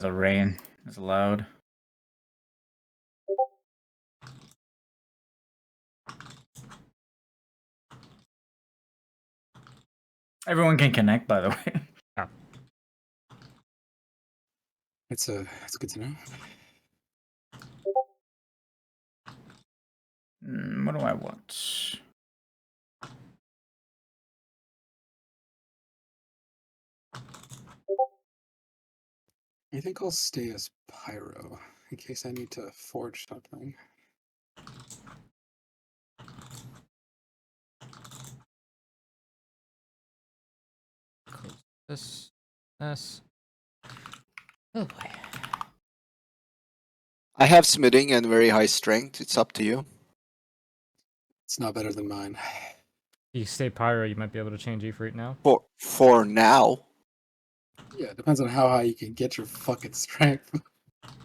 The rain is loud. Everyone can connect, by the way. Oh. It's good to know. What do I want? I think I'll stay as Pyro in case I need to forge something. This. Oh boy. I have smithing and very high strength. It's up to you. It's not better than mine. You stay Pyro, you might be able to change Ifrit now. For now. Yeah, it depends on how high you can get your fucking strength.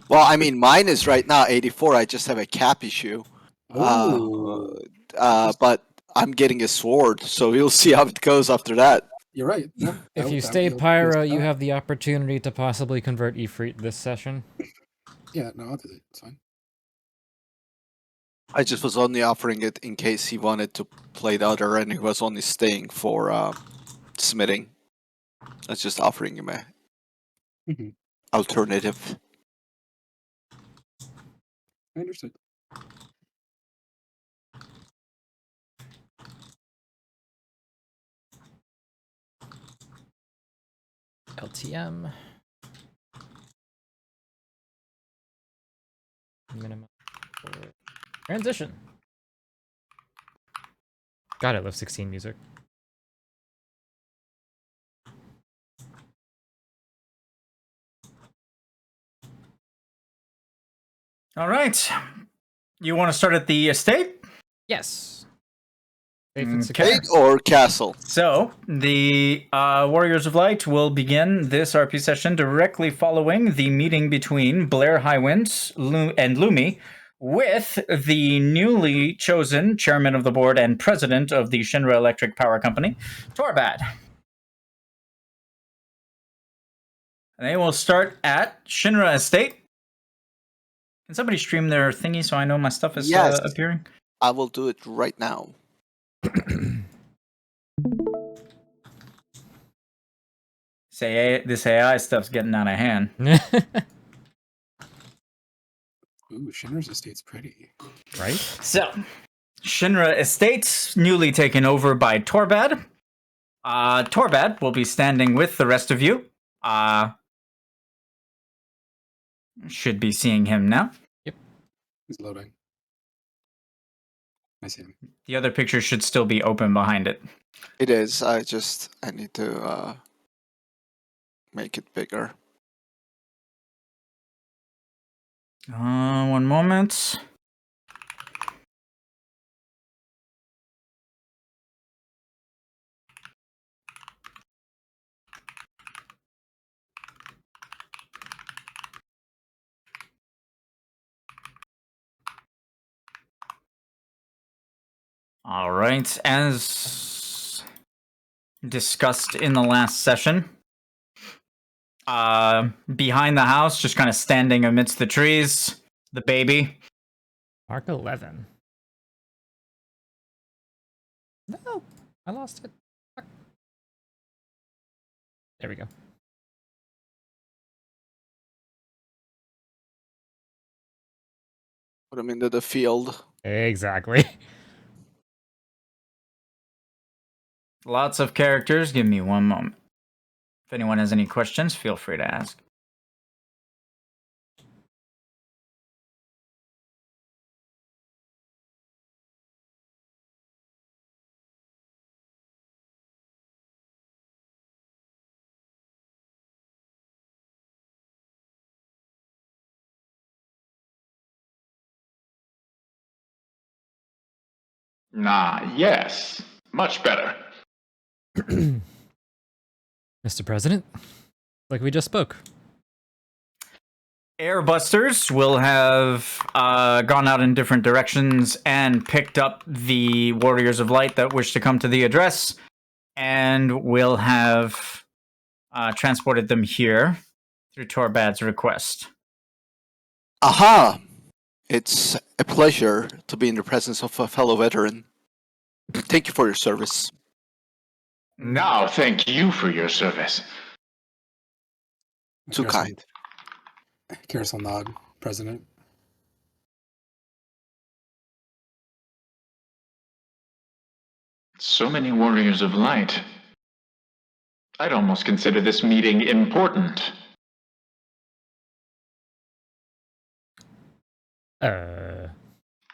Well, I mean, mine is right now 84. I just have a cap issue. Oh, But I'm getting a sword, so we'll see how it goes after that. you're right. Yeah, If you that stay would be Pyro, good. you have the opportunity to possibly convert Ifrit this session. Yeah, no, I'll do it. It's fine. I just was only offering it in case he wanted to play the other, and he was only staying for smithing. I was just offering him a alternative. I understood. LTM. Minimum. Transition. God, I love 16 music. All right. You want to start at the estate? Yes. Safe and secure. Estate or castle? So, the Warriors of Light will begin this RP session directly following the meeting between Blair Highwind and Lumi with the newly chosen chairman of the board and president of the Shinra Electric Power Company, Torbadd. And they will start at Shinra Estate. Can somebody stream their thingy so I know my stuff is appearing? I will do it right now. This AI stuff's getting out of hand. Ooh, Shinra's estate's pretty. Right? So, Shinra Estates, newly taken over by Torbadd. Torbadd will be standing with the rest of you. Should be seeing him now. Yep. He's loading. I see him. The other picture should still be open behind it. It is. I need to make it bigger. One moment. All right, as discussed in the last session, behind the house, just kind of standing amidst the trees, the baby. Mark 11. No, I lost it. Fuck. There we go. Put him into the field. Exactly. Lots of characters. Give me one moment. If anyone has any questions, feel free to ask. Yes. Much better. Mr. President, like we just spoke. Airbusters will have gone out in different directions and picked up the Warriors of Light that wish to come to the address, and will have transported them here. through Torbadd's request. Aha! It's a pleasure to be in the presence of a fellow veteran. Thank you for your service. Now, thank you for your service. Too Garrus will- kind. Garrus will nod, President. So many warriors of light. I'd almost consider this meeting important.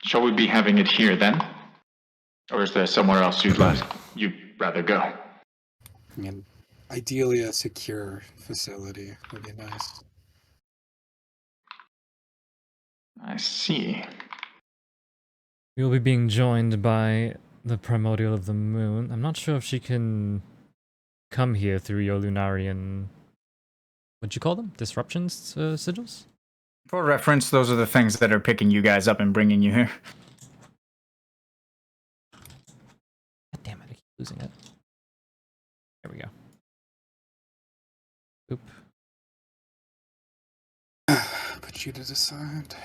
Shall we be having it here then? Or is there somewhere else you'd rather go? And ideally a secure facility would be nice. I see. We will be being joined by the Primordial of the Moon. I'm not sure if she can come here through your Lunarian... What'd you call them? Disruptions sigils? For reference, those are the things that are picking you guys up and bringing you here. God damn it, I keep losing it. There we go. Oop. Put you to decide.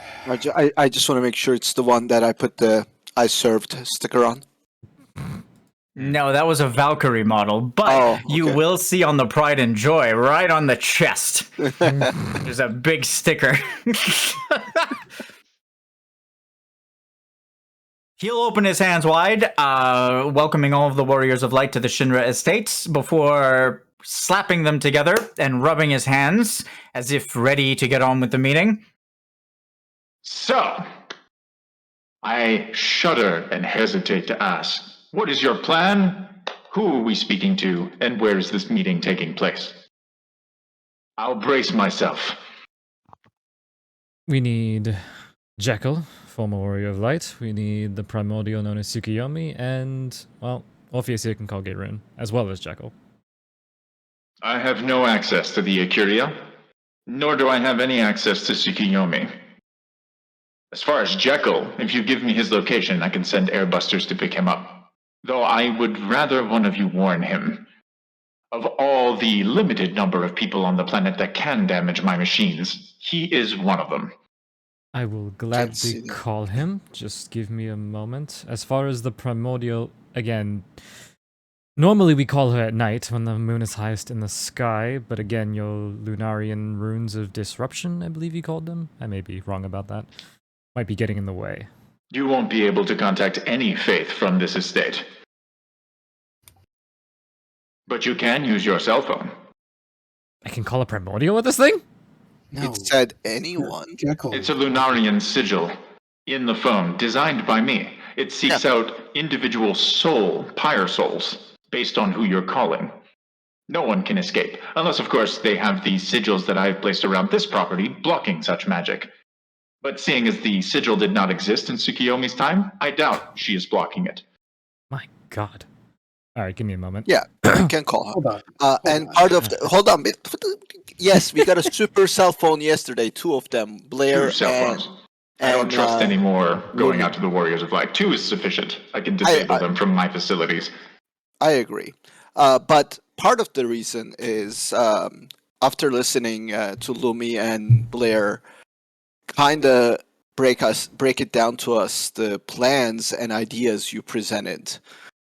I just want to make sure it's the one that I put the I served sticker on. No, that was a Valkyrie model, but you okay. will see on the Pride and Joy, right on the chest, there's a big sticker. He'll open his hands wide, welcoming all of the Warriors of Light to the Shinra Estates before slapping them together and rubbing his hands as if ready to get on with the meeting. So, I shudder and hesitate to ask, what is your plan? Who are we speaking to? And where is this meeting taking place? I'll brace myself. We need Jekyll, former Warrior of Light. We need the Primordial known as Tsukuyomi, and, well, Orpheus here can call Gaerun, as well as Jekyll. I have no access to the Akuria, nor do I have any access to Tsukuyomi. As far as Jekyll, if you give me his location, I can send airbusters to pick him up. Though I would rather one of you warn him. Of all the limited number of people on the planet that can damage my machines, he is one of them. I will gladly call him. Just give me a moment. As far as the Primordial, again, normally we call her at night when the moon is highest in the sky, but again, your Lunarian runes of disruption, I believe you called them. I may be wrong about that. Might be getting in the way. You won't be able to contact any faith from this estate. But you can use your cell phone. I can call a Primordial with this thing? No. It said anyone. Jekyll. It's a Lunarian sigil in the phone, designed by me. It seeks out individual pyre souls, based on who you're calling. No one can escape, unless of course they have the sigils that I have placed around this property, blocking such magic. But seeing as the sigil did not exist in Tsukuyomi's time, I doubt she is blocking it. My god. Alright, give me a moment. Yeah, you can call her. Hold on. And part of the... Hold on. Yes, we got a super cell phone yesterday. 2 of them. Blair 2 cell and... phones. I don't trust any more going out to the Warriors of Light. 2 is sufficient. I can disable them from my facilities. I agree. But part of the reason is after listening to Lumi and Blair kind of break it down to us, the plans and ideas you presented.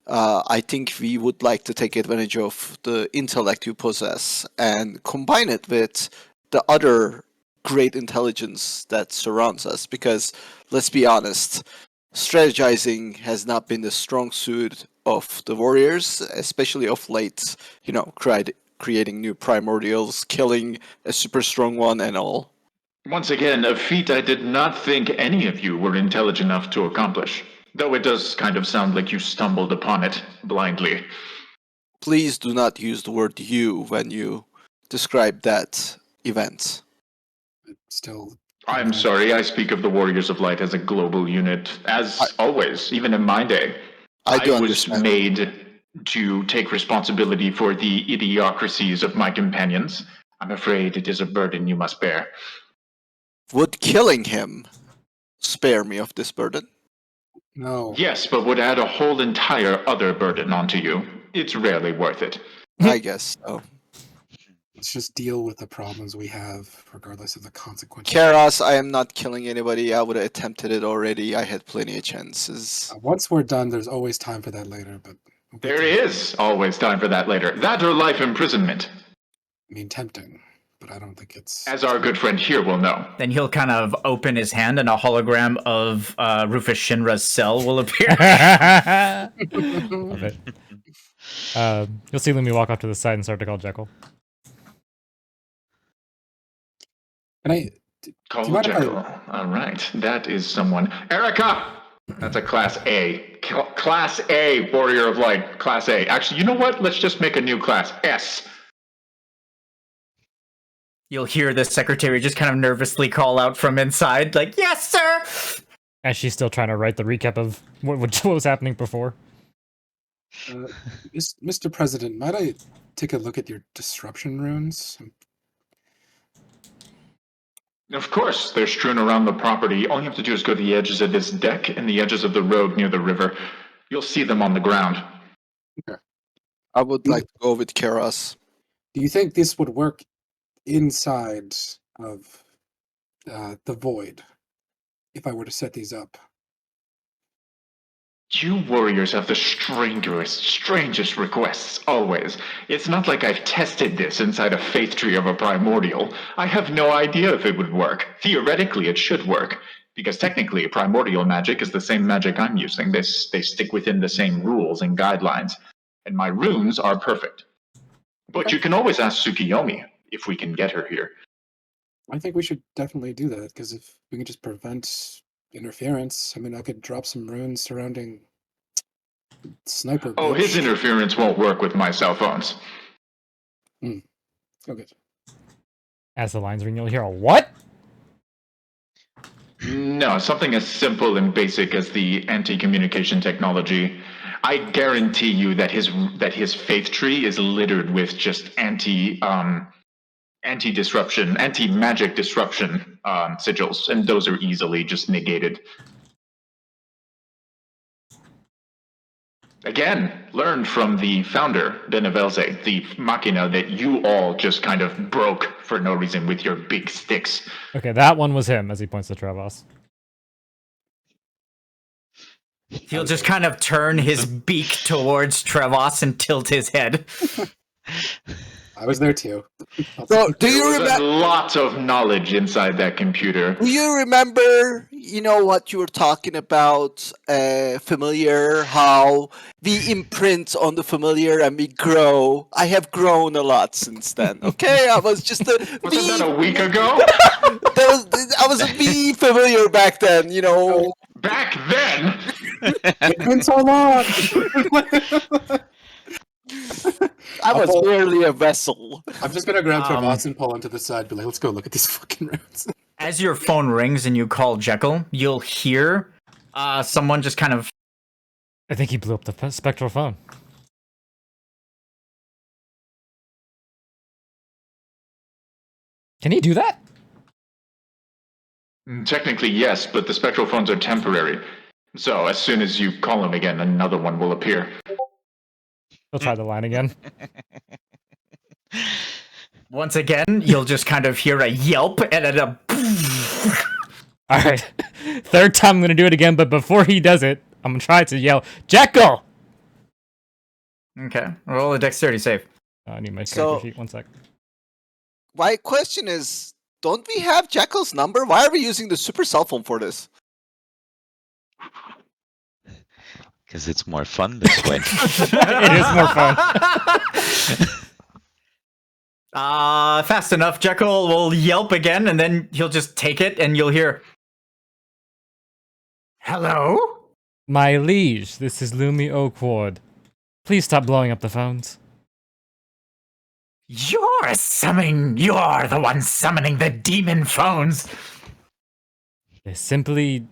I think we would like to take advantage of the intellect you possess and combine it with the other great intelligence that surrounds us. Because, let's be honest, strategizing has not been the strong suit of the warriors, especially of late, creating new primordials, killing a super strong one and all. Once again, a feat I did not think any of you were intelligent enough to accomplish. Though it does kind of sound like you stumbled upon it blindly. Please do not use the word "you" when you describe that event. Still. I'm sorry, I speak of the Warriors of Light as a global unit, as always, even in my day. I do was understand. made to take responsibility for the idiocracies of my companions. I'm afraid it is a burden you must bear. Would killing him spare me of this burden? No. Yes, but would add a whole entire other burden onto you. It's rarely worth it. I guess so. Let's just deal with the problems we have, regardless of the consequences. Karas, I am not killing anybody. I would have attempted it already. I had plenty of chances. Once we're done, there's always time for that later, but... we'll get There to it. is always time for that later. That or life imprisonment, I mean, tempting, but I don't think it's... as our good friend here will know. Then he'll kind of open his hand, and a hologram of Rufus Shinra's cell will appear. Love it. You'll see Lumi walk off to the side and start to call Jekyll. Can I... Call mind if I- Jekyll. All right, that is someone. Erica! That's a Class A. Class A, Warrior of Light. Class A. Actually, you know what? Let's just make a new class. S. You'll hear the secretary just kind of nervously call out from inside, like, "Yes, sir!" As she's still trying to write the recap of what was happening before. Mr. President, might I take a look at your disruption runes? Of course, they're strewn around the property. All you have to do is go to the edges of this deck and the edges of the road near the river. You'll see them on the ground. I would like to go with Karas. Do you think this would work inside of the void if I were to set these up? You warriors have the strangest requests, always. It's not like I've tested this inside a faith tree of a primordial. I have no idea if it would work. Theoretically, it should work, because technically, primordial magic is the same magic I'm using. They stick within the same rules and guidelines, and my runes are perfect. But you can always ask Tsukuyomi if we can get her here. I think we should definitely do that, because if we can just prevent interference, I mean, I could drop some runes surrounding Sniper. Oh, his interference won't work with my cell phones. Okay. As the lines ring, you'll hear a what? No, something as simple and basic as the anti-communication technology. I guarantee you that his faith tree is littered with just anti-disruption, anti-magic disruption sigils, and those are easily just negated. Again, learned from the founder, Benevelze, the machina that you all just kind of broke for no reason with your big sticks. Okay, that one was him, as he points to Travas. He'll just kind of turn his beak towards Trevos and tilt his head. I was there too. So, do you There was a remember? lot of knowledge inside that computer. Do you remember? You know what you were talking about? Familiar. How we imprint on the familiar and we grow. I have grown a lot since then. Okay, I was just a. Wasn't that a week ago? I was a wee familiar back then. You know. Back then? It's been so long. I was merely a vessel. I'm just gonna grab Trevos and pull him to the side, be like, let's go look at these fucking runes. As your phone rings and you call Jekyll, you'll hear someone just kind of... I think he blew up the spectral phone. Can he do that? Technically, yes, but the spectral phones are temporary. So, as soon as you call him again, another one will appear. He'll try the line again. Once again, you'll just kind of hear a yelp and a... Alright. Third time I'm gonna do it again, but before he does it, I'm gonna try to yell, Jekyll! Okay, roll a dexterity save. I need my So- character sheet, 1 sec. My question is, don't we have Jekyll's number? Why are we using the super cell phone for this? Because it's more fun this way. It is more fun. Fast enough, Jekyll will yelp again, and then he'll just take it, and you'll hear... Hello? My liege, this is Lumi Oakward. Please stop blowing up the phones. You're the one summoning the demon phones. They're simply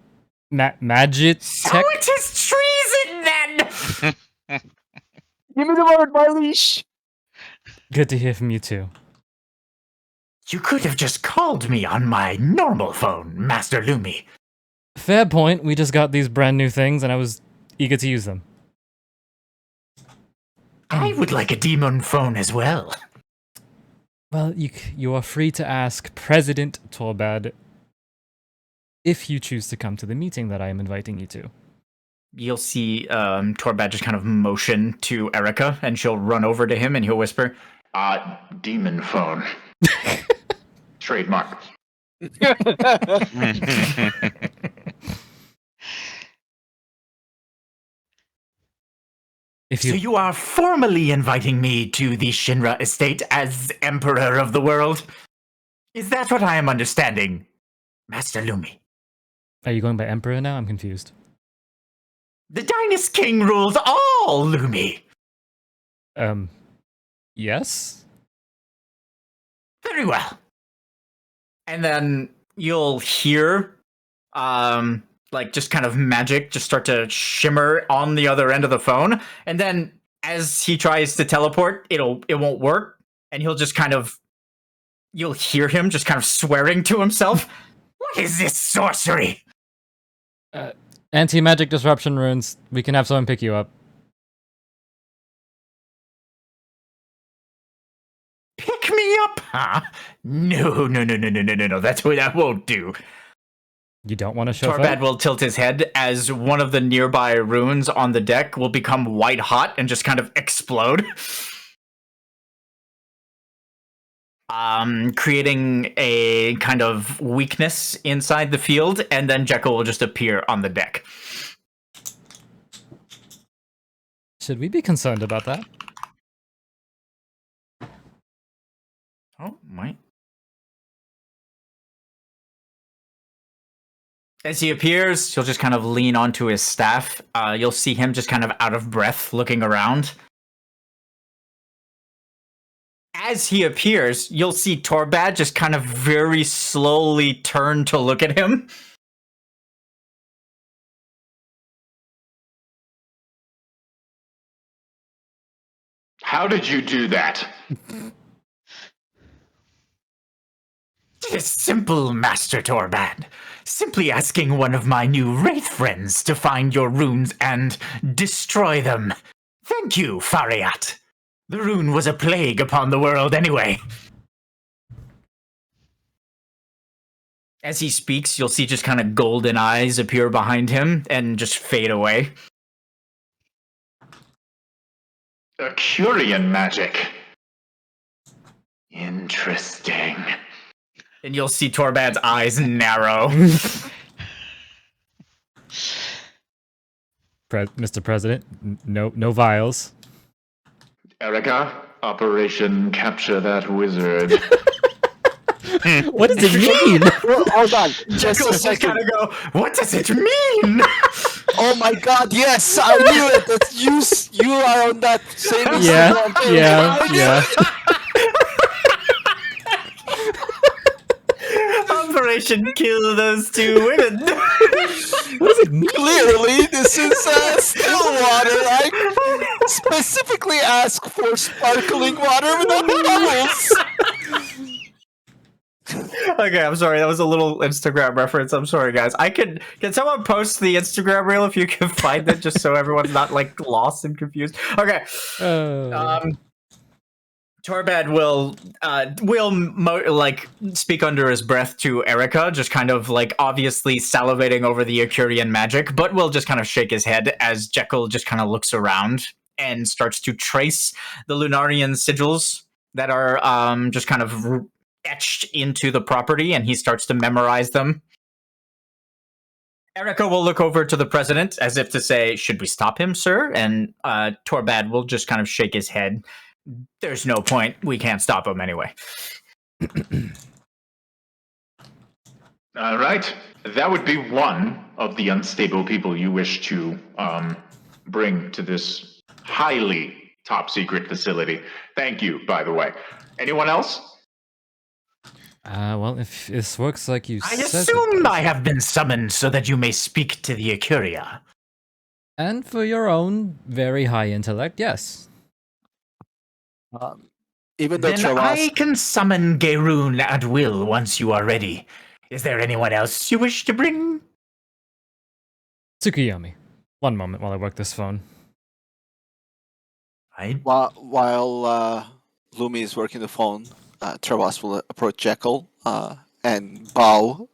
magic So tech. it is treason, then! Give me the word, my leash. Good to hear from you too. You could have just called me on my normal phone, Master Lumi. Fair point, we just got these brand new things and I was eager to use them. I would like a demon phone as well. Well, you are free to ask President Torbadd if you choose to come to the meeting that I am inviting you to. You'll see Torbadd just kind of motion to Erica, and she'll run over to him, and he'll whisper, Demon phone. Trademark. So you are formally inviting me to the Shinra estate as Emperor of the World? Is that what I am understanding, Master Lumi? Are you going by Emperor now? I'm confused. The Dynast King rules all, Lumi! Yes? Very well. And then you'll hear, just kind of magic just start to shimmer on the other end of the phone. And then as he tries to teleport, it won't work. And you'll hear him just kind of swearing to himself. What is this sorcery? Anti-magic disruption runes. We can have someone pick you up. Pick me up, huh? No. That's what that won't do. You don't want to show Torbadd will tilt his head as one of the nearby runes on the deck will become white hot and just kind of explode. Creating a kind of weakness inside the field, and then Jekyll will just appear on the deck. Should we be concerned about that? Oh, might. As he appears, he'll just kind of lean onto his staff. You'll see him just kind of out of breath, looking around. As he appears, you'll see Torbadd just kind of very slowly turn to look at him. How did you do that? It is simple, Master Torbadd. Simply asking one of my new Wraith friends to find your runes and destroy them. Thank you, Fariat. The rune was a plague upon the world anyway. As he speaks, you'll see just kind of golden eyes appear behind him and just fade away. Curian magic. Interesting. And you'll see Torbadd's eyes narrow. Mr. President, no vials. Erica, Operation Capture That Wizard. What does it mean? Well, hold on, just a Just second. kind of go, what does it mean? Oh my God! Yes, I knew it. That you are on that same Instagram page. Yeah. Operation Kill Those Two Women. What does it mean? Clearly, this is still water. I specifically ask for sparkling water without bubbles. Okay, I'm sorry. That was a little Instagram reference. I'm sorry, guys. Can someone post the Instagram reel if you can find it, just so everyone's not like lost and confused? Okay. Torbadd will speak under his breath to Erica, just kind of like obviously salivating over the Akurian magic, but will just kind of shake his head as Jekyll just kind of looks around and starts to trace the Lunarian sigils that are just kind of etched into the property, and he starts to memorize them. Erica will look over to the president as if to say, should we stop him, sir? And Torbadd will just kind of shake his head. There's no point. We can't stop him anyway. All right. That would be one of the unstable people you wish to bring to this highly top secret facility. Thank you, by the way. Anyone else? Well, if this works like you I said... assume I have been summoned so that you may speak to the Akuria. And for your own very high intellect, yes. Even though Then I can summon Geirun at will once you are ready. Is there anyone else you wish to bring? Tsukuyomi. One moment while I work this phone. I while Lumi is working the phone, Trevas will approach Jekyll and bow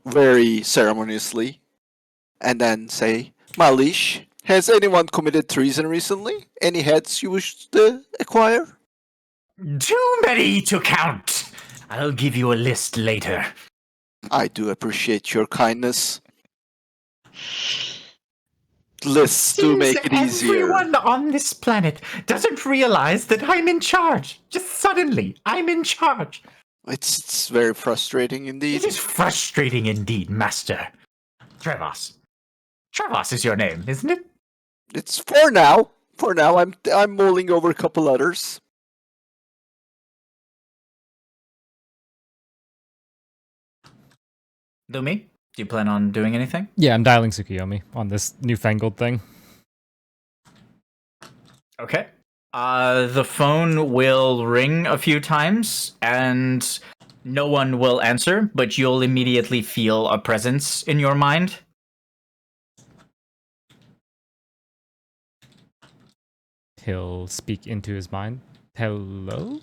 very ceremoniously, and then say, Malish, has anyone committed treason recently? Any heads you wish to acquire? Too many to count. I'll give you a list later. I do appreciate your kindness. Lists do Seems make it easier. everyone on this planet doesn't realize that I'm in charge. Just suddenly, I'm in charge. It's very frustrating indeed. It is frustrating indeed, Master. Trevas. Trevas is your name, isn't it? It's for now. For now, I'm mulling over a couple others. Lumi, do you plan on doing anything? Yeah, I'm dialing Tsukuyomi on this newfangled thing. Okay. The phone will ring a few times, and no one will answer, but you'll immediately feel a presence in your mind. He'll speak into his mind. Hello?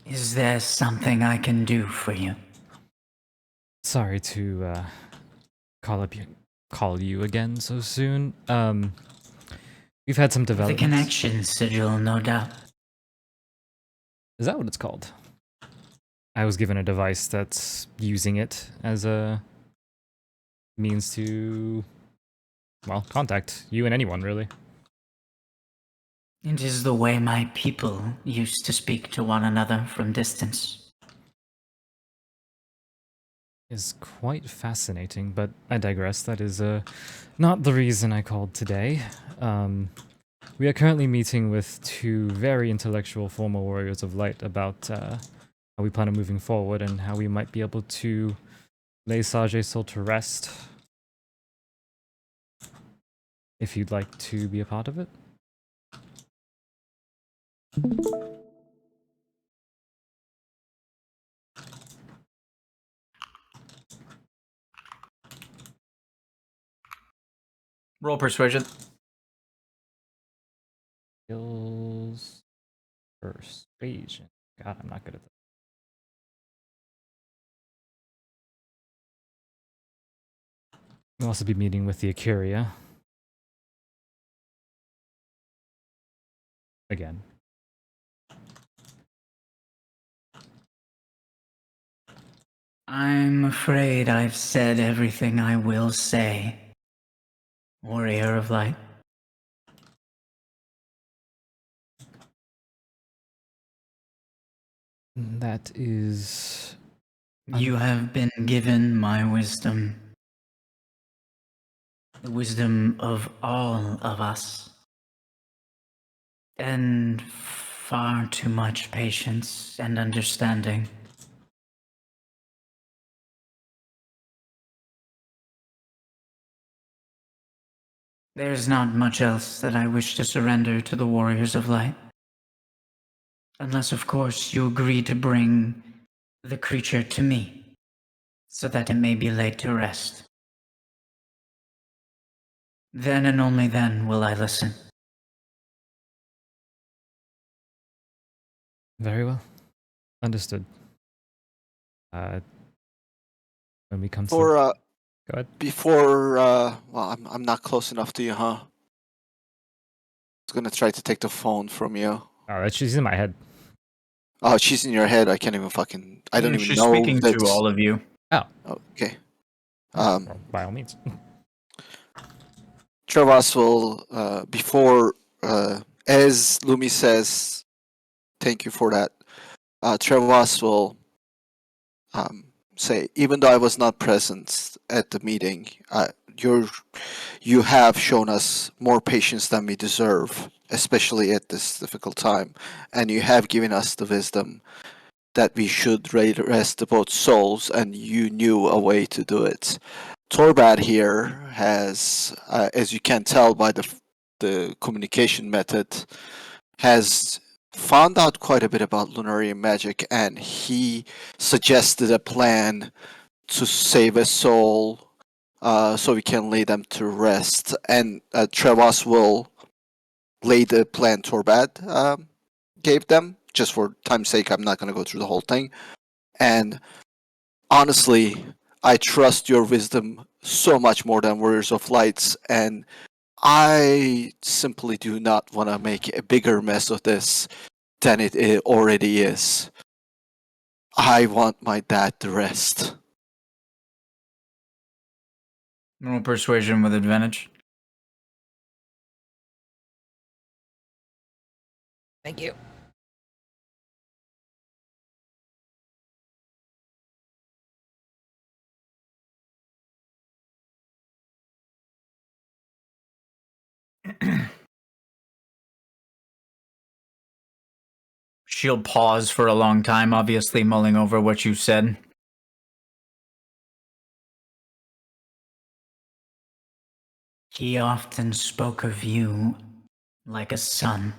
Is there something I can do for you? Sorry to call you again so soon. We've had some The developments. connection sigil, no doubt. Is that what it's called? I was given a device that's using it as a means to, well, contact you and anyone, really. It is the way my people used to speak to one another from distance. Is quite fascinating, but I digress. That is not the reason I called today. We are currently meeting with two very intellectual former warriors of light about how we plan on moving forward and how we might be able to lay Sage's soul to rest. If you'd like to be a part of it. Roll persuasion. Skills. Persuasion. God, I'm not good at that. We'll also be meeting with the Akuria. Again. I'm afraid I've said everything I will say. Warrior of Light. That is... You have been given my wisdom. The wisdom of all of us. And far too much patience and understanding. There's not much else that I wish to surrender to the Warriors of Light. Unless, of course, you agree to bring the creature to me, so that it may be laid to rest. Then and only then will I listen. Very well. Understood. When we come to... Or Go ahead. before, well, I'm not close enough to you, huh? I was gonna try to take the phone from you. Oh, she's in my head. Oh, she's in your head. I can't even fucking. I don't even She's know. speaking that's... to all of you. Oh, okay. Well, by all means. Trevas will, before, as Lumi says, thank you for that. Trevas will say, even though I was not present at the meeting, you have shown us more patience than we deserve, especially at this difficult time, and you have given us the wisdom that we should rest both souls, and you knew a way to do it. Torbadd here has, as you can tell by the communication method, has found out quite a bit about Lunarian magic, and he suggested a plan to save a soul so we can lay them to rest. And Trevas will lay the plan Torbadd gave them. Just for time's sake, I'm not going to go through the whole thing. And honestly, I trust your wisdom so much more than Warriors of Lights, and I simply do not want to make a bigger mess of this than it already is. I want my dad to rest. Roll persuasion with advantage. Thank you. She'll pause for a long time, obviously mulling over what you said. He often spoke of you like a son.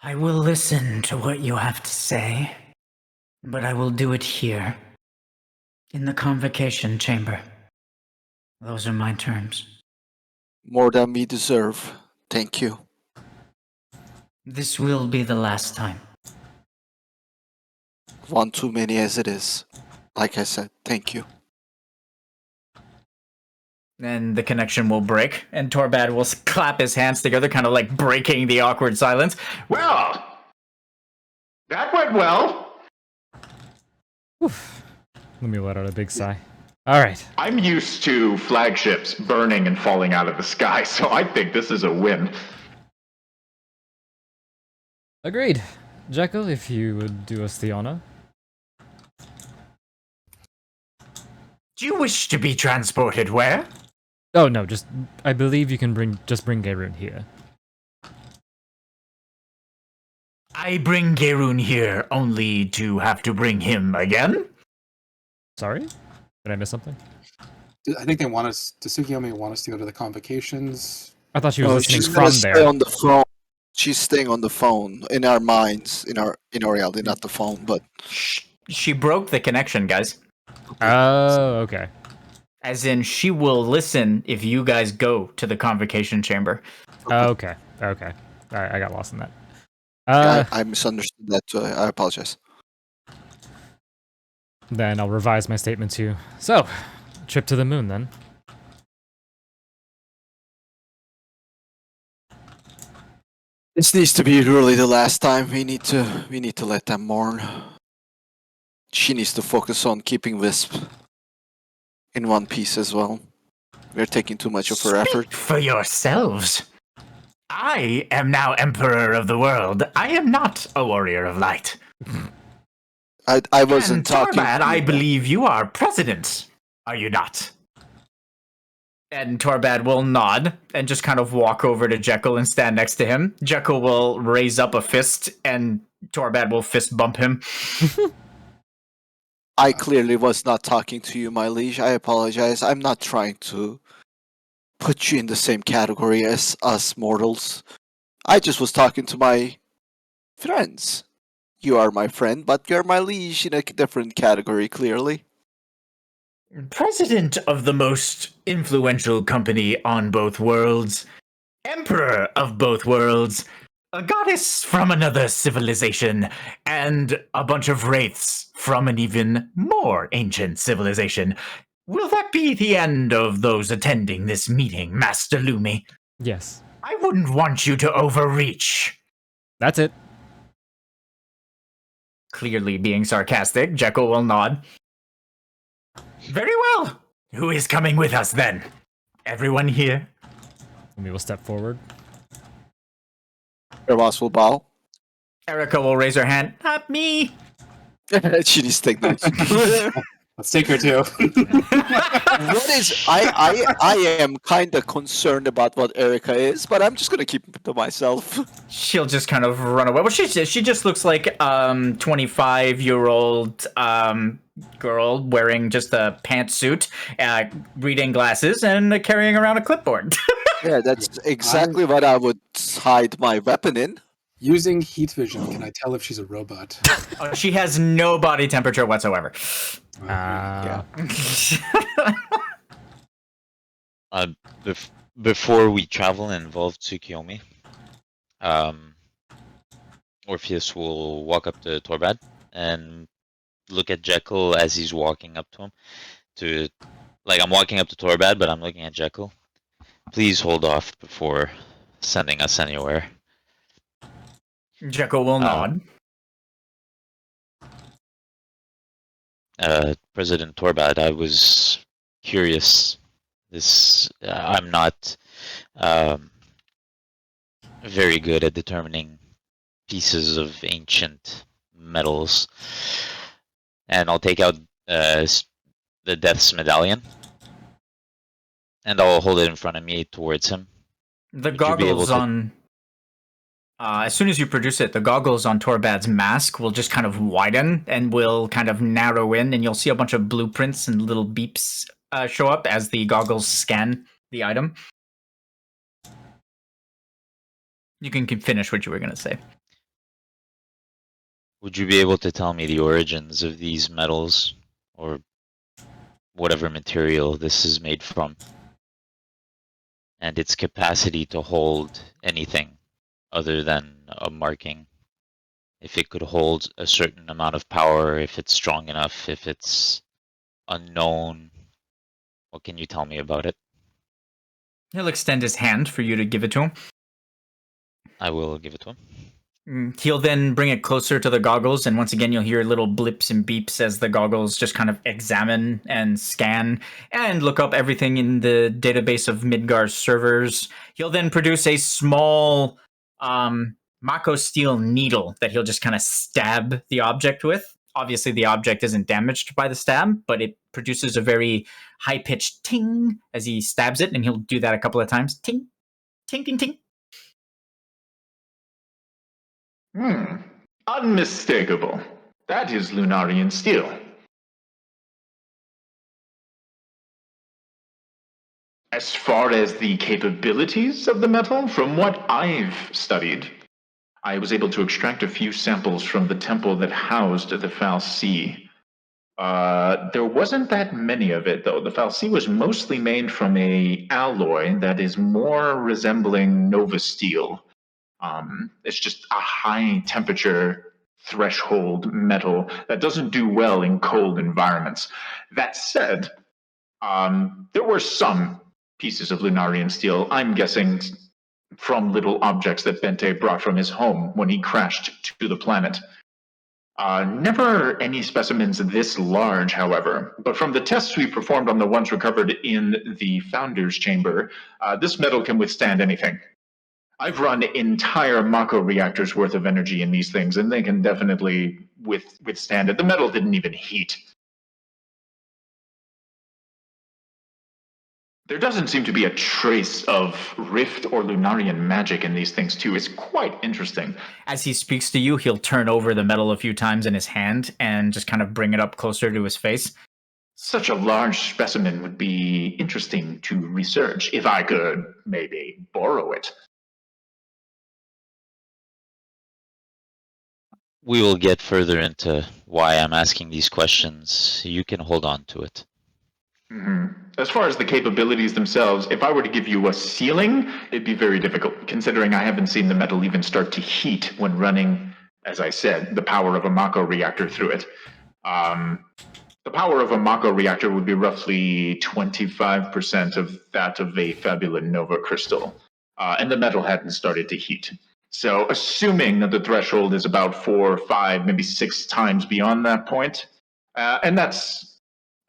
I will listen to what you have to say, but I will do it here, in the Convocation chamber. Those are my terms. More than we deserve. Thank you. This will be the last time. One too many as it is. Like I said, thank you. And the connection will break, and Torbadd will clap his hands together, kind of like breaking the awkward silence. Well, that went well. Oof. Let me let out a big sigh. All right. I'm used to flagships burning and falling out of the sky, so I think this is a win. Agreed. Jekyll, if you would do us the honor. Do you wish to be transported where? Oh no, just I believe you can bring Gaerun here. I bring Gaerun here only to have to bring him again? Sorry? Did I miss something? I think they want us. Does Tsukuyomi want us to go to the convocations? I thought she was listening she's from gonna stay there. on the phone. She's staying on the phone in our minds, in our reality, not the phone. But She broke the connection, guys. Oh, okay. As in, she will listen if you guys go to the Convocation chamber. Okay. Okay. All right, I got lost in that. I misunderstood that too. I apologize. Then I'll revise my statement too. So, trip to the moon then. This needs to be really the last time. We need to let them mourn. She needs to focus on keeping Wisp in one piece as well. We're taking too much of her effort. For yourselves. I am now Emperor of the world. I am not a Warrior of Light. I wasn't And talking. Torbadd, I believe you are President. Are you not? And Torbadd will nod and just kind of walk over to Jekyll and stand next to him. Jekyll will raise up a fist and Torbadd will fist bump him. I clearly was not talking to you, my liege. I apologize. I'm not trying to put you in the same category as us mortals. I just was talking to my friends. You are my friend, but you're my liege in a different category, clearly. President of the most influential company on both worlds, Emperor of both worlds, a goddess from another civilization, and a bunch of wraiths from an even more ancient civilization. Will that be the end of those attending this meeting, Master Lumi? Yes. I wouldn't want you to overreach. That's it. Clearly being sarcastic, Jekyll will nod. Very well. Who is coming with us then? Everyone here? And we will step forward. Erwas will bow. Erica will raise her hand. Not me. She needs to take notes. Let's take her too. What is I am kind of concerned about what Erica is, but I'm just gonna keep it to myself. She'll just kind of run away. Well, she just looks like 25-year-old girl wearing just a pantsuit, reading glasses, and carrying around a clipboard. Yeah, that's exactly what I would hide my weapon in. Using heat vision, can I tell if she's a robot? Oh, she has no body temperature whatsoever. Yeah. The before we travel and involve Tsukuyomi, Orpheus will walk up to Torbadd and look at Jekyll as he's walking up to him. I'm walking up to Torbadd, but I'm looking at Jekyll. Please hold off before sending us anywhere. Jekyll will nod. President Torbadd, I was curious. I'm not very good at determining pieces of ancient metals, and I'll take out the Death's Medallion, and I'll hold it in front of me towards him. The Would you be able goggles to- on. As soon as you produce it, the goggles on Torbadd's mask will just kind of widen and will kind of narrow in, and you'll see a bunch of blueprints and little beeps show up as the goggles scan the item. You can finish what you were going to say. Would you be able to tell me the origins of these metals, or whatever material this is made from, and its capacity to hold anything other than a marking? If it could hold a certain amount of power, if it's strong enough, if it's unknown, what can you tell me about it? He'll extend his hand for you to give it to him. I will give it to him. He'll then bring it closer to the goggles, and once again, you'll hear little blips and beeps as the goggles just kind of examine and scan and look up everything in the database of Midgar's servers. He'll then produce a small Mako steel needle that he'll just kind of stab the object with. Obviously, the object isn't damaged by the stab, but it produces a very high-pitched ting as he stabs it, and he'll do that a couple of times. Ting, ting, ting, ting. Unmistakable. That is Lunarian steel. As far as the capabilities of the metal, from what I've studied, I was able to extract a few samples from the temple that housed the fal'Cie. There wasn't that many of it, though. The fal'Cie was mostly made from a alloy that is more resembling Nova steel. It's just a high temperature threshold metal that doesn't do well in cold environments. That said, there were some pieces of Lunarian steel, I'm guessing from little objects that Bente brought from his home when he crashed to the planet. Never any specimens this large, however, but from the tests we performed on the ones recovered in the Founder's Chamber, this metal can withstand anything. I've run entire Mako reactors worth of energy in these things, and they can definitely withstand it. The metal didn't even heat. There doesn't seem to be a trace of Rift or Lunarian magic in these things, too. It's quite interesting. As he speaks to you, he'll turn over the metal a few times in his hand and just kind of bring it up closer to his face. Such a large specimen would be interesting to research, if I could maybe borrow it. We will get further into why I'm asking these questions. You can hold on to it. As far as the capabilities themselves, if I were to give you a ceiling, it'd be very difficult, considering I haven't seen the metal even start to heat when running, as I said, the power of a Mako reactor through it. The power of a Mako reactor would be roughly 25% of that of a Fabula Nova Crystal, and the metal hadn't started to heat. So assuming that the threshold is about 4, 5, maybe 6 times beyond that point, and that's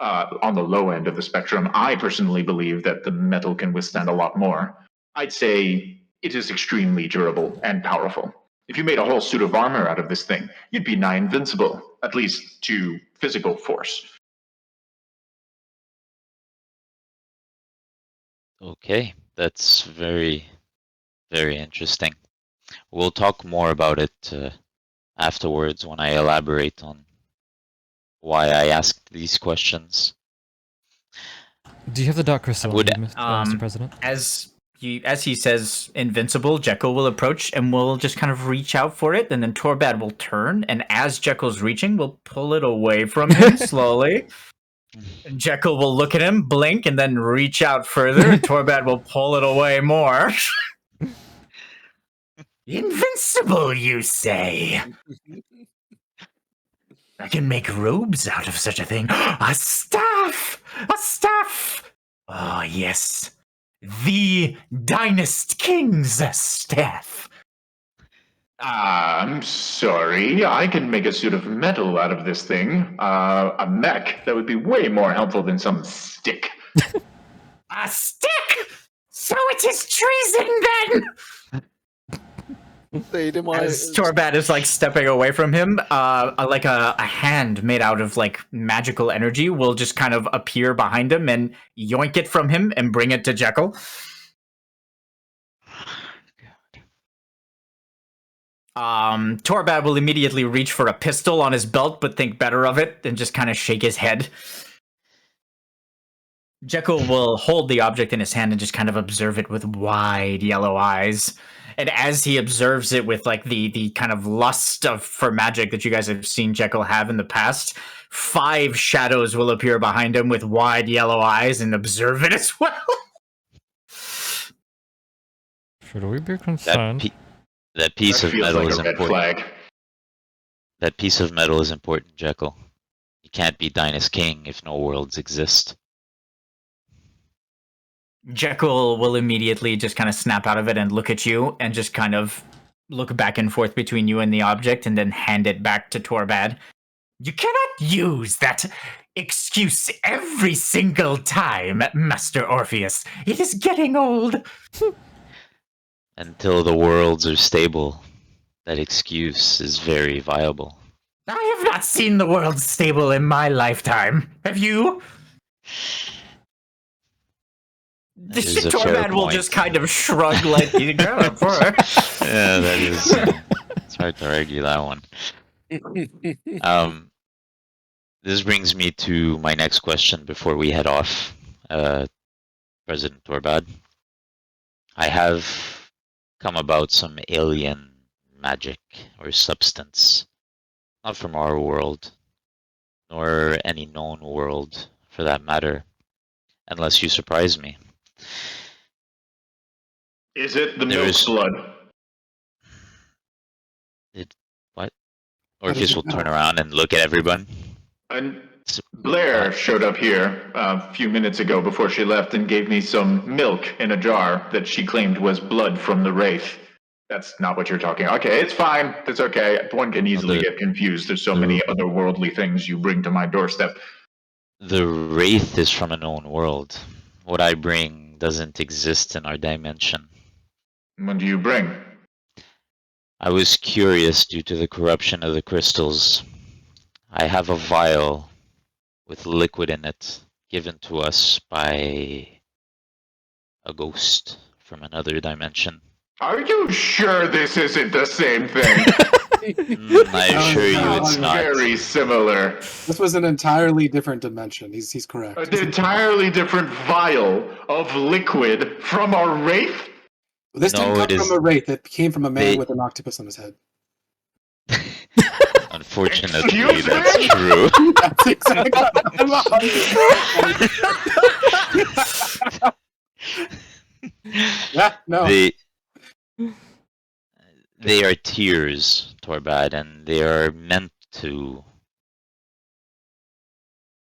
on the low end of the spectrum, I personally believe that the metal can withstand a lot more. I'd say it is extremely durable and powerful. If you made a whole suit of armor out of this thing, you'd be nigh invincible, at least to physical force. Okay, that's very, very interesting. We'll talk more about it afterwards when I elaborate on why I asked these questions. Do you have the dark crystal, Would- Mr. President? As he says invincible, Jekyll will approach and will just kind of reach out for it, and then Torbadd will turn, and as Jekyll's reaching, will pull it away from him slowly. Jekyll will look at him, blink, and then reach out further, and Torbadd will pull it away more. Invincible, you say? I can make robes out of such a thing. A staff! A staff! Oh, yes. The Dynast King's staff. I'm sorry. I can make a suit of metal out of this thing. A mech that would be way more helpful than some stick. A stick? So it is treason then! As Torbadd is like stepping away from him, like a hand made out of like magical energy will just kind of appear behind him and yoink it from him and bring it to Jekyll. Torbadd will immediately reach for a pistol on his belt, but think better of it and just kind of shake his head. Jekyll will hold the object in his hand and just kind of observe it with wide yellow eyes. And as he observes it with like the kind of lust for magic that you guys have seen Jekyll have in the past, 5 shadows will appear behind him with wide yellow eyes and observe it as well. Should we be concerned? That piece of metal like is a red important. flag. That piece of metal is important, Jekyll. You can't be Dynast King if no worlds exist. Jekyll will immediately just kind of snap out of it and look at you and just kind of look back and forth between you and the object and then hand it back to Torbadd. You cannot use that excuse every single time, Master Orpheus. It is getting old. Until the worlds are stable, that excuse is very viable. I have not seen the world stable in my lifetime. Have you? The Torbadd will just kind of shrug like you go for it. Yeah, that is. It's hard to argue that one. This brings me to my next question before we head off, President Torbadd. I have come about some alien magic or substance, not from our world, nor any known world for that matter, unless you surprise me. Is it the There milk is- blood? What? Orpheus will turn around and look at everyone. And Blair showed up here a few minutes ago before she left and gave me some milk in a jar that she claimed was blood from the Wraith. That's not what you're talking about. Okay, it's fine. It's okay. One can easily get confused. There's so many otherworldly things you bring to my doorstep. The Wraith is from a known world. What I bring doesn't exist in our dimension. What do you bring? I was curious due to the corruption of the crystals. I have a vial with liquid in it given to us by a ghost from another dimension. Are you sure this isn't the same thing? I assure you it's not. Very similar. This was an entirely different dimension. He's correct. An entirely different vial of liquid from a Wraith? This No, didn't it come is- from a wraith. It came from a man They- with an octopus on his head. Unfortunately, Excuse that's me? true. That's exactly. I'm 100%. Yeah, no. They are tears, Torbadd, and they are meant to,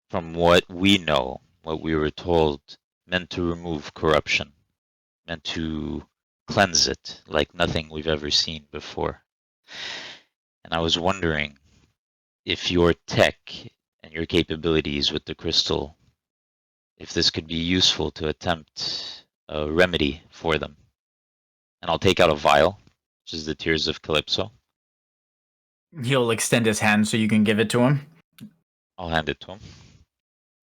from what we know, what we were told, meant to remove corruption, meant to cleanse it like nothing we've ever seen before. And I was wondering if your tech and your capabilities with the crystal, if this could be useful to attempt a remedy for them. And I'll take out a vial, which is the Tears of Calypso. He'll extend his hand so you can give it to him. I'll hand it to him.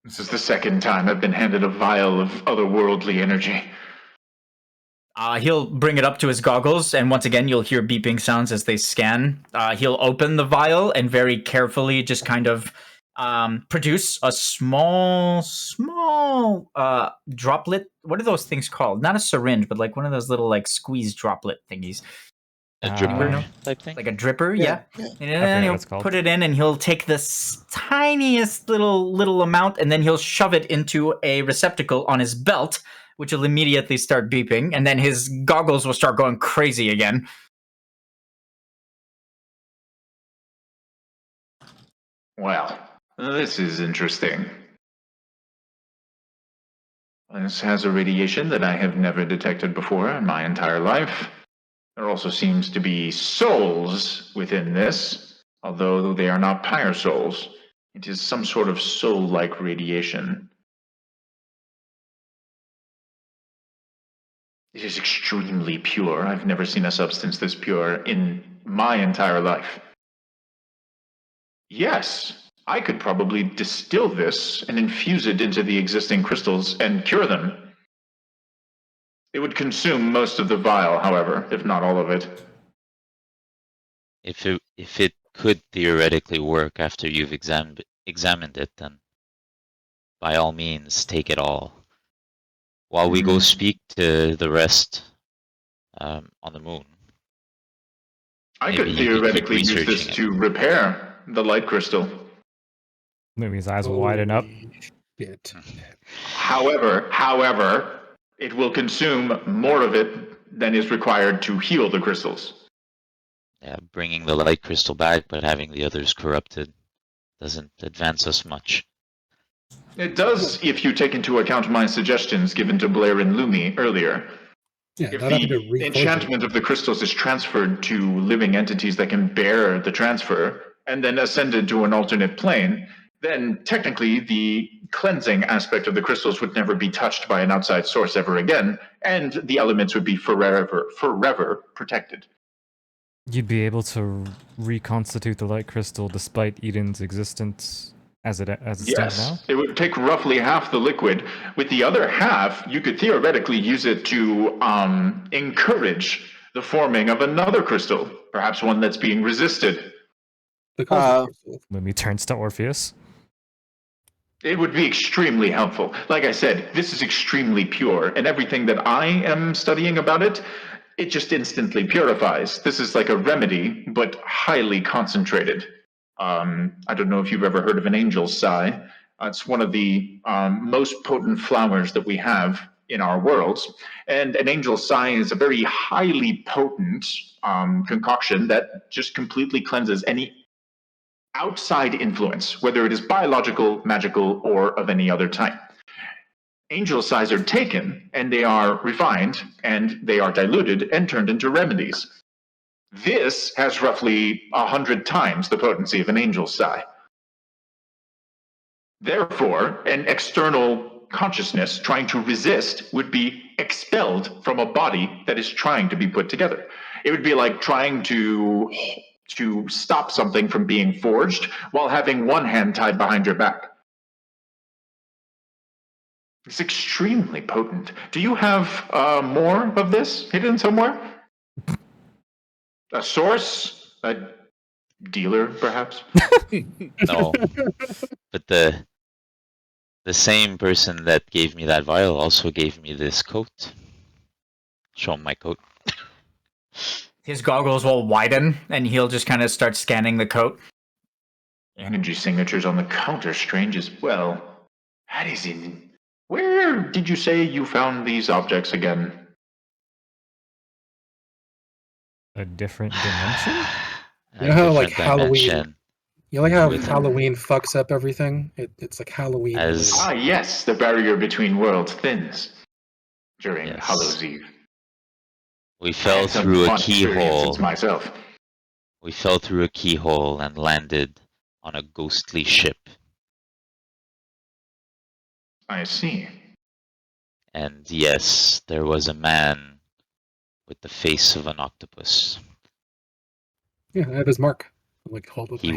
This is the second time I've been handed a vial of otherworldly energy. He'll bring it up to his goggles, and once again, you'll hear beeping sounds as they scan. He'll open the vial and very carefully just kind of produce a small droplet. What are those things called? Not a syringe, but like one of those little like squeeze droplet thingies. A Anyone know? dripper type thing? Like a dripper, Yeah, yeah. yeah. And I then forget he'll what it's called. put it in, and he'll take this tiniest little amount, and then he'll shove it into a receptacle on his belt, which will immediately start beeping, and then his goggles will start going crazy again. Well, this is interesting. This has a radiation that I have never detected before in my entire life. There also seems to be souls within this, although they are not pyre souls. It is some sort of soul-like radiation. It is extremely pure. I've never seen a substance this pure in my entire life. Yes, I could probably distill this and infuse it into the existing crystals and cure them. It would consume most of the vial, however, if not all of it. If it could theoretically work after you've examined it, then by all means take it all. While we go speak to the rest on the moon. I Maybe could you could keep theoretically use this researching it. to repair the light crystal. Lumi's eyes will widen up. Holy shit. However, it will consume more of it than is required to heal the crystals. Yeah, bringing the light crystal back, but having the others corrupted doesn't advance us much. It does if you take into account my suggestions given to Blair and Lumi earlier. Yeah, If not having to the reforge enchantment it. of the crystals is transferred to living entities that can bear the transfer, and then ascended to an alternate plane, then technically the cleansing aspect of the crystals would never be touched by an outside source ever again, and the elements would be forever protected. You'd be able to reconstitute the light crystal despite Eden's existence as it stands now? Yes, it would take roughly half the liquid. With the other half, you could theoretically use it to encourage the forming of another crystal, perhaps one that's being resisted. The cosmic crystal. Lumi turns to Orpheus. It would be extremely helpful. Like I said, this is extremely pure, and everything that I am studying about it, it just instantly purifies. This is like a remedy, but highly concentrated. I don't know if you've ever heard of an angel's sigh. It's one of the most potent flowers that we have in our worlds. And an angel's sigh is a very highly potent concoction that just completely cleanses any outside influence, whether it is biological, magical, or of any other type. Angel sighs are taken, and they are refined, and they are diluted and turned into remedies. This has roughly 100 times the potency of an angel sigh. Therefore, an external consciousness trying to resist would be expelled from a body that is trying to be put together. It would be like trying to stop something from being forged while having one hand tied behind your back. It's extremely potent. Do you have more of this hidden somewhere? A source? A dealer, perhaps? No, but the same person that gave me that vial also gave me this coat. Show him my coat. His goggles will widen, and he'll just kind of start scanning the coat. Energy signatures on the counter, strange as well. That is in... Where did you say you found these objects again? A different dimension? You know how, like, Different Halloween- dimension. You know, like how With- Halloween fucks up everything? It's like Halloween. As- Ah, yes, the barrier between worlds thins during Yes. Hallows Eve. We I fell had some through a fun keyhole. experiences myself. We fell through a keyhole and landed on a ghostly ship. I see. And yes, there was a man with the face of an octopus. Yeah, I have his mark. I'm like, hold up. He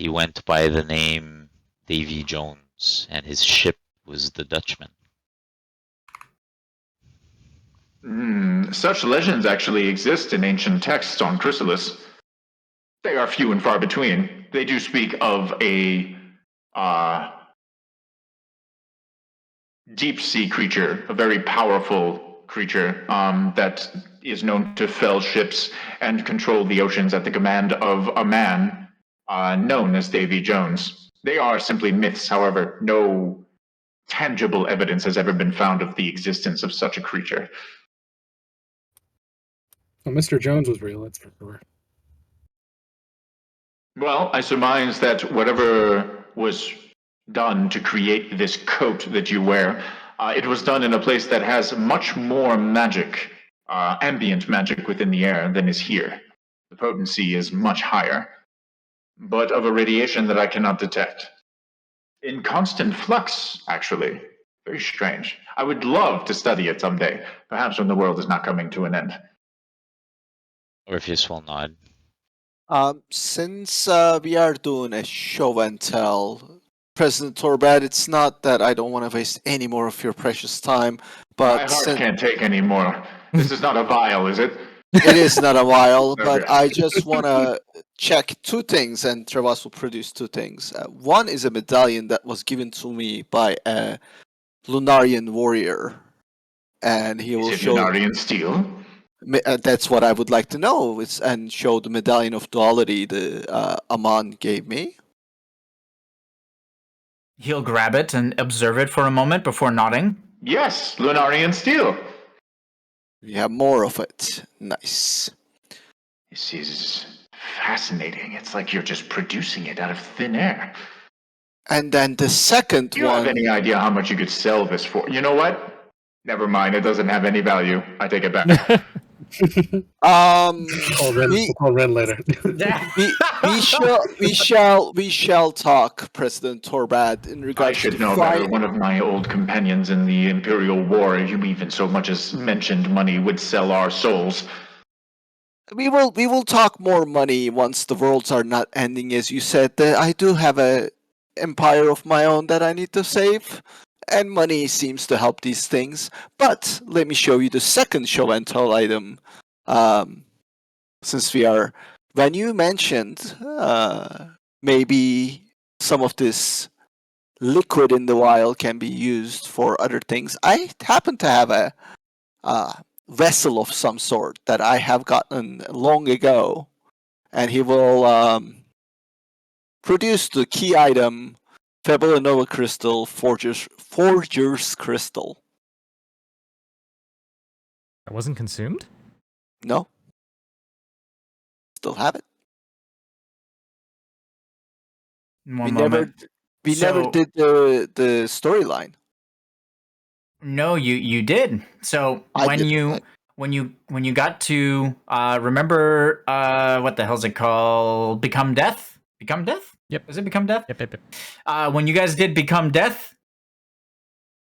went by the name Davy Jones, and his ship was the Dutchman. Such legends actually exist in ancient texts on Crystalis. They are few and far between. They do speak of a deep sea creature, a very powerful creature that is known to fell ships and control the oceans at the command of a man known as Davy Jones. They are simply myths, however, no tangible evidence has ever been found of the existence of such a creature. Well, Mr. Jones was real, that's for sure. Well, I surmise that whatever was done to create this coat that you wear, it was done in a place that has much more magic, ambient magic within the air than is here. The potency is much higher, but of a radiation that I cannot detect. In constant flux, actually. Very strange. I would love to study it someday, perhaps when the world is not coming to an end. Orpheus will nod. Since we are doing a show and tell, President Torbadd, it's not that I don't want to waste any more of your precious time, My but heart can't take any more. This is not a vial, is it? it is not a while, but Okay. I just want to check two things, and Travas will produce two things. One is a medallion that was given to me by a Lunarian warrior, and he will Is it show. Lunarian steel? That's what I would like to know. And show the medallion of duality the Aman gave me. He'll grab it and observe it for a moment before nodding. Yes, Lunarian steel. We have more of it. Nice. This is fascinating. It's like you're just producing it out of thin air. And then the second Do you have any idea how much you could sell this for? You know what? Never mind. It doesn't have any value. I take it back. We'll call Ren later. we shall talk, President Torbadd, in I regards should to know better. One of my old companions in the Imperial War, if you even so much as mentioned money, would sell our souls. We will talk more money once the worlds are not ending, as you said. I do have a empire of my own that I need to save, and money seems to help these things. But let me show you the second show and tell item. Since when you mentioned maybe some of this liquid in the vial can be used for other things, I happen to have a vessel of some sort that I have gotten long ago, and he will produce the key item, Fabula Nova Crystal, Forger's Crystal. That wasn't consumed? No? Still have it. One moment. We never did the storyline. No, you did. So when you got to remember what the hell's it called? Become Death? Become Death? Yep. Is it Become Death? Yep. When you guys did Become Death,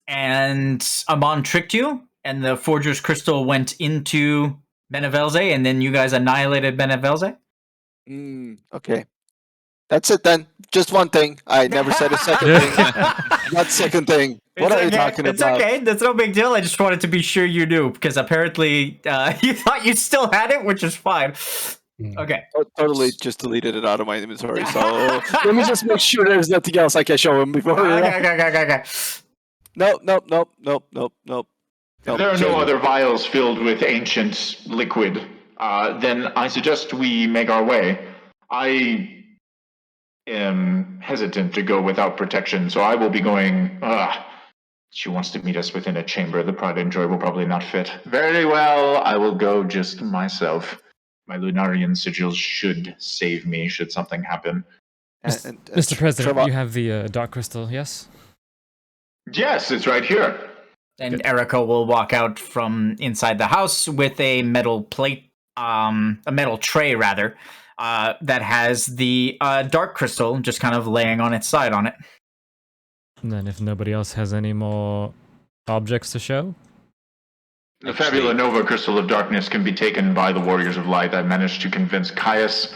and Amon tricked you, and the Forger's Crystal went into Benevelze, and then you guys annihilated Benevelze? Okay. That's it then. Just one thing. I never said a second thing. What second thing? What are you talking it's about? It's okay. That's no big deal. I just wanted to be sure you knew, because apparently you thought you still had it, which is fine. Okay. Totally just deleted it out of my inventory. So let me just make sure there's nothing else I can show him before. Okay. Nope. If there are no other vials filled with ancient liquid, then I suggest we make our way. I am hesitant to go without protection, so I will be going. She wants to meet us within a chamber. The Pride and Joy will probably not fit. Very well, I will go just myself. My Lunarian sigils should save me should something happen. Mr. President, you have the Dark Crystal, yes? Yes, it's right here. And Erica will walk out from inside the house with a metal plate, a metal tray rather, that has the Dark Crystal just kind of laying on its side on it. And then if nobody else has any more objects to show? The Fabula Nova Crystal of Darkness can be taken by the Warriors of Light. I managed to convince Caius.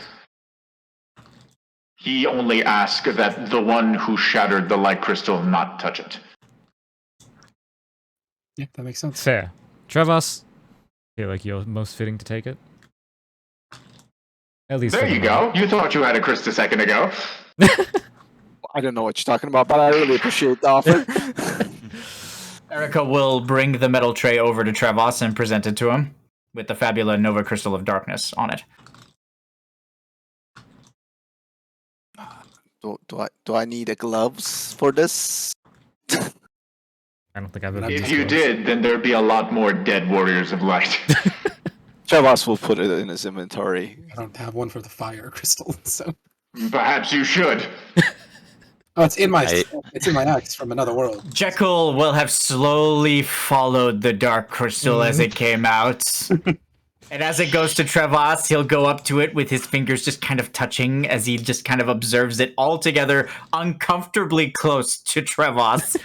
He only asked that the one who shattered the light crystal not touch it. Yeah, that makes sense. Fair. Travas, I feel like you're most fitting to take it. At least there you go. You thought you had a Christ a second ago. I don't know what you're talking about, but I really appreciate the offer. Erica will bring the metal tray over to Travas and present it to him. with the Fabula Nova Crystal of Darkness on it. Do I need a gloves for this? I don't think I've ever If used you gloves. did, then there'd be a lot more dead warriors of light. Trevas will put it in his inventory. I don't have one for the fire crystal, so Perhaps you should. it's in my axe from another world. Jekyll will have slowly followed the dark crystal as it came out. And as it goes to Trevas, he'll go up to it with his fingers just kind of touching as he just kind of observes it all together, uncomfortably close to Trevas.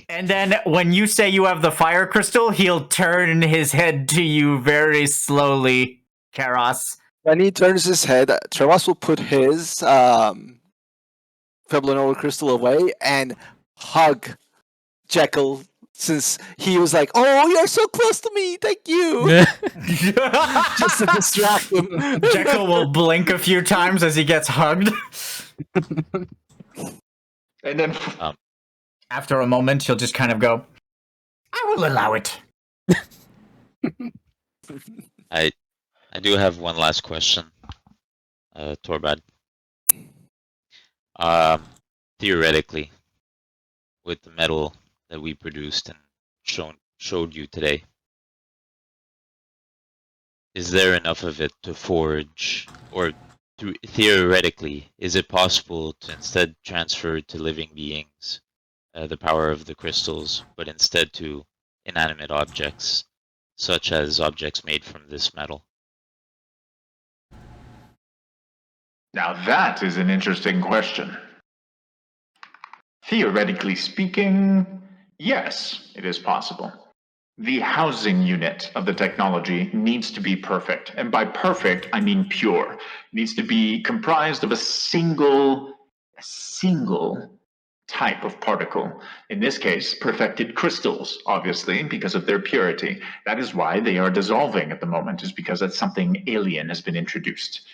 And then when you say you have the fire crystal, he'll turn his head to you very slowly, Karos. When he turns his head, Trevas will put his Fabula Nova Crystal away and hug Jekyll, since he was like, "Oh, you're so close to me, thank you," just to distract him. Jekyll will blink a few times as he gets hugged. And then After a moment, he'll just kind of go, I will allow it. I do have one last question, Torbadd. Theoretically, with the metal that we produced and showed you today, is there enough of it to forge, or theoretically, is it possible to instead transfer to living beings the power of the crystals, but instead to inanimate objects, such as objects made from this metal? now that is an interesting question. Theoretically speaking, yes, it is possible. The housing unit of the technology needs to be perfect. And by perfect, I mean pure. It needs to be comprised of a single type of particle. In this case, perfected crystals, obviously, because of their purity. That is why they are dissolving at the moment, is because that something alien has been introduced.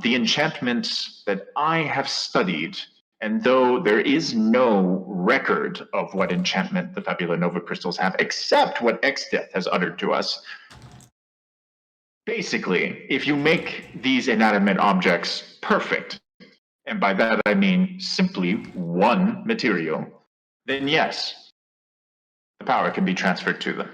The enchantments that I have studied, and though there is no record of what enchantment the Fabula Nova Crystals have, except what Exdeath has uttered to us, basically, if you make these inanimate objects perfect, and by that I mean simply one material, then yes, the power can be transferred to them.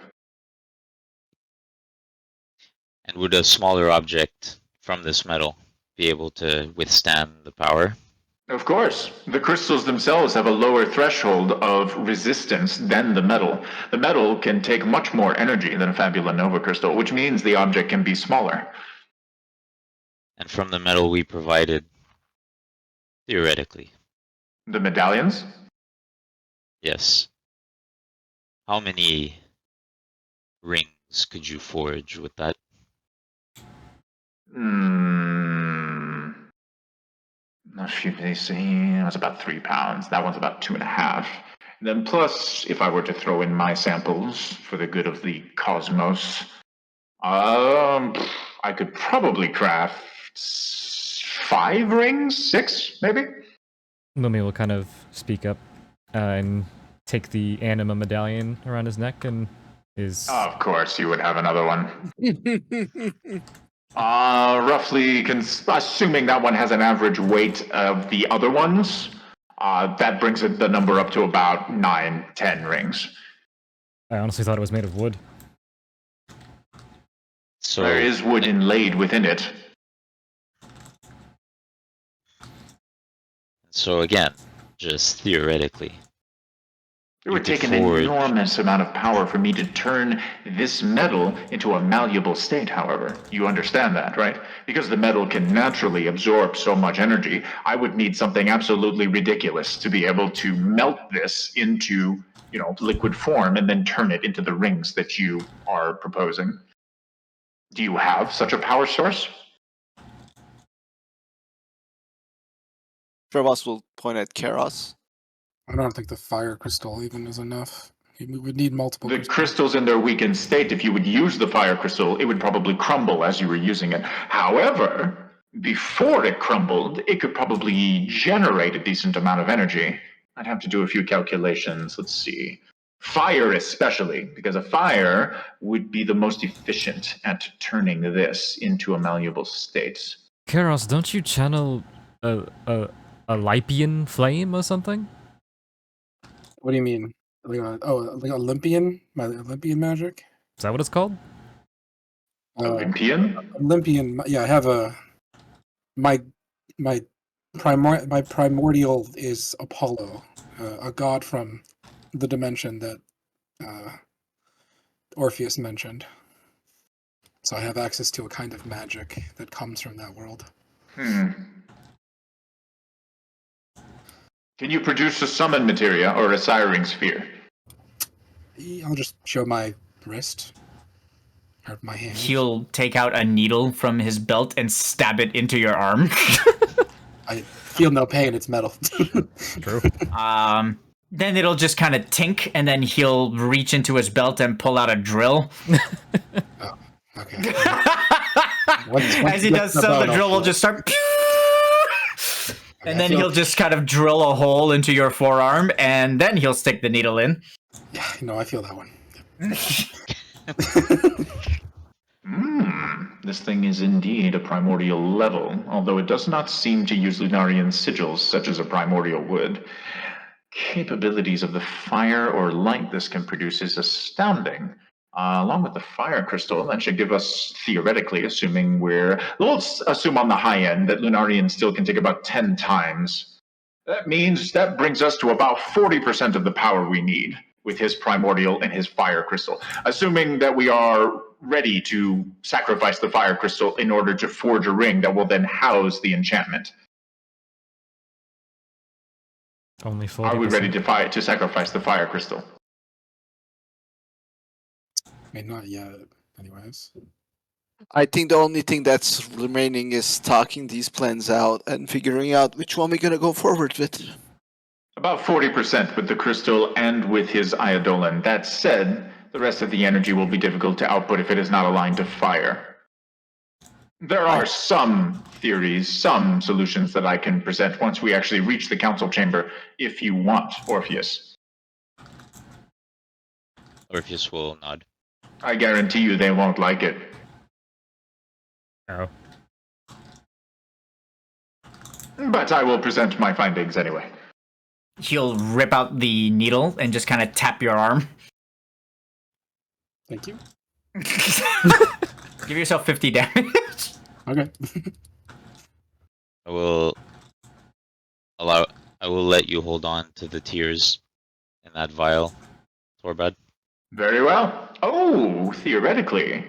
And would a smaller object from this metal be able to withstand the power? Of course. The crystals themselves have a lower threshold of resistance than the metal. The metal can take much more energy than a Fabula Nova Crystal, which means the object can be smaller. And from the metal we provided, theoretically, The medallions? yes. How many rings could you forge with that? They say it was about 3 pounds. That one's about 2.5. And then plus, if I were to throw in my samples for the good of the cosmos, I could probably craft 5 rings, 6 maybe. Lumi will kind of speak up and take the anima medallion around his neck and is... Of course, you would have another one. Roughly, assuming that one has an average weight of the other ones, that brings the number up to about 9, 10 rings. I honestly thought it was made of wood. So There is wood inlaid within it. So again, just theoretically, It would you take could an forge- enormous amount of power for me to turn this metal into a malleable state, however. You understand that, right? Because the metal can naturally absorb so much energy, I would need something absolutely ridiculous to be able to melt this into, liquid form and then turn it into the rings that you are proposing. Do you have such a power source? Trevas will point at Karos. I don't think the fire crystal even is enough. We would need multiple The crystals. crystals in their weakened state, if you would use the fire crystal, it would probably crumble as you were using it. However, before it crumbled, it could probably generate a decent amount of energy. I'd have to do a few calculations. Let's see. Fire especially, because a fire would be the most efficient at turning this into a malleable state. Karos, don't you channel a Lypian flame or something? What do you mean? Like like Olympian? My Olympian magic? Is that what it's called? Olympian? Olympian. Yeah, I have my primordial is Apollo, a god from the dimension that Orpheus mentioned. So I have access to a kind of magic that comes from that world. Can you produce a summon materia or a siring sphere? I'll just show my wrist. Or my hand. He'll take out a needle from his belt and stab it into your arm. I feel no pain, it's metal. True. Then it'll just kind of tink, and then he'll reach into his belt and pull out a drill. Oh, okay. As he does so, the drill will just start... And then he'll just kind of drill a hole into your forearm, and then he'll stick the needle in. Yeah, no, I feel that one. This thing is indeed a primordial level, although it does not seem to use Lunarian sigils such as a primordial would. Capabilities of the fire or light this can produce is astounding. Along with the fire crystal, that should give us, theoretically, let's assume on the high end that Lunarian still can take about 10 times. That brings us to about 40% of the power we need with his primordial and his fire crystal, assuming that we are ready to sacrifice the fire crystal in order to forge a ring that will then house the enchantment. Only 40%. Are we ready to sacrifice the fire crystal? I mean, not yet, anyways. I think the only thing that's remaining is talking these plans out and figuring out which one we're gonna go forward with. About 40% with the crystal and with his Eidolon. That said, the rest of the energy will be difficult to output if it is not aligned to fire. There are some theories, some solutions that I can present once we actually reach the council chamber, if you want, Orpheus. Orpheus will nod. I guarantee you they won't like it. Oh. But I will present my findings anyway. He'll rip out the needle and just kind of tap your arm. Thank you. Give yourself 50 damage. Okay. I will let you hold on to the tears in that vial, Torbadd. Very well. Oh, theoretically,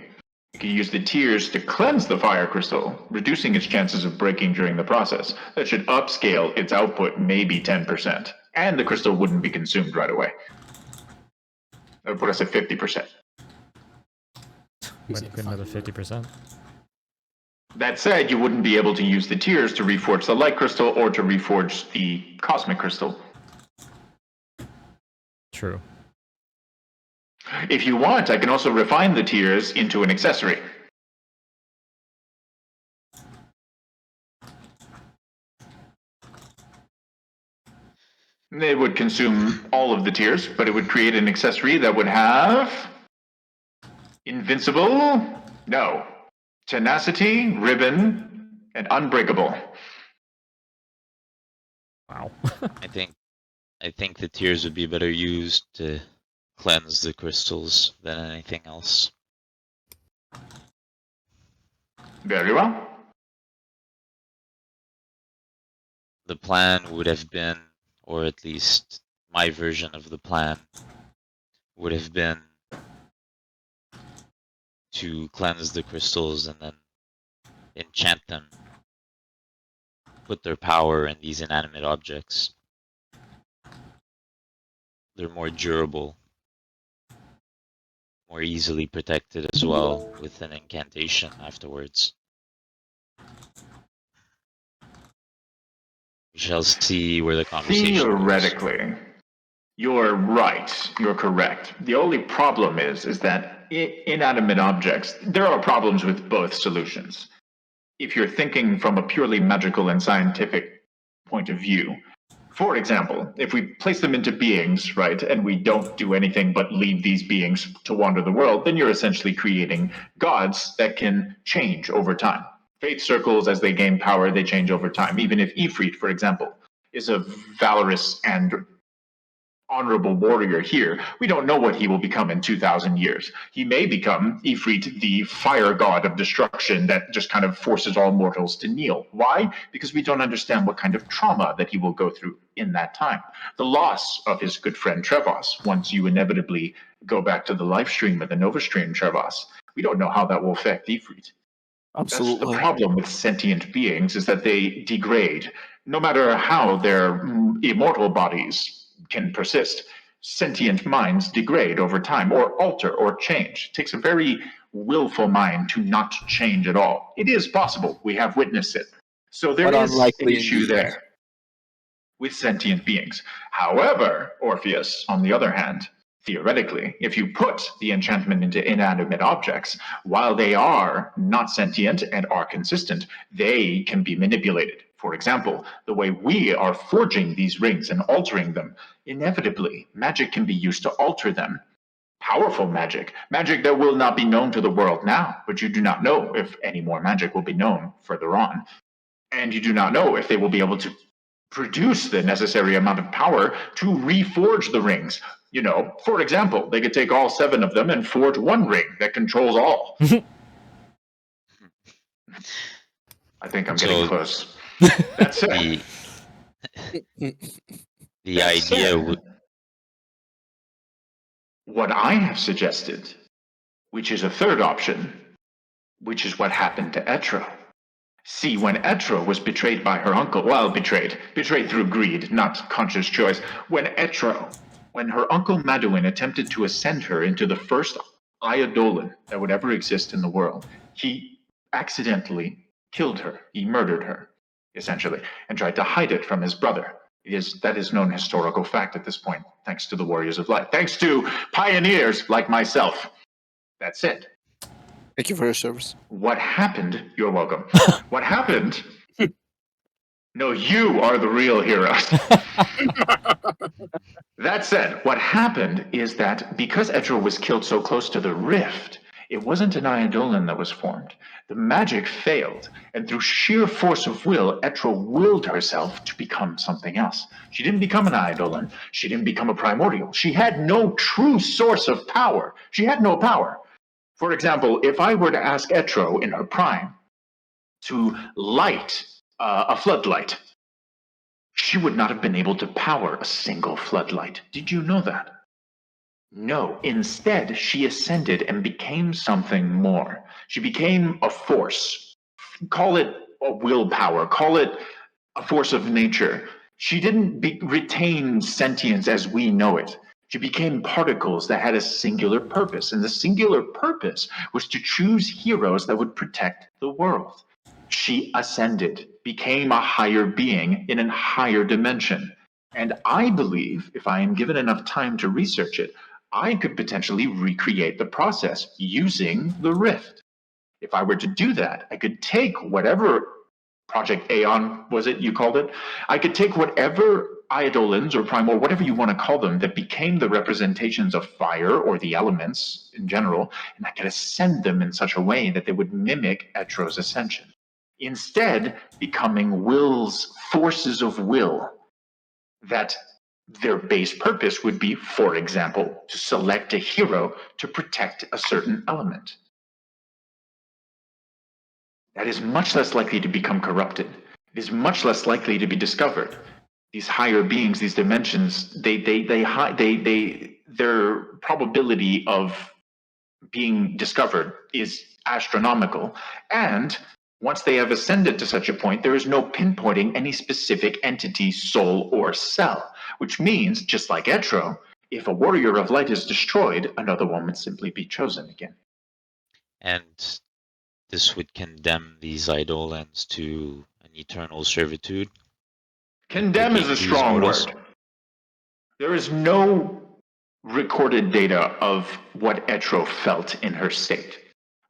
you can use the tears to cleanse the fire crystal, reducing its chances of breaking during the process. That should upscale its output maybe 10%. And the crystal wouldn't be consumed right away. That would put us at 50%. Might get another 50%. That said, you wouldn't be able to use the tears to reforge the light crystal or to reforge the cosmic crystal. True. If you want, I can also refine the tears into an accessory. It would consume all of the tears, but it would create an accessory that would have... Invincible? No. Tenacity, ribbon, and unbreakable. Wow. I think the tears would be better used to cleanse the crystals than anything else. Very well. The plan would have been, or at least my version of the plan, would have been to cleanse the crystals and then enchant them, put their power in these inanimate objects. They're more durable, more easily protected as well with an incantation afterwards. We shall see where the conversation goes. Theoretically, you're right. You're correct. The only problem is that inanimate objects, there are problems with both solutions. If you're thinking from a purely magical and scientific point of view, For example, if we place them into beings, right, and we don't do anything but leave these beings to wander the world, then you're essentially creating gods that can change over time. Fate circles, as they gain power, they change over time. Even if Ifrit, for example, is a valorous and honorable warrior here, we don't know what he will become in 2,000 years. He may become Ifrit, the fire god of destruction that just kind of forces all mortals to kneel. Why? Because we don't understand what kind of trauma that he will go through in that time. The loss of his good friend Trevos, once you inevitably go back to the live stream of the Nova stream Trevos, we don't know how that will affect Ifrit. Absolutely. That's the problem with sentient beings, is that they degrade. No matter how their immortal bodies can persist, sentient minds degrade over time, or alter, or change. It takes a very willful mind to not change at all. It is possible. We have witnessed it. So there But is an unlikely issue indeed. there with sentient beings. However, Orpheus, on the other hand, theoretically, if you put the enchantment into inanimate objects, while they are not sentient and are consistent, they can be manipulated. For example, the way we are forging these rings and altering them, inevitably, magic can be used to alter them. Powerful magic, magic that will not be known to the world now, but you do not know if any more magic will be known further on. And you do not know if they will be able to produce the necessary amount of power to reforge the rings. You know, for example, they could take all 7 of them and forge one ring that controls all. I think I'm getting So- close. That's it. The idea would. What I have suggested, which is a third option, which is what happened to Etro. See, when Etro was betrayed by her uncle, well, betrayed through greed, not conscious choice. When her uncle Maduin attempted to ascend her into the first Eidolon that would ever exist in the world, he accidentally killed her. He murdered her, essentially, and tried to hide it from his brother. That is known historical fact at this point, thanks to the Warriors of Light, thanks to pioneers like myself. That's it. Thank you for your service. What happened? You're welcome. What happened? No, you are the real heroes. That said, what happened is that because Etro was killed so close to the rift, it wasn't an Eidolon that was formed. The magic failed, and through sheer force of will, Etro willed herself to become something else. She didn't become an Eidolon. She didn't become a Primordial. She had no true source of power. She had no power. For example, if I were to ask Etro in her prime to light a floodlight, she would not have been able to power a single floodlight. Did you know that? No. Instead, she ascended and became something more. She became a force. Call it a willpower. Call it a force of nature. She didn't retain sentience as we know it. She became particles that had a singular purpose, and the singular purpose was to choose heroes that would protect the world. She ascended, became a higher being in a higher dimension. And I believe, if I am given enough time to research it, I could potentially recreate the process using the Rift. If I were to do that, I could take whatever Project Aeon, was it you called it? I could take whatever Eidolons or Primor, whatever you want to call them, that became the representations of fire or the elements in general, and I could ascend them in such a way that they would mimic Etro's ascension. Instead, becoming forces of will, that their base purpose would be, for example, to select a hero to protect a certain element. That is much less likely to become corrupted. It is much less likely to be discovered. These higher beings, these dimensions, their probability of being discovered is astronomical. And once they have ascended to such a point, there is no pinpointing any specific entity, soul, or cell, which means, just like Etro, if a warrior of light is destroyed, another one would simply be chosen again. And this would condemn these Eidolons to an eternal servitude. Condemn is a These strong mortals. word. There is no recorded data of what Etro felt in her state.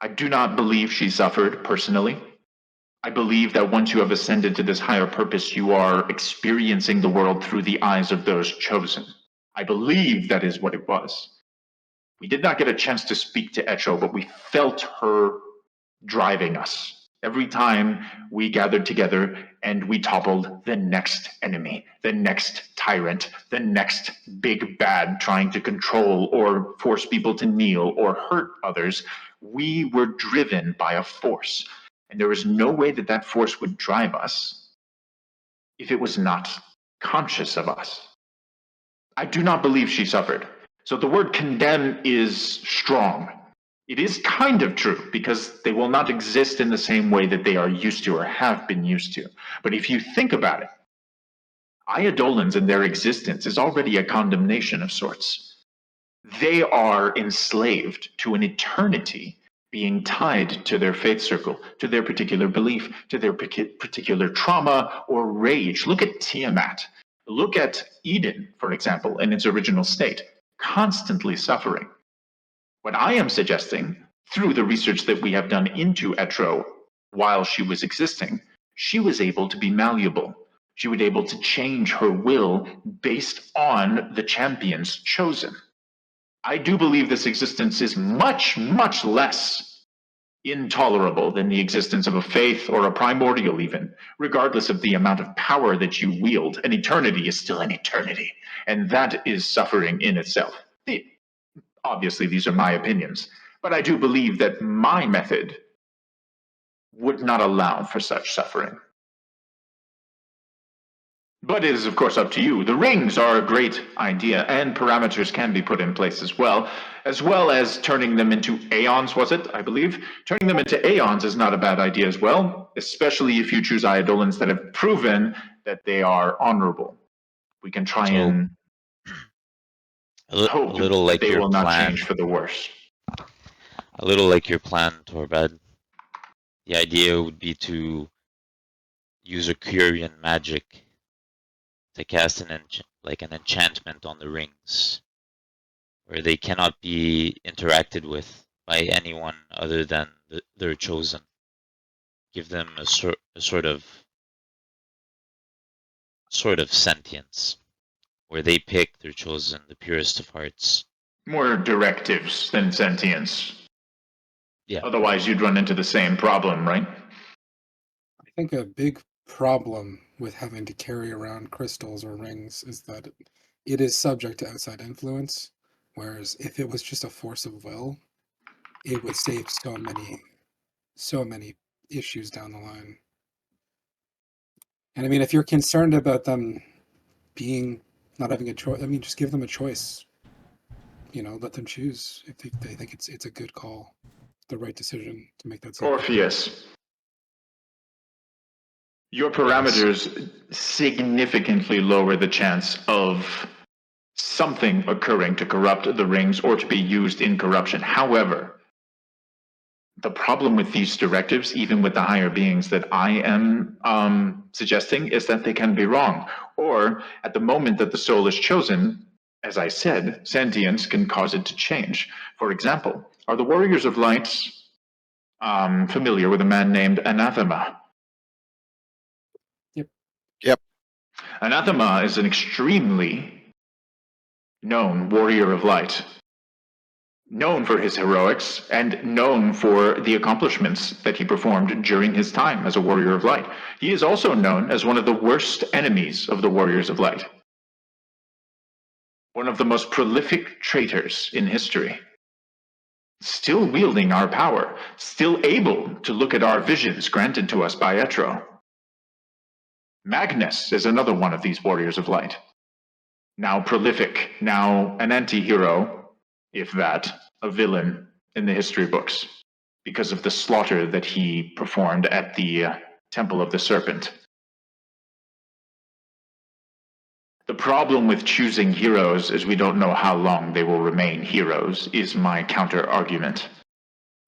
I do not believe she suffered personally. I believe that once you have ascended to this higher purpose, you are experiencing the world through the eyes of those chosen. I believe that is what it was. We did not get a chance to speak to Echo, but we felt her driving us. Every time we gathered together and we toppled the next enemy, the next tyrant, the next big bad trying to control or force people to kneel or hurt others, we were driven by a force. And there was no way that that force would drive us if it was not conscious of us. I do not believe she suffered. So the word condemn is strong. It is kind of true because they will not exist in the same way that they are used to or have been used to. But if you think about it, Eidolons and their existence is already a condemnation of sorts. They are enslaved to an eternity being tied to their faith circle, to their particular belief, to their particular trauma or rage. Look at Tiamat. Look at Eden, for example, in its original state, constantly suffering. What I am suggesting, through the research that we have done into Etro while she was existing, she was able to be malleable. She was able to change her will based on the champions chosen. I do believe this existence is much, much less intolerable than the existence of a faith or a primordial even, regardless of the amount of power that you wield. An eternity is still an eternity, and that is suffering in itself. Obviously, these are my opinions, but I do believe that my method would not allow for such suffering. But it is, of course, up to you. The rings are a great idea, and parameters can be put in place as well as turning them into aeons, was it, I believe? Turning them into aeons is not a bad idea as well, especially if you choose Eidolons that have proven that they are honorable. We can try and hope little that like they your will not plan. change for the worse. A little like your plan, Torbadd. The idea would be to use a Curian magic to cast an enchantment on the rings, where they cannot be interacted with by anyone other than their chosen. Give them a sort of sentience, where they pick their chosen, the purest of hearts. More directives than sentience. Yeah. Otherwise, you'd run into the same problem, right? I think a big problem with having to carry around crystals or rings is that it is subject to outside influence, whereas if it was just a force of will, it would save so many issues down the line. And I mean, if you're concerned about them not having a choice, I mean, just give them a choice. Let them choose if they think it's a good call, the right decision to make that sacrifice. Orpheus, your parameters significantly lower the chance of something occurring to corrupt the rings or to be used in corruption. However, the problem with these directives, even with the higher beings that I am suggesting, is that they can be wrong. Or at the moment that the soul is chosen, as I said, sentience can cause it to change. For example, are the Warriors of Light familiar with a man named Anathema? Yep. Anathema is an extremely known warrior of light, known for his heroics and known for the accomplishments that he performed during his time as a warrior of light. He is also known as one of the worst enemies of the Warriors of Light, one of the most prolific traitors in history, still wielding our power, still able to look at our visions granted to us by Etro. Magnus is another one of these Warriors of Light. Now prolific, now an anti-hero, if that, a villain in the history books, because of the slaughter that he performed at the Temple of the Serpent. The problem with choosing heroes is we don't know how long they will remain heroes, is my counter-argument.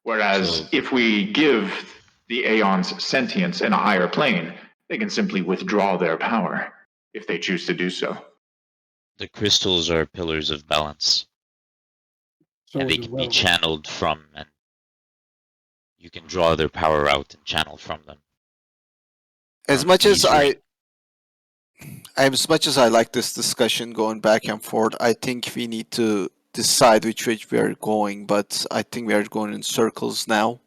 Whereas if we give the Aeons sentience in a higher plane, they can simply withdraw their power if they choose to do so. The crystals are pillars of balance, and they can be channeled from, and you can draw their power out and channel from them. As much as easier. as much as I like this discussion going back and forth, I think we need to decide which way we are going. But I think we are going in circles now.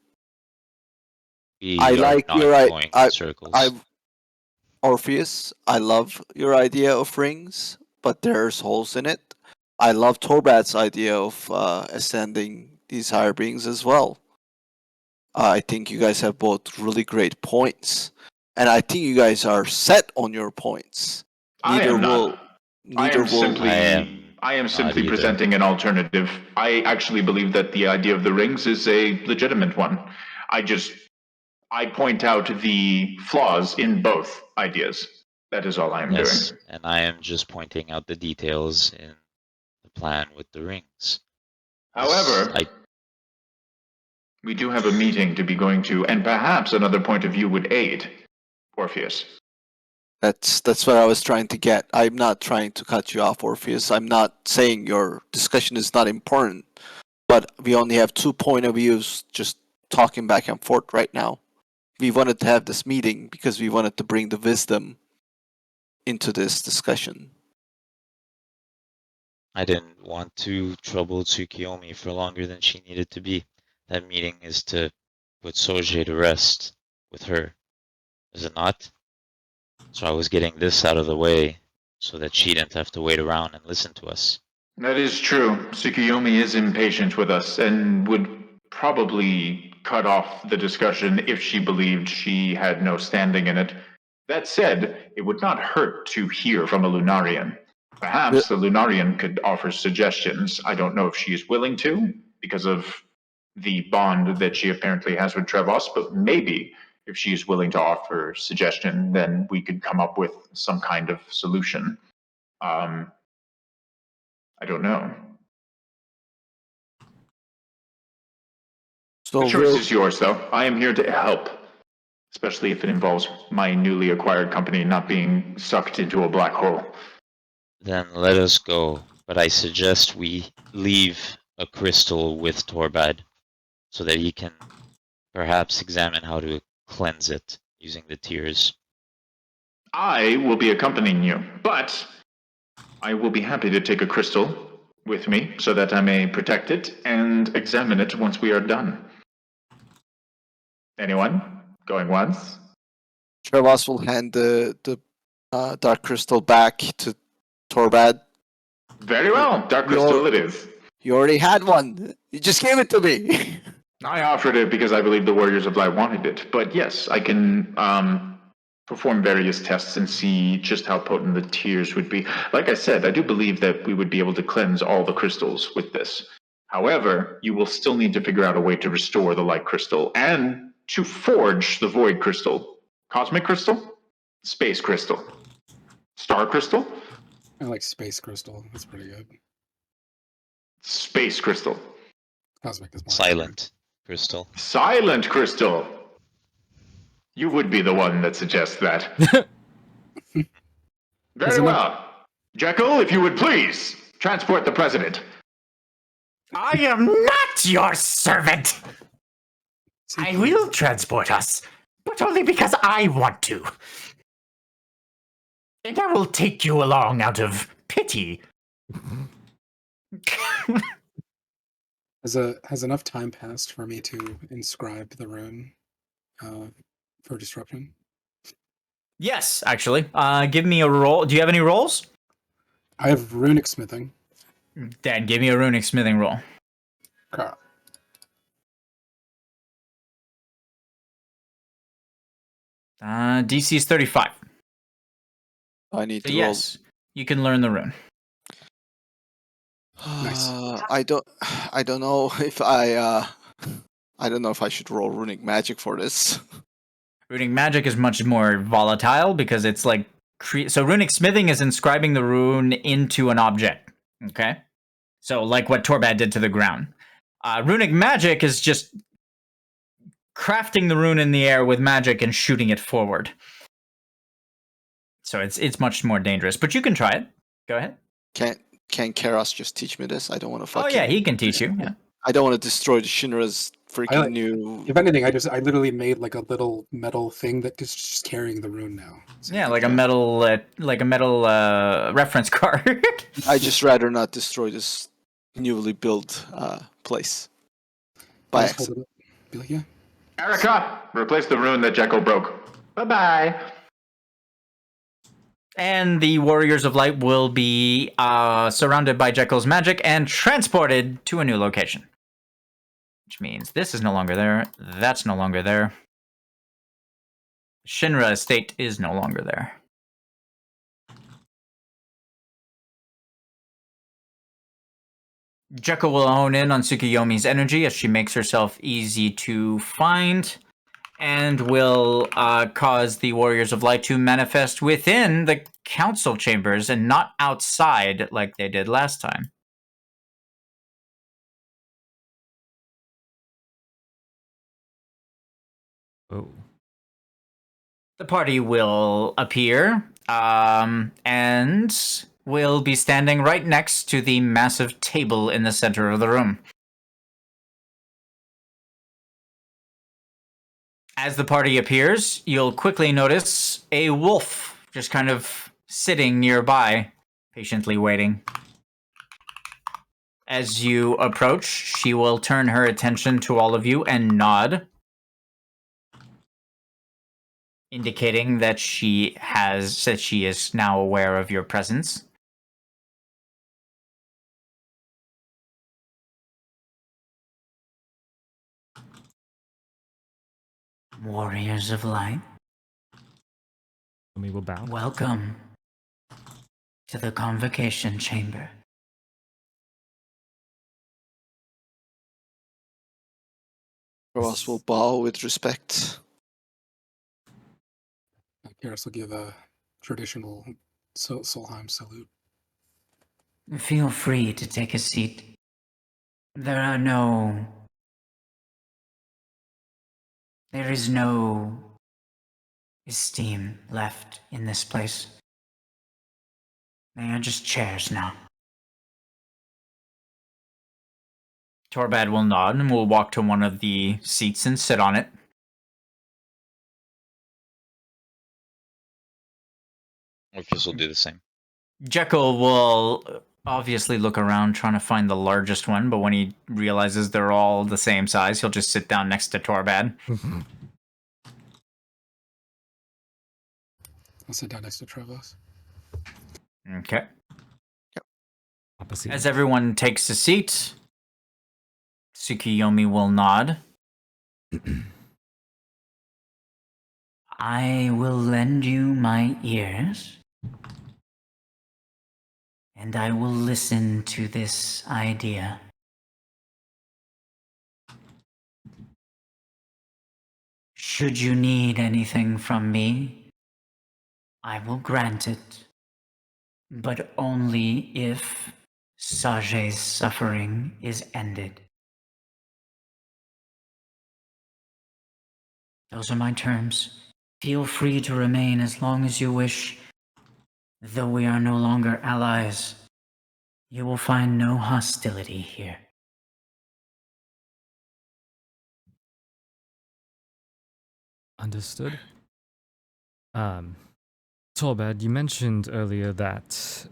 We I are like not your right. going in circles. Orpheus, I love your idea of rings, but there's holes in it. I love Torbadd's idea of ascending these higher beings as well. I think you guys have both really great points, and I think you guys are set on your points. I am not. I am not simply either. presenting an alternative. I actually believe that the idea of the rings is a legitimate one. I point out the flaws in both ideas. That is all I am Yes, doing. and I am just pointing out the details in the plan with the rings. However, we do have a meeting to be going to, and perhaps another point of view would aid, Orpheus. That's what I was trying to get. I'm not trying to cut you off, Orpheus. I'm not saying your discussion is not important, but we only have 2 point of views just talking back and forth right now. We wanted to have this meeting because we wanted to bring the wisdom into this discussion. I didn't want to trouble Tsukuyomi for longer than she needed to be. That meeting is to put Soji to rest with her, is it not? So I was getting this out of the way so that she didn't have to wait around and listen to us. That is true. Tsukuyomi is impatient with us and would probably cut off the discussion if she believed she had no standing in it. That said, it would not hurt to hear from a Lunarian. Perhaps the Lunarian could offer suggestions. I don't know if she is willing to, because of the bond that she apparently has with Trevos, but maybe if she is willing to offer suggestion, then we could come up with some kind of solution. I don't know. So The choice is yours, though. I am here to help, especially if it involves my newly acquired company not being sucked into a black hole. Then let us go, but I suggest we leave a crystal with Torbadd so that he can perhaps examine how to cleanse it using the tears. I will be accompanying you, but I will be happy to take a crystal with me so that I may protect it and examine it once we are done. Anyone? Going once? Trevos will hand the dark crystal back to Torbadd. Very well. Dark crystal it is. You already had one. You just gave it to me. I offered it because I believe the Warriors of Light wanted it. But yes, I can perform various tests and see just how potent the tears would be. Like I said, I do believe that we would be able to cleanse all the crystals with this. However, you will still need to figure out a way to restore the light crystal and to forge the void crystal. Cosmic crystal? Space crystal. Star crystal? I like space crystal. That's pretty good. Space crystal. Cosmic is more Silent crystal. Silent crystal. You would be the one that suggests that. Very well. Jekyll, if you would please transport the president. I am not your servant. I will transport us, but only because I want to. And I will take you along out of pity. Has enough time passed for me to inscribe the rune for disruption? Yes, actually. Give me a roll. Do you have any rolls? I have runic smithing. Dan, give me a runic smithing roll. Okay. DC is 35. I need So to yes, you can learn the rune. roll. Nice. I don't know if I don't know if I should roll runic magic for this. Runic magic is much more volatile because it's like so runic smithing is inscribing the rune into an object. Okay, so like what Torbadd did to the ground. Runic magic is just crafting the rune in the air with magic and shooting it forward. So it's much more dangerous, but you can try it. Go ahead. Can Karos just teach me this? I don't want to fucking. Oh yeah, he can teach you. Yeah. I don't want to destroy the Shinra's freaking new. If anything, I literally made like a little metal thing that is just carrying the rune now. So Yeah, like a metal reference card. I just rather not destroy this newly built place by I'll just hold accident. it up. Be like, yeah. Erica, replace the rune that Jekyll broke. Bye-bye. And the Warriors of Light will be surrounded by Jekyll's magic and transported to a new location. Which means this is no longer there, that's no longer there. Shinra Estate is no longer there. Jekyll will hone in on Tsukuyomi's energy as she makes herself easy to find, and will cause the Warriors of Light to manifest within the council chambers and not outside like they did last time. Oh. The party will appear and will be standing right next to the massive table in the center of the room. As the party appears, you'll quickly notice a wolf just kind of sitting nearby, patiently waiting. As you approach, she will turn her attention to all of you and nod, indicating that she is now aware of your presence. Warriors of Light, We will bow. welcome to the Convocation Chamber. Ross will bow with respect. Karis will give a traditional Solheim salute. Feel free to take a seat. There is no esteem left in this place. They are just chairs now. Torbadd will nod and will walk to one of the seats and sit on it. Orpheus will do the same. Jekyll will obviously look around trying to find the largest one, but when he realizes they're all the same size, he'll just sit down next to Torbadd. I'll sit down next to Trevos. Okay. Opposite. As everyone takes a seat, Tsukuyomi will nod. I will lend you my ears, and I will listen to this idea. Should you need anything from me, I will grant it, but only if Sage's suffering is ended. Those are my terms. Feel free to remain as long as you wish. Though we are no longer allies, you will find no hostility here. Understood. Torbadd, you mentioned earlier that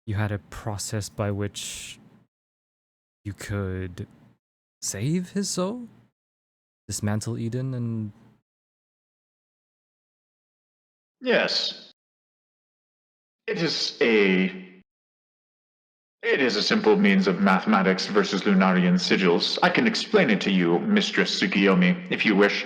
you had a process by which you could save his soul? Dismantle Eden and... Yes. It is a simple means of mathematics versus Lunarian sigils. I can explain it to you, Mistress Tsukuyomi, if you wish.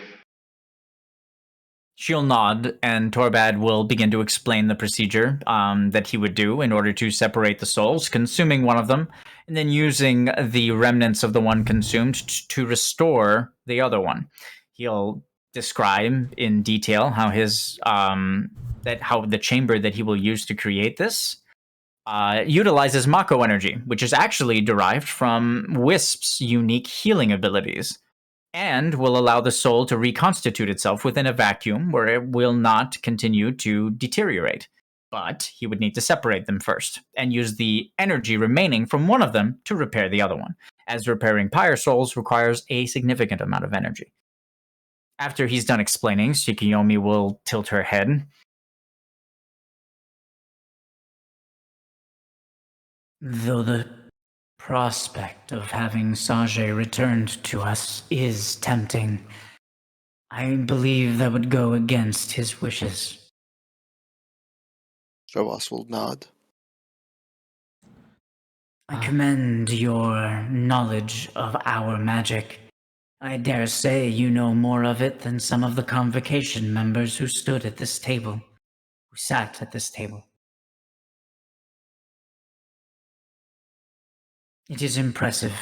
She'll nod, and Torbadd will begin to explain the procedure that he would do in order to separate the souls, consuming one of them, and then using the remnants of the one consumed to restore the other one. He'll describe in detail how his how the chamber that he will use to create this utilizes Mako energy, which is actually derived from Wisp's unique healing abilities, and will allow the soul to reconstitute itself within a vacuum where it will not continue to deteriorate. But he would need to separate them first, and use the energy remaining from one of them to repair the other one. as repairing pyre souls requires a significant amount of energy. After he's done explaining, Tsukuyomi will tilt her head. Though the prospect of having Sage returned to us is tempting, I believe that would go against his wishes. Javas will nod. I commend your knowledge of our magic. I dare say you know more of it than some of the Convocation members who stood at this table, who sat at this table. It is impressive,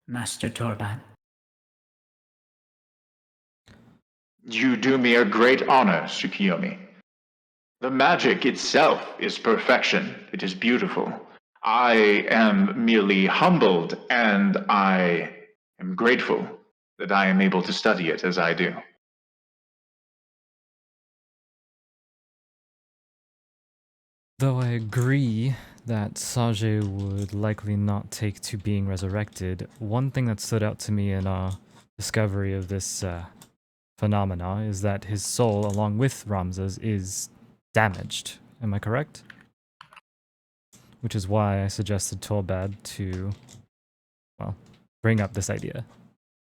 Master Torbadd. You do me a great honor, Tsukuyomi. The magic itself is perfection. It is beautiful. I am merely humbled, and I am grateful that I am able to study it as I do. Though I agree that Sage would likely not take to being resurrected, one thing that stood out to me in our discovery of this phenomena is that his soul, along with Ramza's, is damaged. Am I correct? Which is why I suggested Torbadd to, well, bring up this idea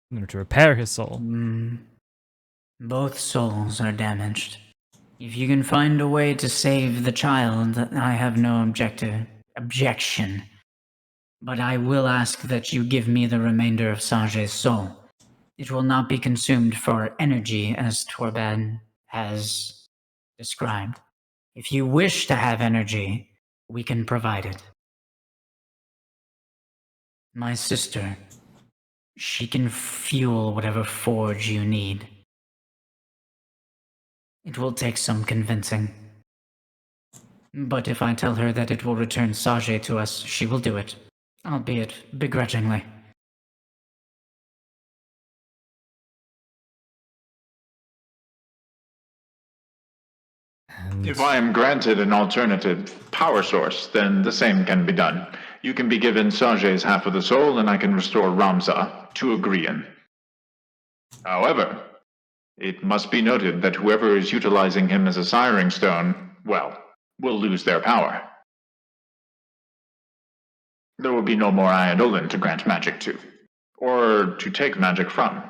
in order to repair his soul. Both souls are damaged. If you can find a way to save the child, I have no objection. But I will ask that you give me the remainder of Sage's soul. It will not be consumed for energy, as Torbadd has described. If you wish to have energy, we can provide it. My sister, she can fuel whatever forge you need. It will take some convincing. But if I tell her that it will return Sage to us, she will do it, albeit begrudgingly. If I am granted an alternative power source, then the same can be done. You can be given Sage's half of the soul, and I can restore Ramza to Agrian. However, it must be noted that whoever is utilizing him as a siring stone, well, will lose their power. There will be no more Eidolon to grant magic to, or to take magic from.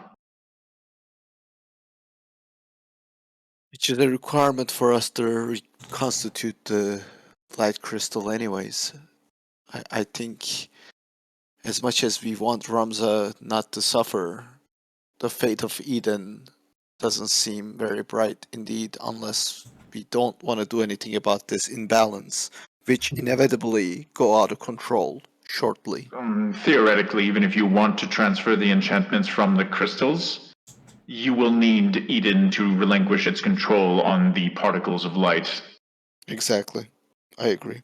Which is a requirement for us to reconstitute the light crystal anyways. I think as much as we want Ramza not to suffer, the fate of Eden doesn't seem very bright indeed unless we don't want to do anything about this imbalance, which inevitably go out of control shortly. Theoretically, even if you want to transfer the enchantments from the crystals, you will need Eden to relinquish its control on the particles of light. Exactly. I agree.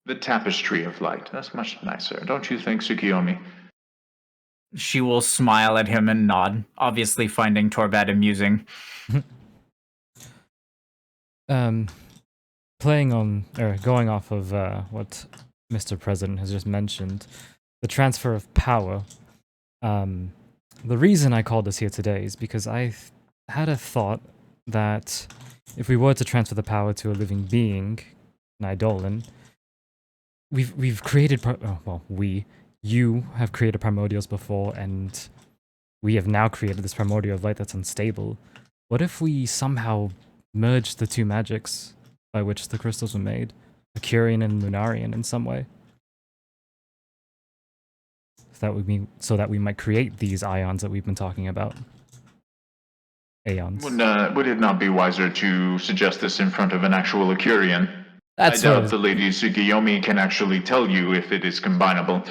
The tapestry of light. That's much nicer, don't you think, Tsukuyomi? She will smile at him and nod, obviously finding Torbadd amusing. Playing on, or going off of what Mr. President has just mentioned, the transfer of power. The reason I called us here today is because I had a thought that if we were to transfer the power to a living being, an Eidolon, we've created, you have created primordials before, and we have now created this primordial of light that's unstable. What if we somehow merged the two magics by which the crystals were made, Acurian and Lunarian, in some way? So that we might create these ions that we've been talking about. Aeons. Would it not be wiser to suggest this in front of an actual Acurian? That's I doubt the Lady Tsukuyomi can actually tell you if it is combinable.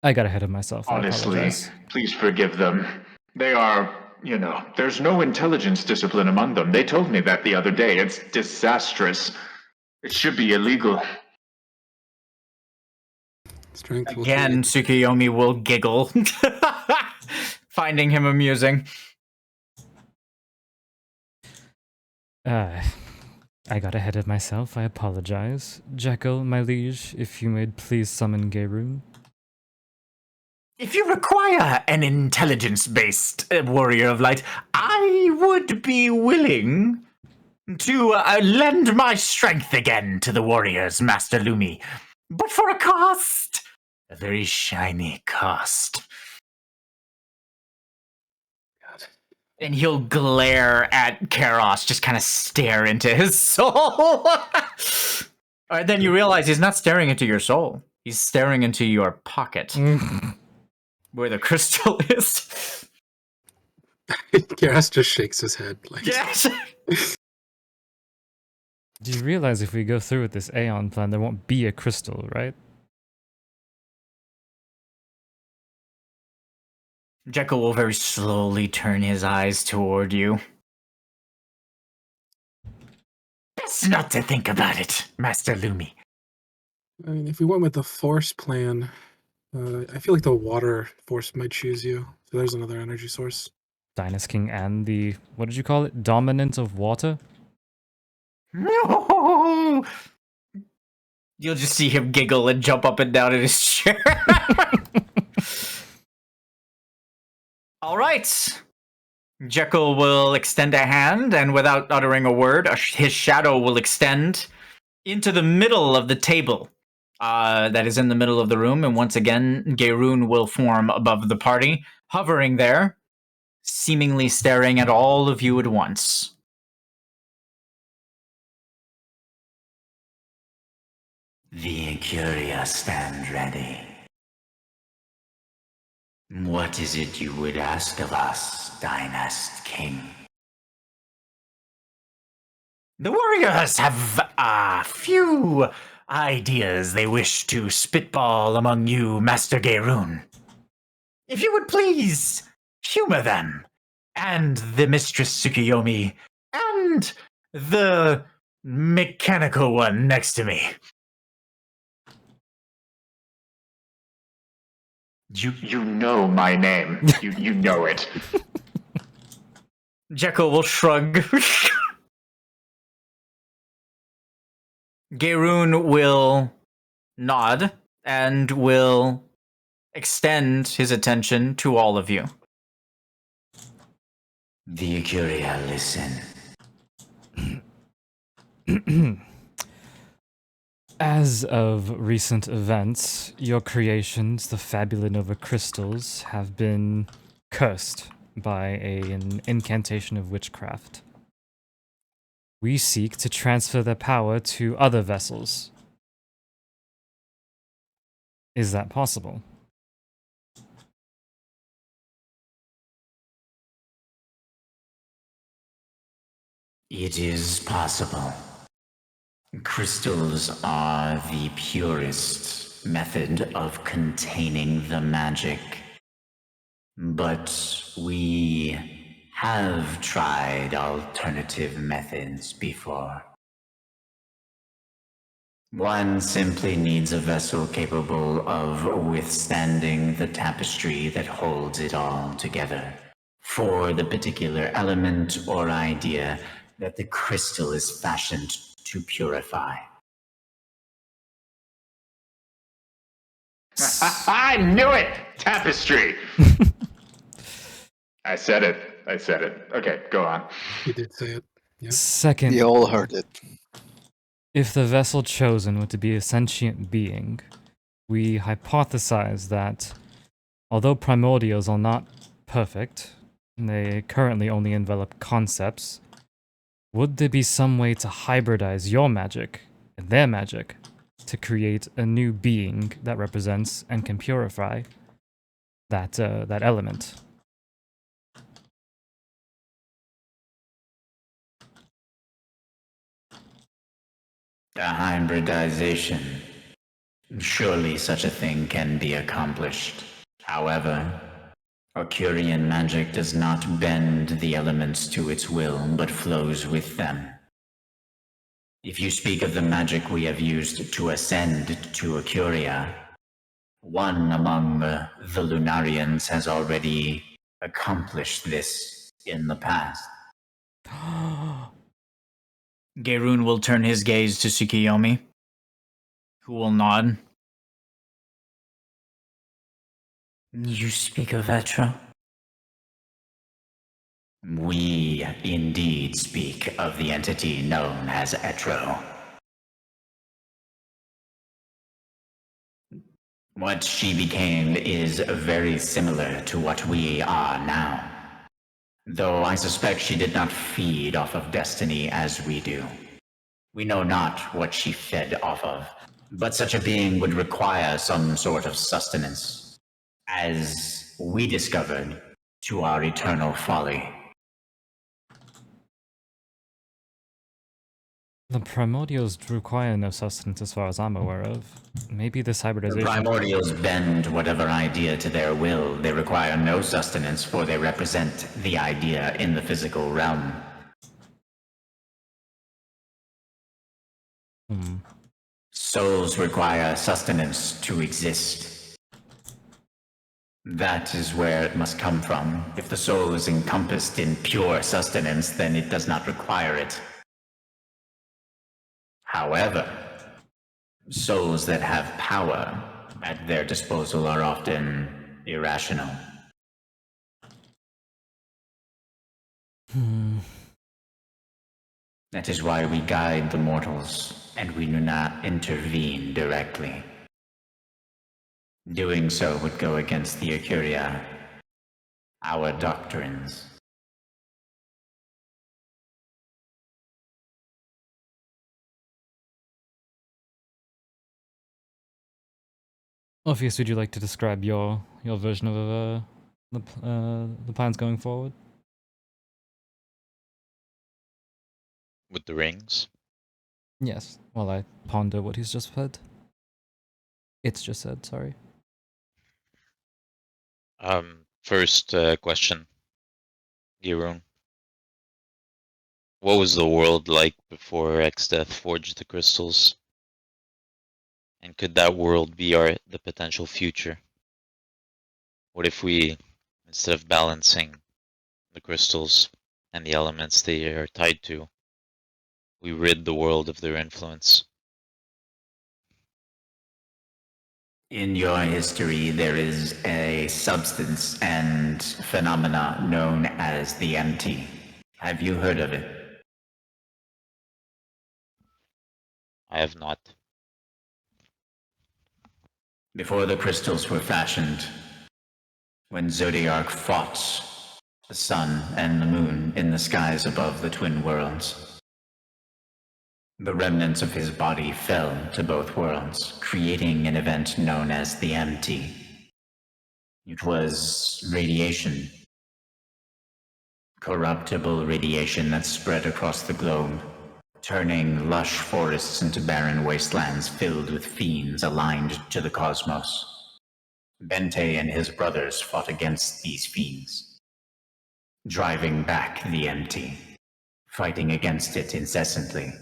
I got ahead of myself. Honestly, please forgive them. They are, there's no intelligence discipline among them. They told me that the other day. It's disastrous. It should be illegal. Strength will Again, trade. Tsukuyomi will giggle, finding him amusing. I got ahead of myself, I apologize. Jekyll, my liege, if you would please summon Gaerun. If you require an intelligence-based warrior of light, I would be willing to lend my strength again to the warriors, Master Lumi. But for a cost. A very shiny cost. God. And he'll glare at Karos, just kind of stare into his soul. And then you realize he's not staring into your soul. He's staring into your pocket, where the crystal is. Garrus just shakes his head. Like, Yes. Do you realize if we go through with this Aeon plan, there won't be a crystal, right? Jekyll will very slowly turn his eyes toward you. Best not to think about it, Master Lumi. I mean, if we went with the force plan, I feel like the water force might choose you. So there's another energy source. Dynast King and the, what did you call it? Dominant of water? No! You'll just see him giggle and jump up and down in his chair. All right. Jekyll will extend a hand, and without uttering a word, his shadow will extend into the middle of the table that is in the middle of the room. And once again, Gaerun will form above the party, hovering there, seemingly staring at all of you at once. The Curia stand ready. What is it you would ask of us, Dynast King? The warriors have a few ideas they wish to spitball among you, Master Gaerun. If you would please humor them, and the Mistress Tsukuyomi, and the mechanical one next to me. You know my name. You know it. Jekyll will shrug. Gaerun will nod and will extend his attention to all of you. The Curia listen. As of recent events, your creations, the Fabula Nova Crystals, have been cursed by an incantation of witchcraft. We seek to transfer their power to other vessels. Is that possible? It is possible. Crystals are the purest method of containing the magic. But we have tried alternative methods before. One simply needs a vessel capable of withstanding the tapestry that holds it all together, for the particular element or idea that the crystal is fashioned to purify. I knew it! Tapestry! I said it. Okay, go on. He did say it. Yep. Second, We all heard it. if the vessel chosen were to be a sentient being, we hypothesize that although primordials are not perfect, they currently only envelop concepts, would there be some way to hybridize your magic and their magic to create a new being that represents and can purify that element? A hybridization. Surely such a thing can be accomplished. However, Arcurian magic does not bend the elements to its will, but flows with them. If you speak of the magic we have used to ascend to Arcuria, one among the Lunarians has already accomplished this in the past. Geirun will turn his gaze to Tsukuyomi, who will nod. You speak of Etra? We indeed speak of the entity known as Etro. What she became is very similar to what we are now. Though I suspect she did not feed off of destiny as we do. We know not what she fed off of, but such a being would require some sort of sustenance, as we discovered to our eternal folly. The primordials require no sustenance as far as I'm aware of. Maybe this The hybridization... primordials bend whatever idea to their will. They require no sustenance, for they represent the idea in the physical realm. Souls require sustenance to exist. That is where it must come from. If the soul is encompassed in pure sustenance, then it does not require it. However, souls that have power at their disposal are often irrational. That is why we guide the mortals, and we do not intervene directly. Doing so would go against the Acuria, our doctrines. Orpheus, would you like to describe your version of the plans going forward? With the rings? Yes, while I ponder what he's just said. It's just said, sorry. First question, Girun. What was the world like before X-Death forged the crystals? And could that world be the potential future? What if we, instead of balancing the crystals and the elements they are tied to, we rid the world of their influence? In your history, there is a substance and phenomena known as the empty. Have you heard of it? I have not. Before the crystals were fashioned, when Zodiark fought the sun and the moon in the skies above the twin worlds, the remnants of his body fell to both worlds, creating an event known as the Empty. It was radiation. Corruptible radiation that spread across the globe, turning lush forests into barren wastelands filled with fiends aligned to the cosmos. Bente and his brothers fought against these fiends, driving back the Empty, fighting against it incessantly.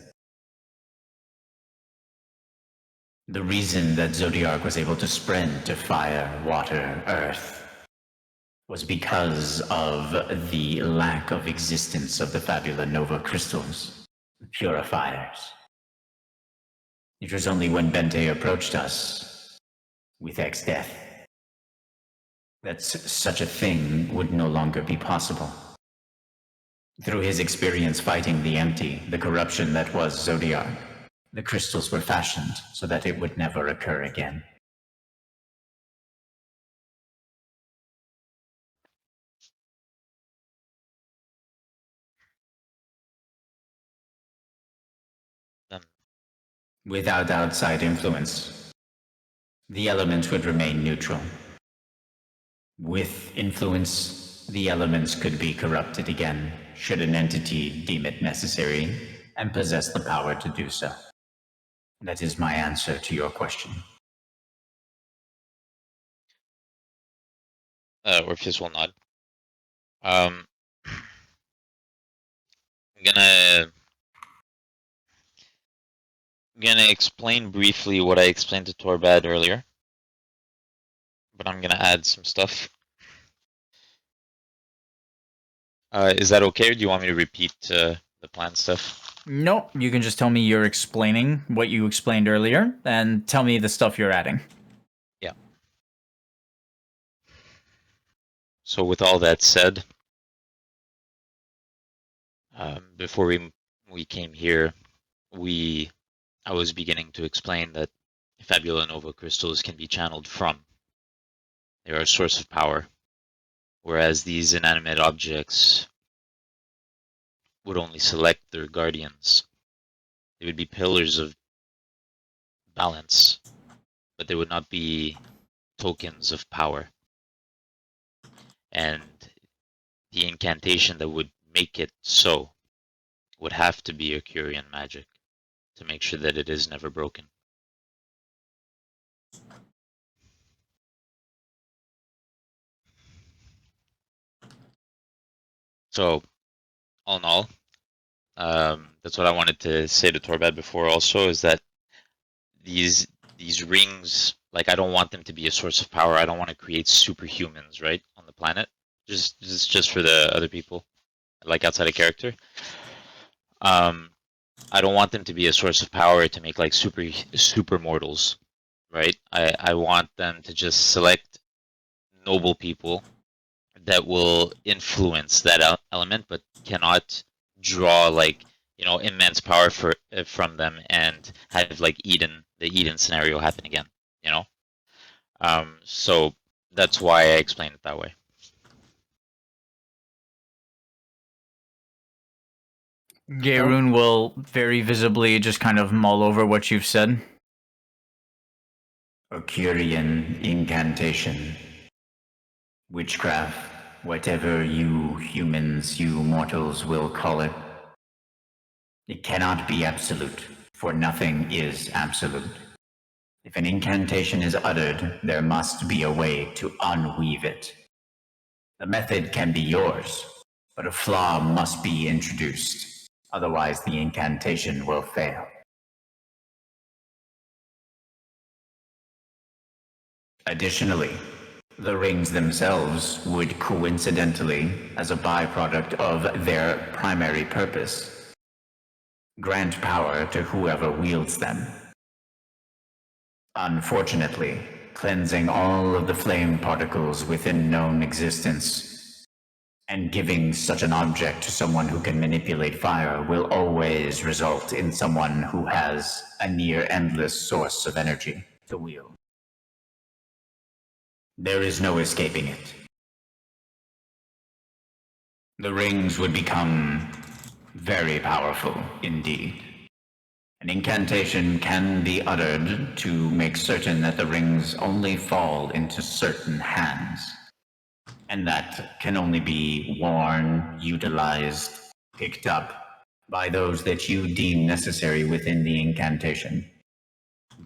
The reason that Zodiark was able to sprint to fire, water, earth was because of the lack of existence of the Fabula Nova Crystals, the purifiers. It was only when Bente approached us with X-Death that such a thing would no longer be possible. Through his experience fighting the Empty, the corruption that was Zodiark, the crystals were fashioned so that it would never occur again. Without outside influence, the element would remain neutral. With influence, the elements could be corrupted again, should an entity deem it necessary, and possess the power to do so. That is my answer to your question. Orpheus will nod. I'm gonna explain briefly what I explained to Torbadd earlier, but I'm gonna add some stuff. Is that okay, or do you want me to repeat the plan stuff? Nope, you can just tell me you're explaining what you explained earlier, and tell me the stuff you're adding. Yeah. So with all that said, before we came here, I was beginning to explain that Fabula Nova Crystals can be channeled from. They are a source of power, whereas these inanimate objects would only select their guardians. They would be pillars of balance, but they would not be tokens of power. And the incantation that would make it so would have to be Arcurian magic to make sure that it is never broken. So, all in all, that's what I wanted to say to Torbadd before. Also, is that these rings, like, I don't want them to be a source of power. I don't want to create superhumans, right, on the planet. Just for the other people, like outside of character. I don't want them to be a source of power to make like super mortals, right? I want them to just select noble people that will influence that element, but cannot draw like immense power from them and have like the Eden scenario happen again. You know, so that's why I explained it that way. Gaerun will very visibly just kind of mull over what you've said. Arcurian incantation. Witchcraft, whatever you humans, you mortals will call it. It cannot be absolute, for nothing is absolute. If an incantation is uttered, there must be a way to unweave it. The method can be yours, but a flaw must be introduced. Otherwise, the incantation will fail. Additionally, the rings themselves would coincidentally, as a byproduct of their primary purpose, grant power to whoever wields them. Unfortunately, cleansing all of the flame particles within known existence and giving such an object to someone who can manipulate fire will always result in someone who has a near endless source of energy to wield. There is no escaping it. The rings would become very powerful indeed. An incantation can be uttered to make certain that the rings only fall into certain hands, and that can only be worn, utilized, picked up by those that you deem necessary within the incantation.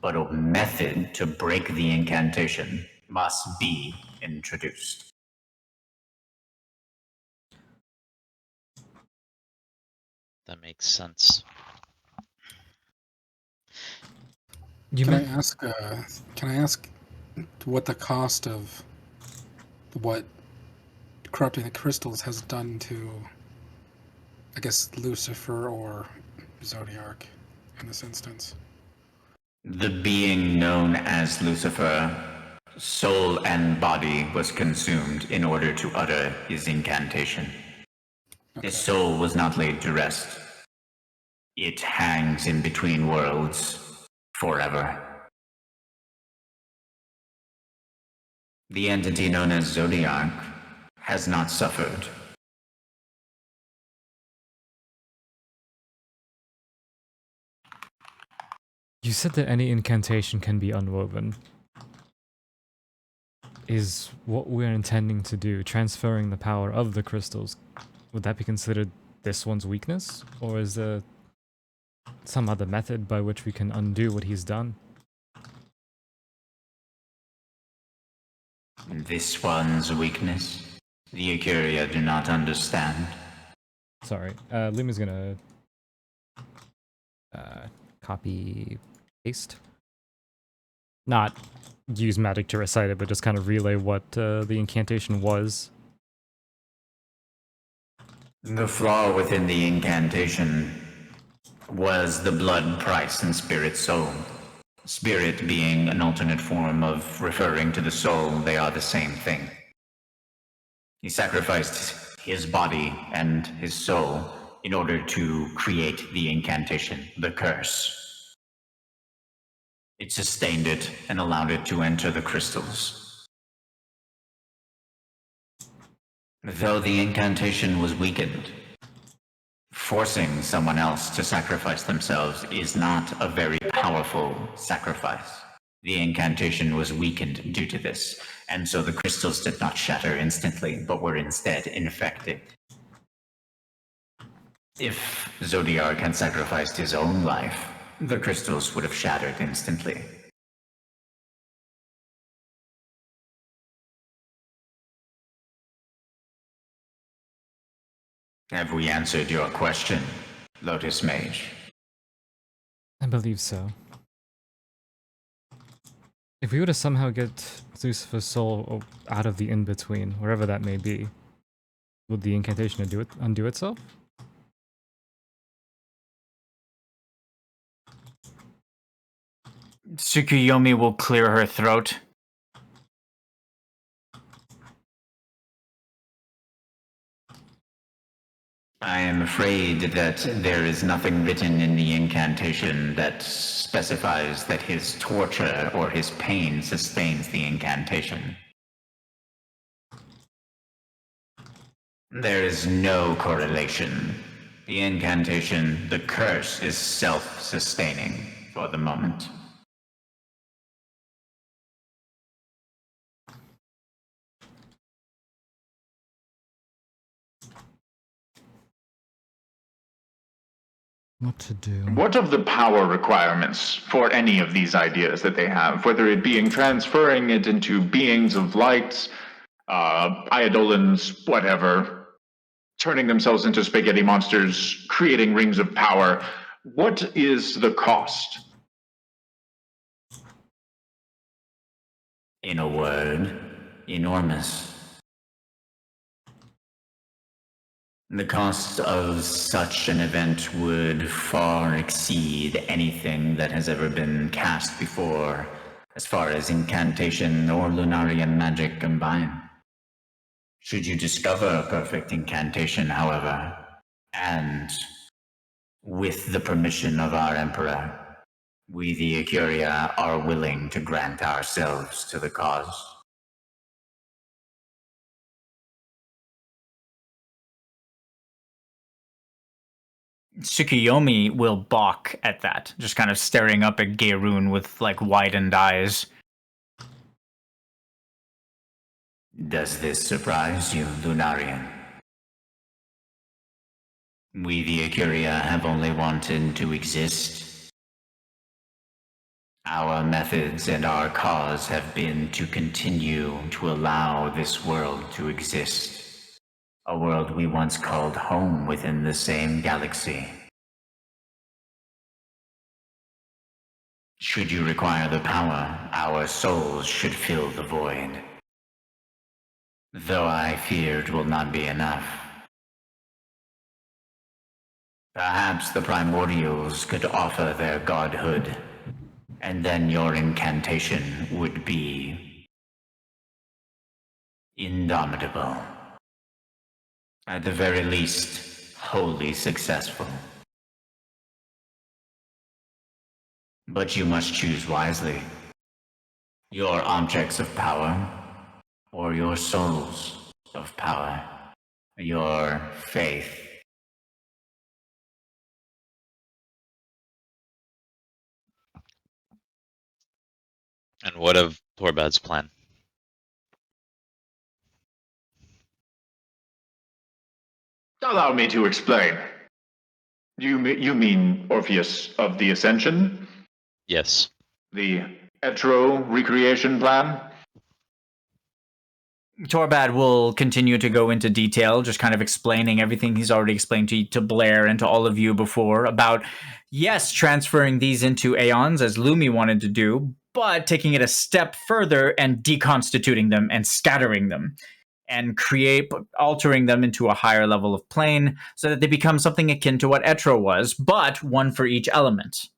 But a method to break the incantation must be introduced. That makes sense. Can I ask what the cost of what corrupting the crystals has done to, I guess, Lucifer or Zodiac in this instance? The being known as Lucifer, soul and body was consumed in order to utter his incantation. Okay. His soul was not laid to rest. It hangs in between worlds forever. The entity known as Zodiac has not suffered. You said that any incantation can be unwoven. Is what we're intending to do, transferring the power of the crystals, would that be considered this one's weakness? Or is there some other method by which we can undo what he's done? This one's weakness, the Acuria do not understand. Sorry, Luma's gonna copy paste. Not use magic to recite it, but just kind of relay what the incantation was. The flaw within the incantation was the blood price and spirit soul. Spirit being an alternate form of referring to the soul, they are the same thing. He sacrificed his body and his soul in order to create the incantation, the curse. It sustained it and allowed it to enter the crystals. Though the incantation was weakened, forcing someone else to sacrifice themselves is not a very powerful sacrifice. The incantation was weakened due to this, and so the crystals did not shatter instantly, but were instead infected. If Zodiark had sacrificed his own life, the crystals would have shattered instantly. Have we answered your question, Lotus Mage? I believe so. If we were to somehow get Lucifer's soul out of the in-between, wherever that may be, would the incantation undo itself? Tsukuyomi will clear her throat. I am afraid that there is nothing written in the incantation that specifies that his torture or his pain sustains the incantation. There is no correlation. The incantation, the curse, is self-sustaining for the moment. What to do? What of the power requirements for any of these ideas that they have, whether it being transferring it into beings of light, eidolons, whatever, turning themselves into spaghetti monsters, creating rings of power? What is the cost? In a word, enormous. The cost of such an event would far exceed anything that has ever been cast before, as far as incantation or Lunarian magic combined. Should you discover a perfect incantation, however, and with the permission of our Emperor, we the Ecuria are willing to grant ourselves to the cause. Tsukuyomi will balk at that, just kind of staring up at Geirun with, like, widened eyes. Does this surprise you, Lunarian? We the Ecuria have only wanted to exist. Our methods and our cause have been to continue to allow this world to exist. A world we once called home within the same galaxy. Should you require the power, our souls should fill the void. Though I fear it will not be enough. Perhaps the Primordials could offer their godhood, and then your incantation would be indomitable. At the very least, wholly successful. But you must choose wisely. Your objects of power, or your souls of power. Your faith. And what of Torbadd's plan? Allow me to explain. You mean Orpheus of the Ascension? Yes. The Etro recreation plan? Torbadd will continue to go into detail, just kind of explaining everything he's already explained to Blair and to all of you before about, yes, transferring these into Aeons as Lumi wanted to do, but taking it a step further and deconstituting them and scattering them. and altering them into a higher level of plane so that they become something akin to what Etro was, but one for each element.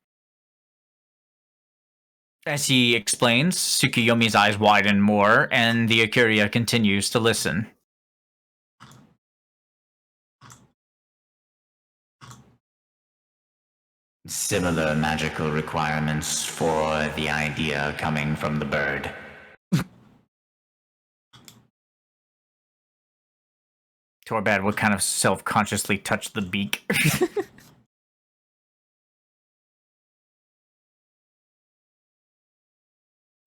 As he explains, Tsukuyomi's eyes widen more, and the Akuria continues to listen. Similar magical requirements for the idea coming from the bird. Torbadd would kind of self-consciously touch the beak.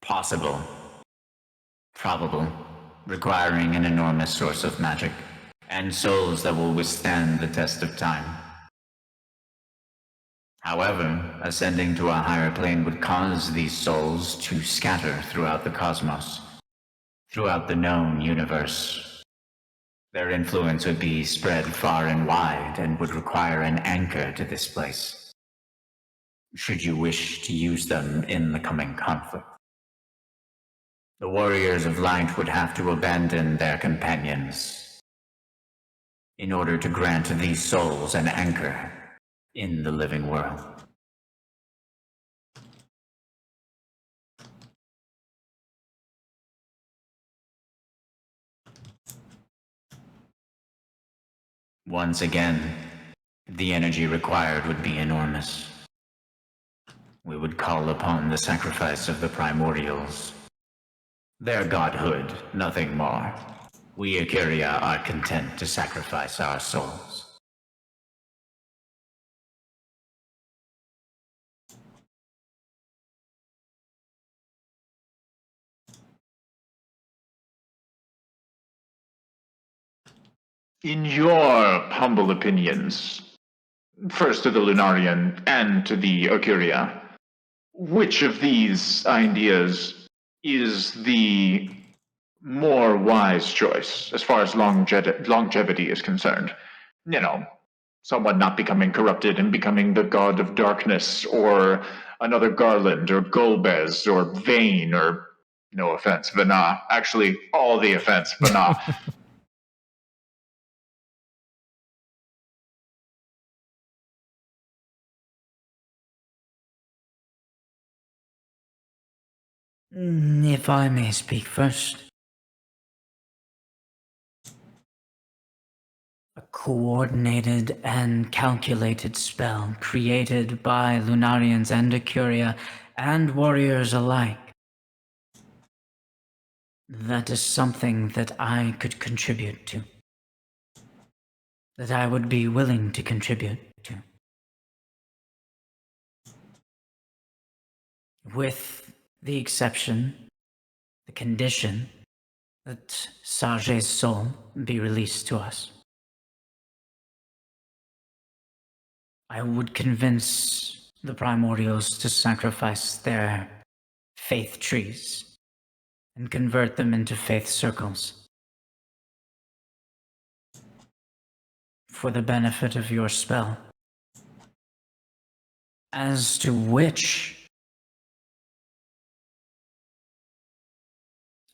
Possible. Probable. Requiring an enormous source of magic, and souls that will withstand the test of time. However, ascending to a higher plane would cause these souls to scatter throughout the cosmos, throughout the known universe. Their influence would be spread far and wide and would require an anchor to this place, should you wish to use them in the coming conflict. The warriors of light would have to abandon their companions in order to grant these souls an anchor in the living world. Once again, the energy required would be enormous. We would call upon the sacrifice of the Primordials. Their godhood, nothing more. We Akuria are content to sacrifice our souls. In your humble opinions, first to the Lunarian and to the Akuria, which of these ideas is the more wise choice as far as longevity is concerned? You know, someone not becoming corrupted and becoming the god of darkness, or another Garland, or Golbez, or Vayne, or, no offense, Vana. Actually, all the offense, Vana. If I may speak first. A coordinated and calculated spell created by Lunarians and Akuria and warriors alike. That is something that I could contribute to. That I would be willing to contribute to. With the exception, the condition, that Sage's soul be released to us. I would convince the Primordials to sacrifice their faith trees and convert them into faith circles for the benefit of your spell. As to which,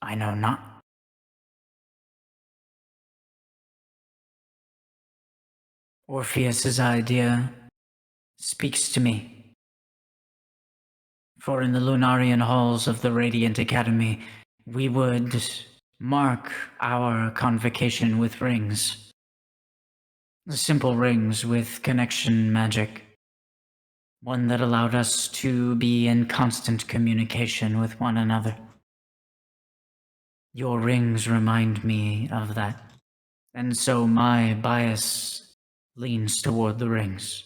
I know not. Orpheus's idea speaks to me. For in the Lunarian halls of the Radiant Academy, we would mark our convocation with rings. Simple rings with connection magic. One that allowed us to be in constant communication with one another. Your rings remind me of that, and so my bias leans toward the rings.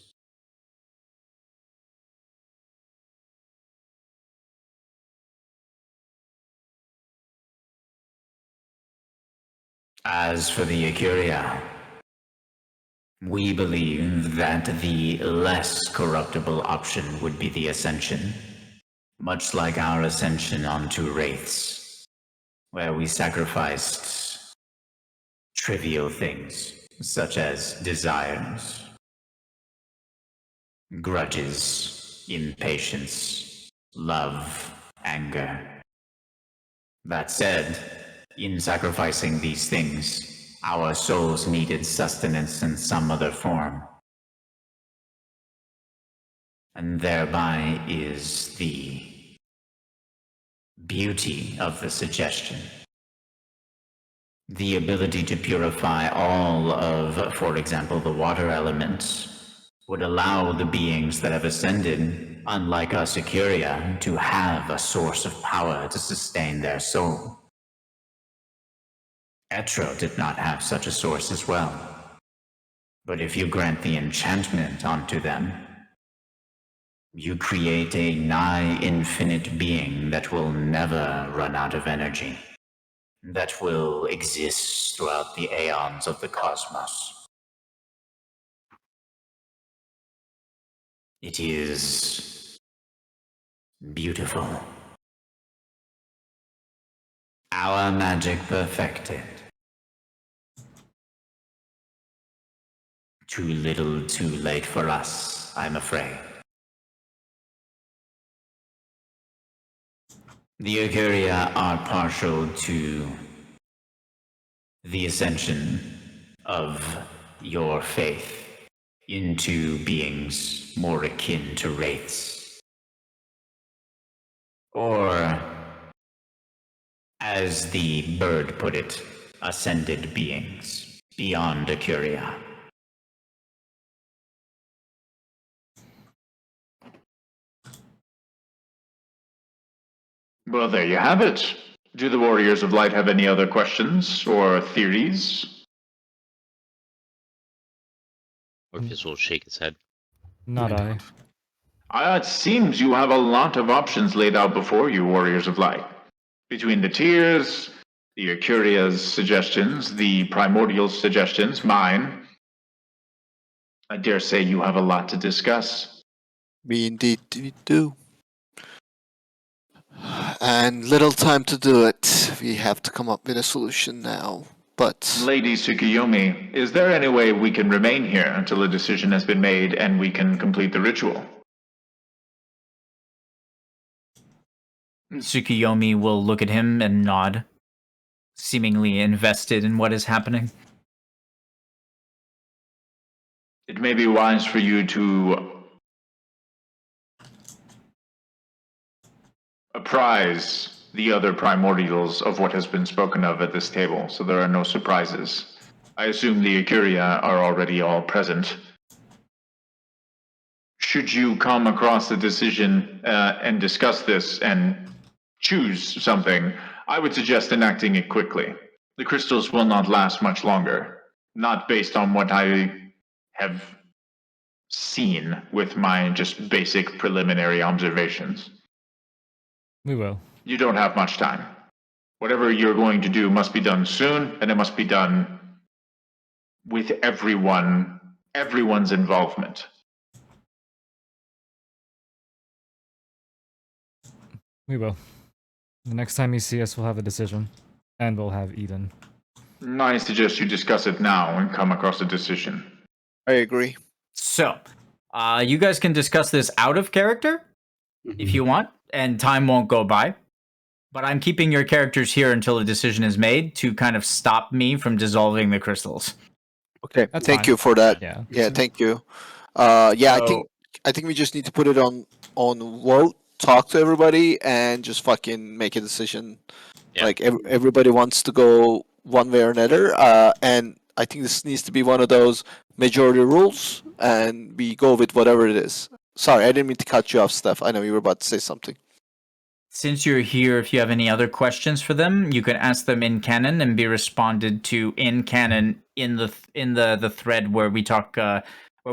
As for the Akuria, we believe that the less corruptible option would be the Ascension, much like our ascension onto Wraiths, where we sacrificed trivial things such as desires, grudges, impatience, love, anger. That said, in sacrificing these things, our souls needed sustenance in some other form. And thereby is the beauty of the suggestion. The ability to purify all of, for example, the water elements would allow the beings that have ascended, unlike us Ikuria, to have a source of power to sustain their soul. Etro did not have such a source as well. But if you grant the enchantment onto them, you create a nigh infinite being that will never run out of energy, that will exist throughout the aeons of the cosmos. It is beautiful. Our magic perfected. Too little, too late for us, I'm afraid. The Ikuria are partial to the ascension of your faith into beings more akin to wraiths. Or, as the bird put it, ascended beings beyond Ikuria. Well, there you have it. Do the Warriors of Light have any other questions or theories? Orpheus will shake his head. Not I. It seems you have a lot of options laid out before you, Warriors of Light. Between the tiers, the Icuria's suggestions, the Primordial suggestions, mine, I dare say you have a lot to discuss. We indeed do. And little time to do it. We have to come up with a solution now. But Lady Tsukuyomi, is there any way we can remain here until a decision has been made and we can complete the ritual? Tsukuyomi will look at him and nod, seemingly invested in what is happening. It may be wise for you to apprise the other primordials of what has been spoken of at this table, so there are no surprises. I assume the Ikuria are already all present. Should you come across a decision and discuss this and choose something, I would suggest enacting it quickly. The crystals will not last much longer, not based on what I have seen with my just basic preliminary observations. We will. You don't have much time. Whatever you're going to do must be done soon, and it must be done with everyone's involvement. We will. The next time you see us, we'll have a decision. And we'll have Eden. I suggest you discuss it now and come across a decision. I agree. So, you guys can discuss this out of character, if you want, and time won't go by. But I'm keeping your characters here until a decision is made to kind of stop me from dissolving the crystals. Okay, That's thank fine. you for that. Yeah. Yeah, thank you. Yeah, So- I think we just need to put it on vote, talk to everybody, and just fucking make a decision. Yeah. Like everybody wants to go one way or another, and I think this needs to be one of those majority rules, and we go with whatever it is. Sorry, I didn't mean to cut you off, Steph. I know you were about to say something. Since you're here, if you have any other questions for them, you can ask them in canon and be responded to in canon in the thread where we talk, where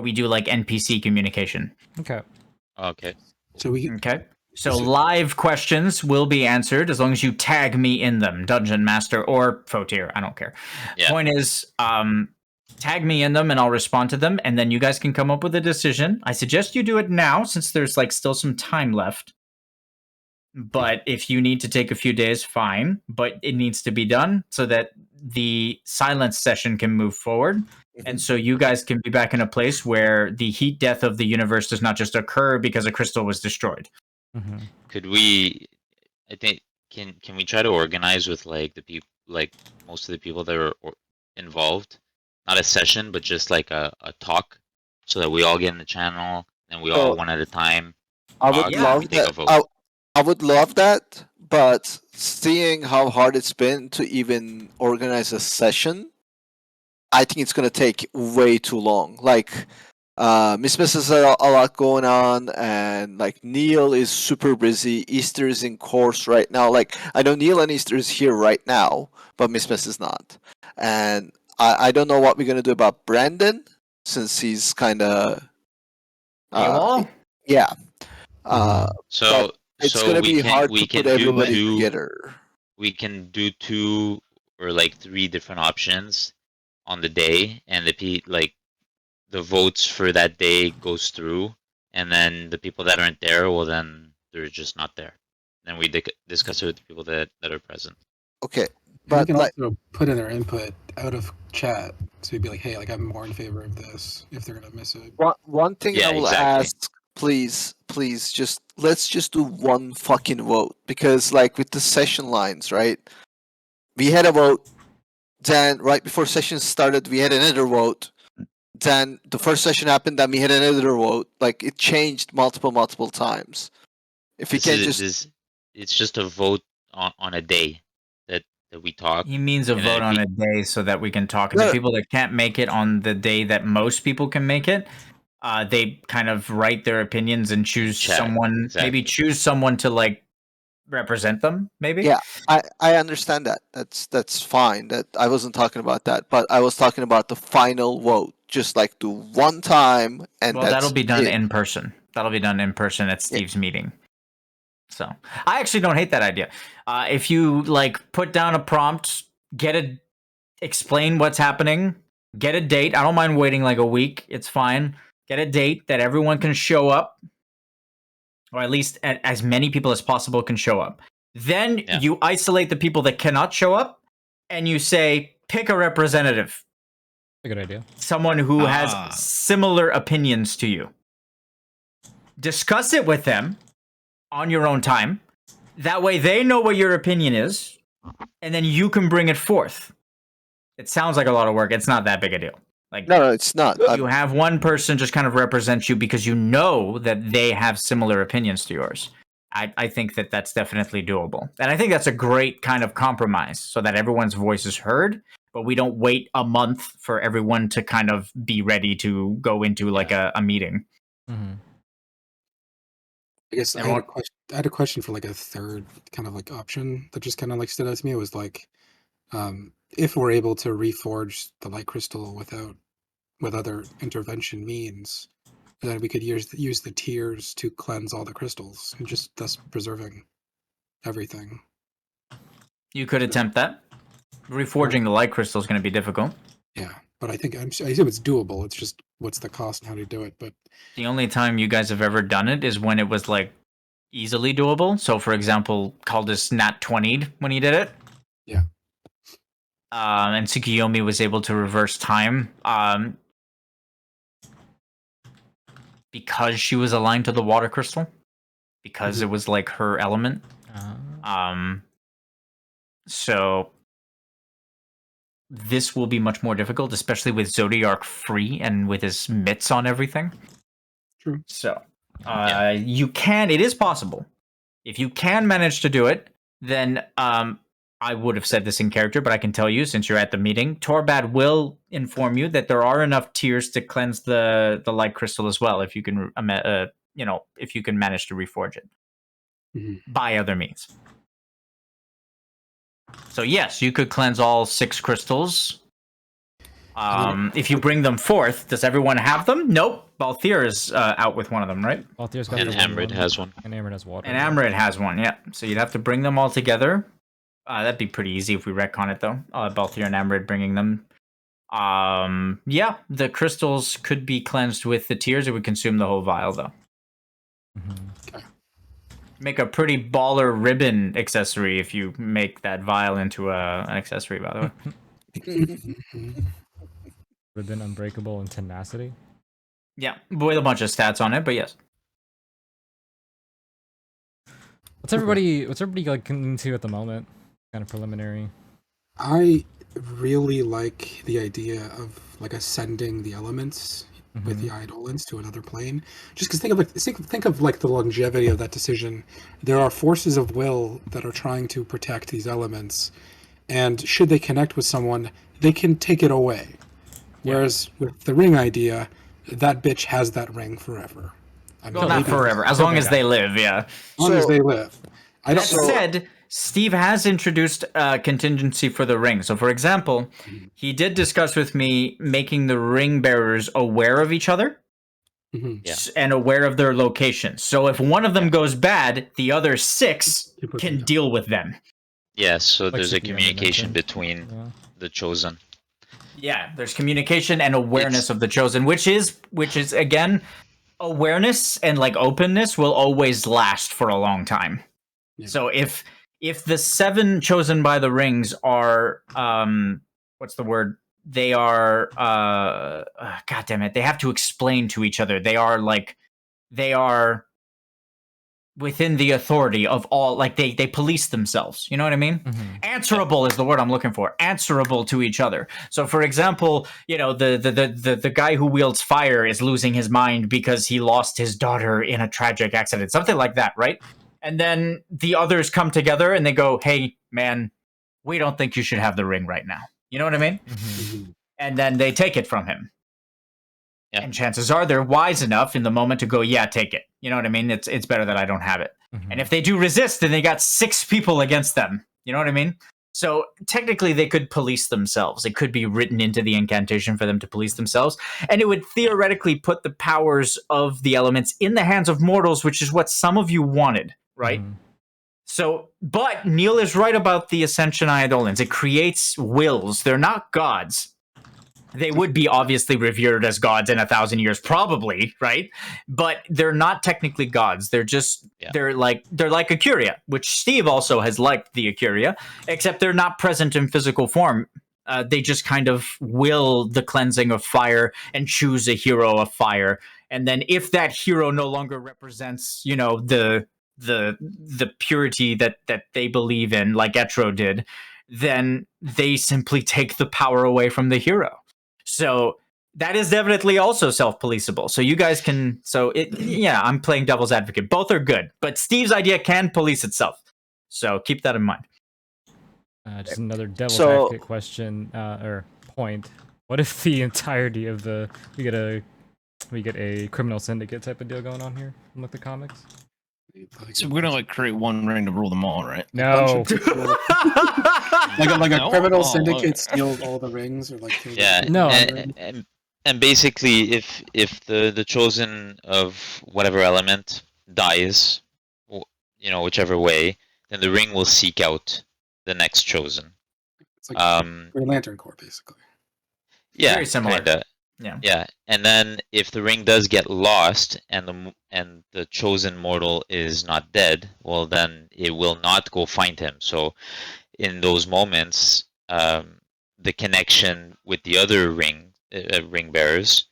we do like NPC communication. Okay. Okay. So we Okay. So So- live questions will be answered as long as you tag me in them, Dungeon Master or Fotier. I don't care. Yeah. Point is, tag me in them and I'll respond to them, and then you guys can come up with a decision. I suggest you do it now since there's like still some time left. But if you need to take a few days, fine. But it needs to be done so that the silence session can move forward. And so you guys can be back in a place where the heat death of the universe does not just occur because a crystal was destroyed. Mm-hmm. Could we? I think can we try to organize with like the like most of the people that are involved. Not a session, but just like a talk, so that we all get in the channel and we all So one at a time I would talk and love we take that. a vote. I would love that, but seeing how hard it's been to even organize a session, I think it's gonna take way too long. Like, Miss has a lot going on, and like Neil is super busy. Easter is in course right now. Like, I know Neil and Easter is here right now, but Miss is not. And I don't know what we're gonna do about Brandon, since he's kind of AWOL? yeah. Uh, So it's gonna be hard we to can put everybody do together. we can do 2 or like 3 different options on the day, and the votes for that day goes through, and then the people that aren't there, well, then they're just not there. Then we discuss it with the people that are present. Okay, And we but can like, also put in their input out of chat. So we'd be like, hey, like I'm more in favor of this if they're gonna miss it. one thing Yeah, I will exactly. ask, please, let's just do one fucking vote, because like with the session lines, right? We had a vote, then right before session started, we had another vote. Then the first session happened, then we had another vote. Like, it changed multiple times. If we can just It's just a vote on a day that we talk. He means a and then vote if on he- a day so that we can talk. And No. the people that can't make it on the day that most people can make it, they kind of write their opinions and choose Chat, someone, exactly. maybe choose someone to like represent them, maybe. Yeah, I understand that. That's fine. That I wasn't talking about that, but I was talking about the final vote. Just like do one time, and Well, that'll be done it. in person. That'll be done in person at Steve's meeting. So I actually don't hate that idea. If you like put down a prompt, explain what's happening, get a date. I don't mind waiting like a week. It's fine. Get a date that everyone can show up, or at least as many people as possible can show up. Then you isolate the people that cannot show up, and you say, pick a representative. A good idea. Someone who has similar opinions to you. Discuss it with them on your own time. That way they know what your opinion is, and then you can bring it forth. It sounds like a lot of work. It's not that big a deal. Like, No, it's not. You have one person just kind of represent you because you know that they have similar opinions to yours. I think that that's definitely doable. And I think that's a great kind of compromise so that everyone's voice is heard, but we don't wait a month for everyone to kind of be ready to go into like a meeting. Mm-hmm. I guess I had a question for like a third kind of like option that just kind of like stood out to me. It was like, if we're able to reforge the light crystal with other intervention means, then we could use the tiers to cleanse all the crystals and just thus preserving everything. You could attempt that. Reforging the light crystal is going to be difficult. Yeah, but I assume it's doable. It's just what's the cost and how to do it. But the only time you guys have ever done it is when it was like easily doable. So, for example, Caldus Nat 20'd when he did it. Yeah. And Tsukuyomi was able to reverse time because she was aligned to the water crystal, because it was like her element. So this will be much more difficult, especially with Zodiark free and with his mitts on everything. True. So it is possible. If you can manage to do it, then I would have said this in character, but I can tell you, since you're at the meeting, Torbadd will inform you that there are enough tiers to cleanse the light crystal as well, if you can, if you can manage to reforge it by other means. So yes, you could cleanse all 6 crystals. If you bring them forth, does everyone have them? Nope. Balthier is out with one of them, right? Balthier's got And Amrid has one. And Amrid has water. And Amrid has one, yeah. So you'd have to bring them all together. That'd be pretty easy if we retcon it, though. Balthier and Amrid bringing them. Yeah, the crystals could be cleansed with the tears. It would consume the whole vial, though. Okay. Make a pretty baller ribbon accessory if you make that vial into an accessory, by the way. Ribbon, Unbreakable, and Tenacity. Yeah, with a bunch of stats on it, but yes. What's everybody like into at the moment? Kind of preliminary. I really like the idea of like ascending the elements with the Eidolons to another plane. Just because think of like the longevity of that decision. There are forces of will that are trying to protect these elements, and should they connect with someone, they can take it away. Whereas with the ring idea, that bitch has that ring forever. I mean, Well, not maybe forever, as long as they live, yeah. as long as they live. I That don't. said, Steve has introduced a contingency for the ring. So, for example, he did discuss with me making the ring bearers aware of each other Mhm. and aware of their locations. So, if one of them goes bad, the other 6 can deal with them. Yeah, so there's a Tsukuyomi communication mentioned. between Yeah. the chosen. Yeah, there's communication and awareness of the chosen, which is again, awareness and like openness will always last for a long time. Yeah. So if the 7 chosen by the rings are what's the word? They are god damn it, they have to explain to each other. They are within the authority of all, like they police themselves, you know what I mean? Answerable is the word I'm looking for. Answerable to each other. So for example, you know, the guy who wields fire is losing his mind because he lost his daughter in a tragic accident, something like that, right? And then the others come together and they go, hey man, we don't think you should have the ring right now, you know what I mean? And then they take it from him. Yeah. And chances are they're wise enough in the moment to go, yeah, take it. You know what I mean? It's better that I don't have it. And if they do resist, then they got 6 people against them. You know what I mean? So technically they could police themselves. It could be written into the incantation for them to police themselves. And it would theoretically put the powers of the elements in the hands of mortals, which is what some of you wanted, right? So, but Neil is right about the Ascension Eidolons. It creates wills. They're not gods. They would be obviously revered as gods in 1,000 years, probably, right? But they're not technically gods. They're just they're like Acuria, which Steve also has liked the Acuria, except they're not present in physical form. They just kind of will the cleansing of fire and choose a hero of fire. And then if that hero no longer represents, you know, the purity that they believe in, like Etro did, then they simply take the power away from the hero. So that is definitely also self-policeable. So you guys can. So it. Yeah, I'm playing devil's advocate. Both are good, but Steve's idea can police itself. So keep that in mind. Just another devil's advocate question or point. What if the entirety of the we get a criminal syndicate type of deal going on here in like the comics? So we're gonna like create one ring to rule them all, right? No. like a No? criminal Oh, syndicate steals all the rings, or like Yeah. No. And basically, if the chosen of whatever element dies, you know, whichever way, then the ring will seek out the next chosen. It's like Green Lantern Corps, basically. Yeah, Very similar. Kinda. Yeah. Yeah, and then if the ring does get lost and the chosen mortal is not dead, well then it will not go find him. So in those moments, the connection with the other ring bearers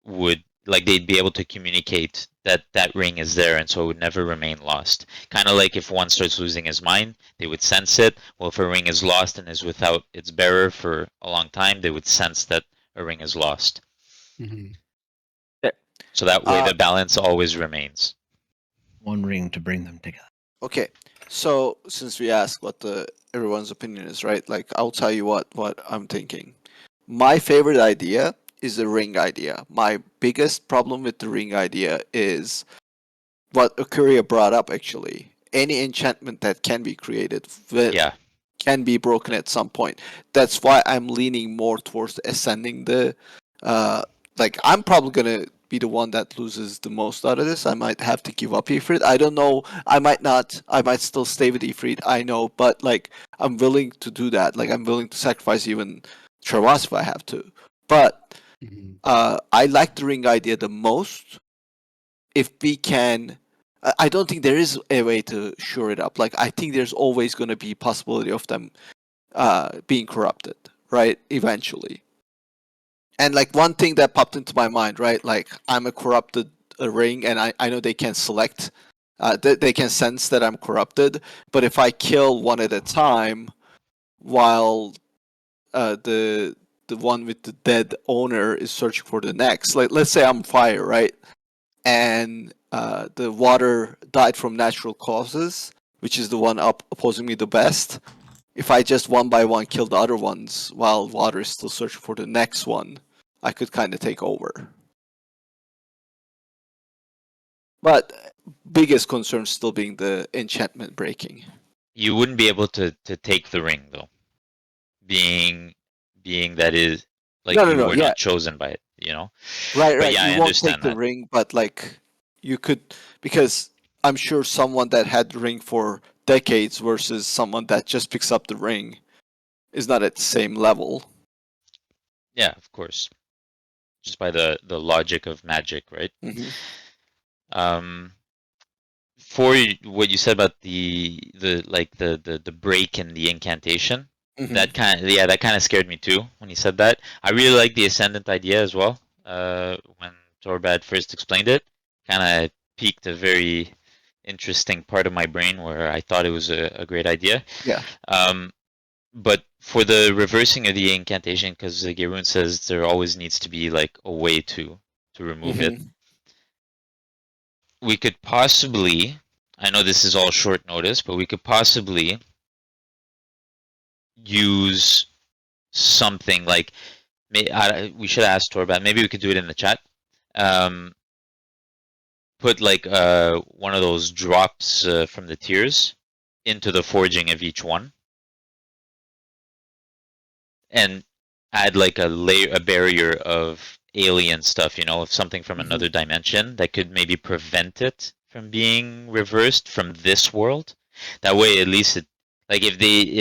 would, like, they'd be able to communicate that ring is there, and so it would never remain lost. Kind of like if one starts losing his mind, they would sense it. Well, if a ring is lost and is without its bearer for a long time, they would sense that a ring is lost. So that way the balance always remains. One ring to bring them together. Okay, so since we asked what everyone's opinion is, right? Like, I'll tell you what I'm thinking. My favorite idea is the ring idea. My biggest problem with the ring idea is what Akuria brought up, actually. Any enchantment that can be created can be broken at some point. That's why I'm leaning more towards ascending the... like, I'm probably going to be the one that loses the most out of this. I might have to give up Ifrit. I don't know. I might not. I might still stay with Ifrit. I know. But, like, I'm willing to do that. Like, I'm willing to sacrifice even Travas if I have to. But I like the ring idea the most. If we can... I don't think there is a way to shore it up. Like, I think there's always going to be possibility of them being corrupted, right? Eventually. And, like, one thing that popped into my mind, right? Like, I'm a corrupted ring, and I know they can select, they can sense that I'm corrupted. But if I kill one at a time, while the one with the dead owner is searching for the next. Like, let's say I'm fire, right? And the water died from natural causes, which is the one opposing me the best. If I just one by one kill the other ones while water is still searching for the next one, I could kind of take over. But biggest concern still being the enchantment breaking. You wouldn't be able to take the ring though, being that is like No, you were yeah. not chosen by it, you know. Right, But right. yeah, You I won't take understand the that. ring, but like you could, because I'm sure someone that had the ring for decades versus someone that just picks up the ring is not at the same level. Yeah, of course. Just by the logic of magic, right? Mhm. For what you said about the break in the incantation, Mhm. that kind of scared me too when he said that. I really like the ascendant idea as well. When Torbadd first explained it, kind of piqued a very interesting part of my brain where I thought it was a great idea. Yeah. But for the reversing of the incantation, because Gerun says there always needs to be like a way to remove it. Mhm. We could possibly, I know this is all short notice, but we could possibly use something like, we should ask Torbadd, maybe we could do it in the chat. Put like one of those drops from the tiers into the forging of each one. And add like a barrier of alien stuff, you know, of something from another dimension that could maybe prevent it from being reversed from this world. That way, at least it, like if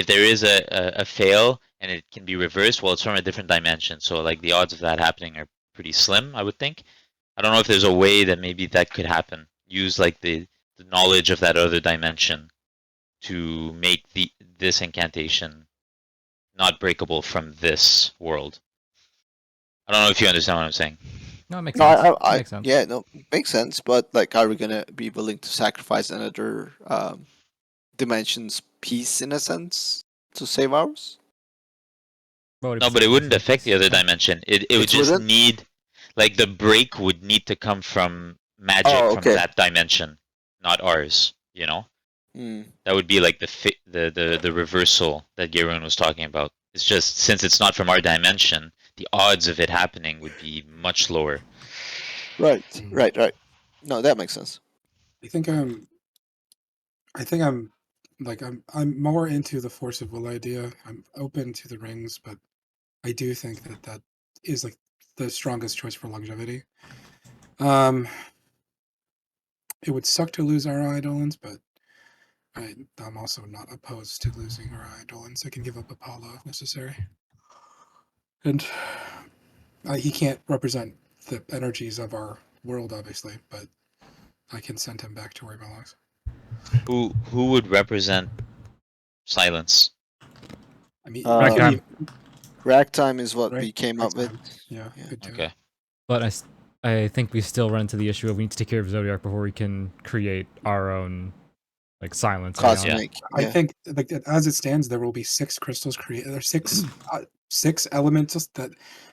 there is a fail and it can be reversed, well, it's from a different dimension. So like the odds of that happening are pretty slim, I would think. I don't know if there's a way that maybe that could happen. Use like the knowledge of that other dimension to make this incantation not breakable from this world. I don't know if you understand what I'm saying. No, it makes No, sense. It makes sense. yeah, no, makes sense. But like, are we gonna be willing to sacrifice another dimensions piece in a sense to save ours? What No, if but it it's wouldn't a affect the piece? other dimension. It would just wouldn't? need, like the break would need to come from magic Oh, from okay. that dimension, not ours. You know, that would be like the reversal that Gerun was talking about. It's just since it's not from our dimension, the odds of it happening would be much lower. Right, right. No, that makes sense. I think I'm I'm more into the force of will idea. I'm open to the rings, but I do think that is like the strongest choice for longevity. It would suck to lose our Eidolons, but I'm also not opposed to losing our Eidolons. I can give up Apollo if necessary. And he can't represent the energies of our world, obviously, but I can send him back to where he belongs. Who would represent silence? I mean, Ragtime. Ragtime is what right? we came up with. Yeah, good too. Okay. But I think we still run into the issue of we need to take care of Zodiac before we can create our own like silence. Cosmic. I think like as it stands, there will be 6 crystals created. There are 6 elements that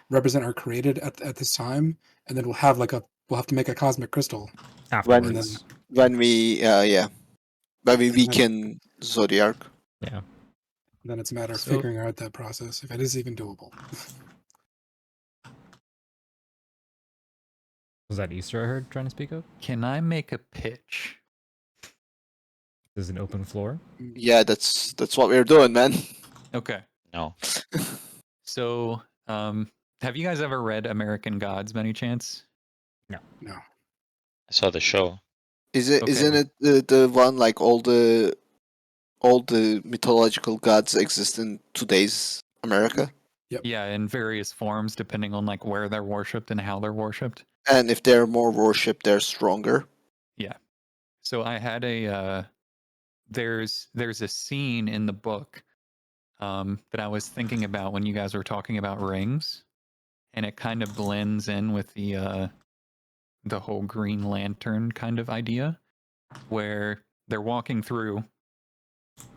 represent are created at this time, and then we'll have to make a cosmic crystal afterwards. When we weaken Zodiac. Yeah. Then it's a matter of So- figuring out that process, if it is even doable. Was that Easter I heard trying to speak of? Can I make a pitch? There's an open floor. Yeah, that's what we're doing, man. Okay. No. So, have you guys ever read American Gods, by any chance? No. I saw the show. Isn't Okay. it the one like all the mythological gods exist in today's America? Yep. Yeah, in various forms, depending on like where they're worshipped and how they're worshipped. And if they're more worshipped, they're stronger. Yeah. So I had a there's a scene in the book that I was thinking about when you guys were talking about rings, and it kind of blends in with the whole Green Lantern kind of idea, where they're walking through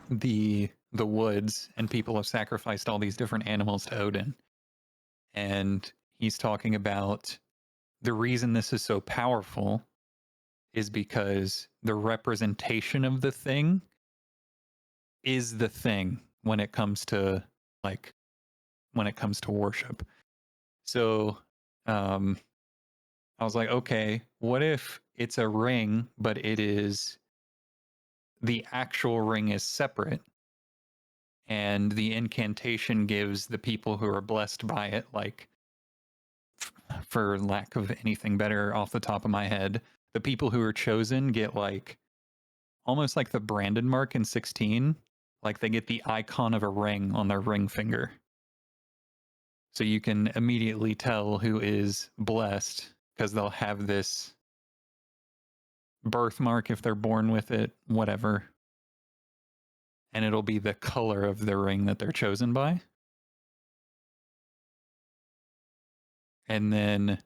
the the woods, and people have sacrificed all these different animals to Odin. And he's talking about the reason this is so powerful is because the representation of the thing is the thing when it comes to worship. So I was like, okay, what if it's a ring, but it is the actual ring is separate, and the incantation gives the people who are blessed by it, like, for lack of anything better off the top of my head, the people who are chosen get like almost like the Brandon mark in 16, like they get the icon of a ring on their ring finger. So you can immediately tell who is blessed because they'll have this birthmark if they're born with it, whatever. And it'll be the color of the ring that they're chosen by. And then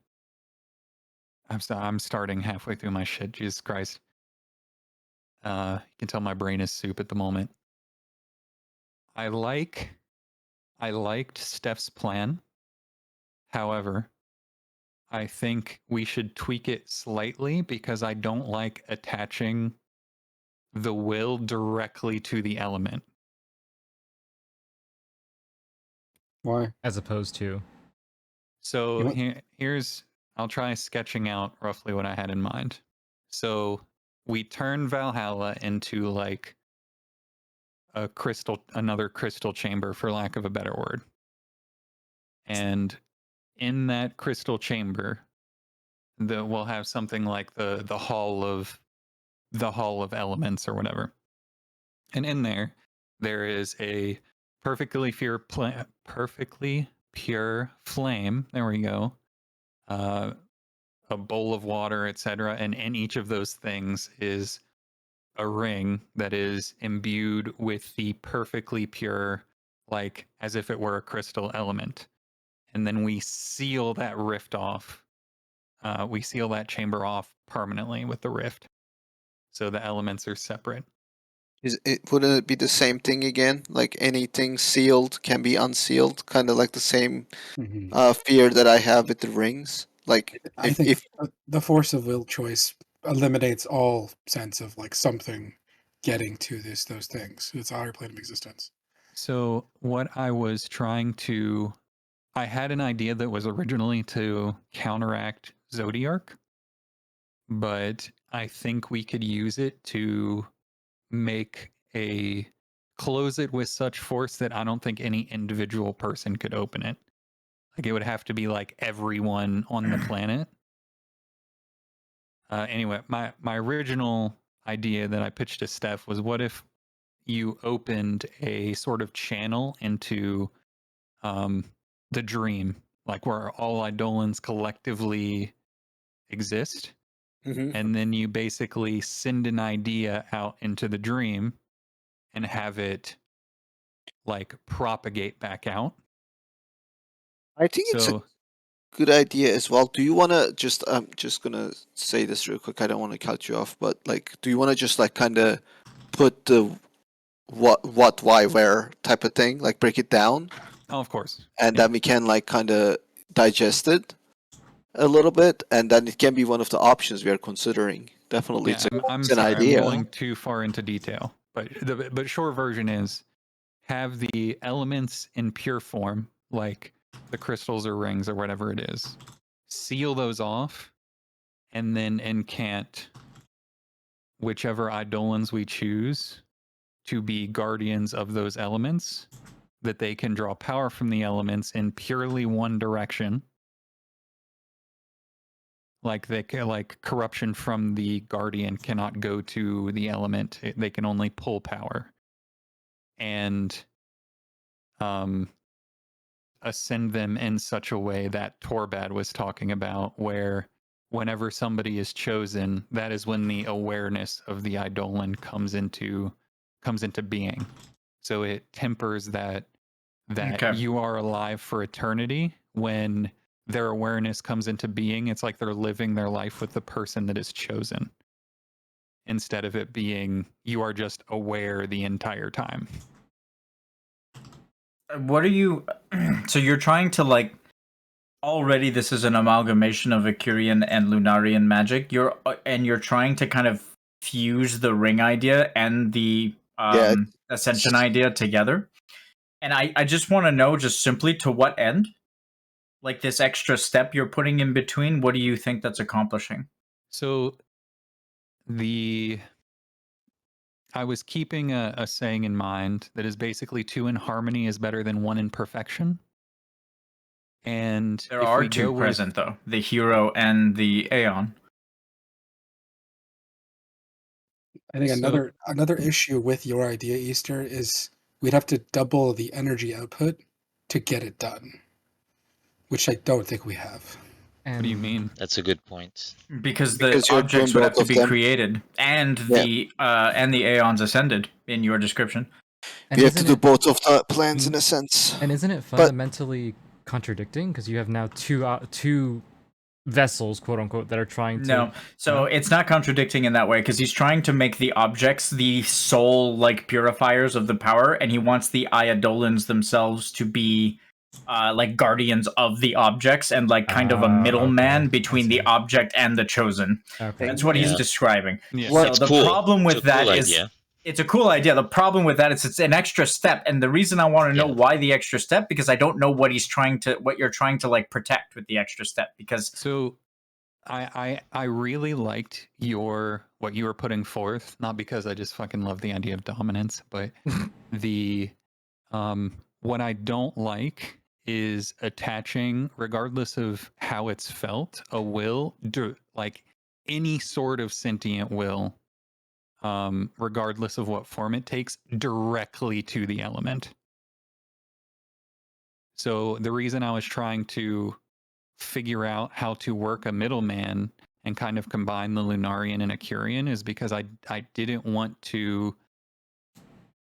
I'm starting halfway through my shit, Jesus Christ. You can tell my brain is soup at the moment. I liked Steph's plan. However, I think we should tweak it slightly because I don't like attaching the will directly to the element. Why? As opposed to. So here's, I'll try sketching out roughly what I had in mind. So we turn Valhalla into like another crystal chamber, for lack of a better word. And in that crystal chamber, we'll have something like the hall of elements or whatever. And in there is a perfectly pure flame. There we go. A bowl of water, etc. And in each of those things is a ring that is imbued with the perfectly pure, like as if it were a crystal element. And then we seal that rift off. We seal that chamber off permanently with the rift. So the elements are separate. Wouldn't it be the same thing again? Like anything sealed can be unsealed, kind of like the same fear that I have with the rings. Like I think the force of will choice eliminates all sense of like something getting to those things. It's a higher plane of existence. So what I was trying to, I had an idea that was originally to counteract Zodiark, but I think we could use it to close it with such force that I don't think any individual person could open it. Like it would have to be like everyone on the planet. Anyway, my original idea that I pitched to Steph was, what if you opened a sort of channel into the dream, like where all Eidolons collectively exist, and then you basically send an idea out into the dream and have it like propagate back out. I think it's a good idea as well. Do you want to just, I'm just going to say this real quick. I don't want to cut you off, but like, do you want to just like kind of put the what, why, where type of thing, like break it down? Oh, of course. And then we can like kind of digest it a little bit, and then it can be one of the options we are considering. Definitely, Yeah, it's an idea. I'm going too far into detail, but short version is have the elements in pure form, like the crystals or rings or whatever it is, seal those off, and then incant whichever Eidolons we choose to be guardians of those elements, that they can draw power from the elements in purely one direction. Like corruption from the guardian cannot go to the element; they can only pull power. And ascend them in such a way that Torbadd was talking about, where whenever somebody is chosen, that is when the awareness of the Eidolon comes into being. So it tempers that you are alive for eternity. When their awareness comes into being, it's like they're living their life with the person that is chosen, instead of it being you are just aware the entire time. What are you? So you're trying to like. Already, this is an amalgamation of Ecurian and Lunarian magic. You're trying to kind of fuse the ring idea and the ascension idea together. And I just want to know, just simply, to what end? Like this extra step you're putting in between. What do you think that's accomplishing? So I was keeping a saying in mind that is basically 2 in harmony is better than 1 in perfection. And there are 2 present, though, the hero and the Aeon. I think another issue with your idea, Easter, is we'd have to double the energy output to get it done, which I don't think we have. What do you mean? That's a good point. Because the objects would have to be created, and the Aeons ascended in your description. And you have to do both of the plans in a sense. And isn't it fundamentally contradicting? Because you have now two vessels, quote unquote, that are trying to. No, so it's not contradicting in that way, because he's trying to make the objects the sole like purifiers of the power, and he wants the Eidolons themselves to be like guardians of the objects and like kind of a middleman between the object and the chosen. That's what he's describing. Yeah. So the problem with that is it's a cool idea. The problem with that is it's an extra step, and the reason I want to know why the extra step, because I don't know what you're trying to like protect with the extra step. Because so I really liked what you were putting forth, not because I just fucking love the idea of dominance, but what I don't like is attaching, regardless of how it's felt, a will, like any sort of sentient will, regardless of what form it takes, directly to the element. So the reason I was trying to figure out how to work a middleman and kind of combine the Lunarian and Ecurian is because I didn't want to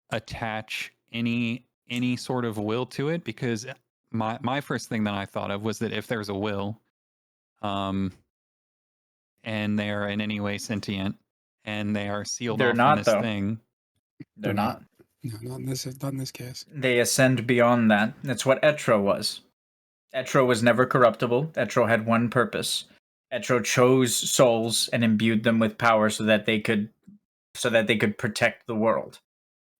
attach any sort of will to it, because my first thing that I thought of was that if there's a will, and they're in any way sentient, and they are sealed off in this thing. They're not. No, not in this case. They ascend beyond that. That's what Etro was. Etro was never corruptible. Etro had one purpose. Etro chose souls and imbued them with power so that they could protect the world.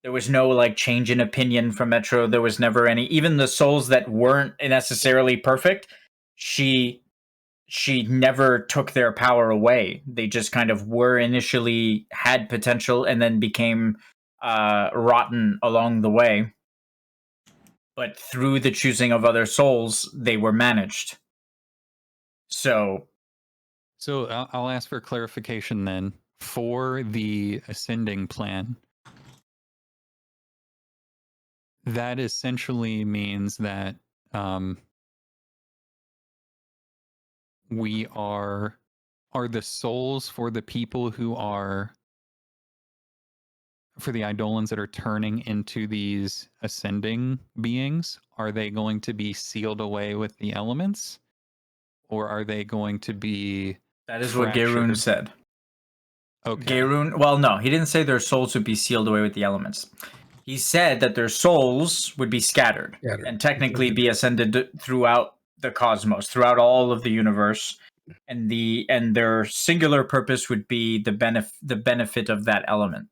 There was no like change in opinion from Etro. There was never any. Even the souls that weren't necessarily perfect, she never took their power away. They just kind of had potential and then became rotten along the way. But through the choosing of other souls, they were managed. So I'll ask for clarification then. For the ascending plan, that essentially means that we are the souls for the people who are, for the Eidolons that are turning into these ascending beings, are they going to be sealed away with the elements? Or are they going to be That is what Gaerun said. Okay. Gaerun, well, no, he didn't say their souls would be sealed away with the elements. He said that their souls wowould be scattered and technically be ascended throughout the cosmos, throughout all of the universe, and their singular purpose would be the benefit of that element.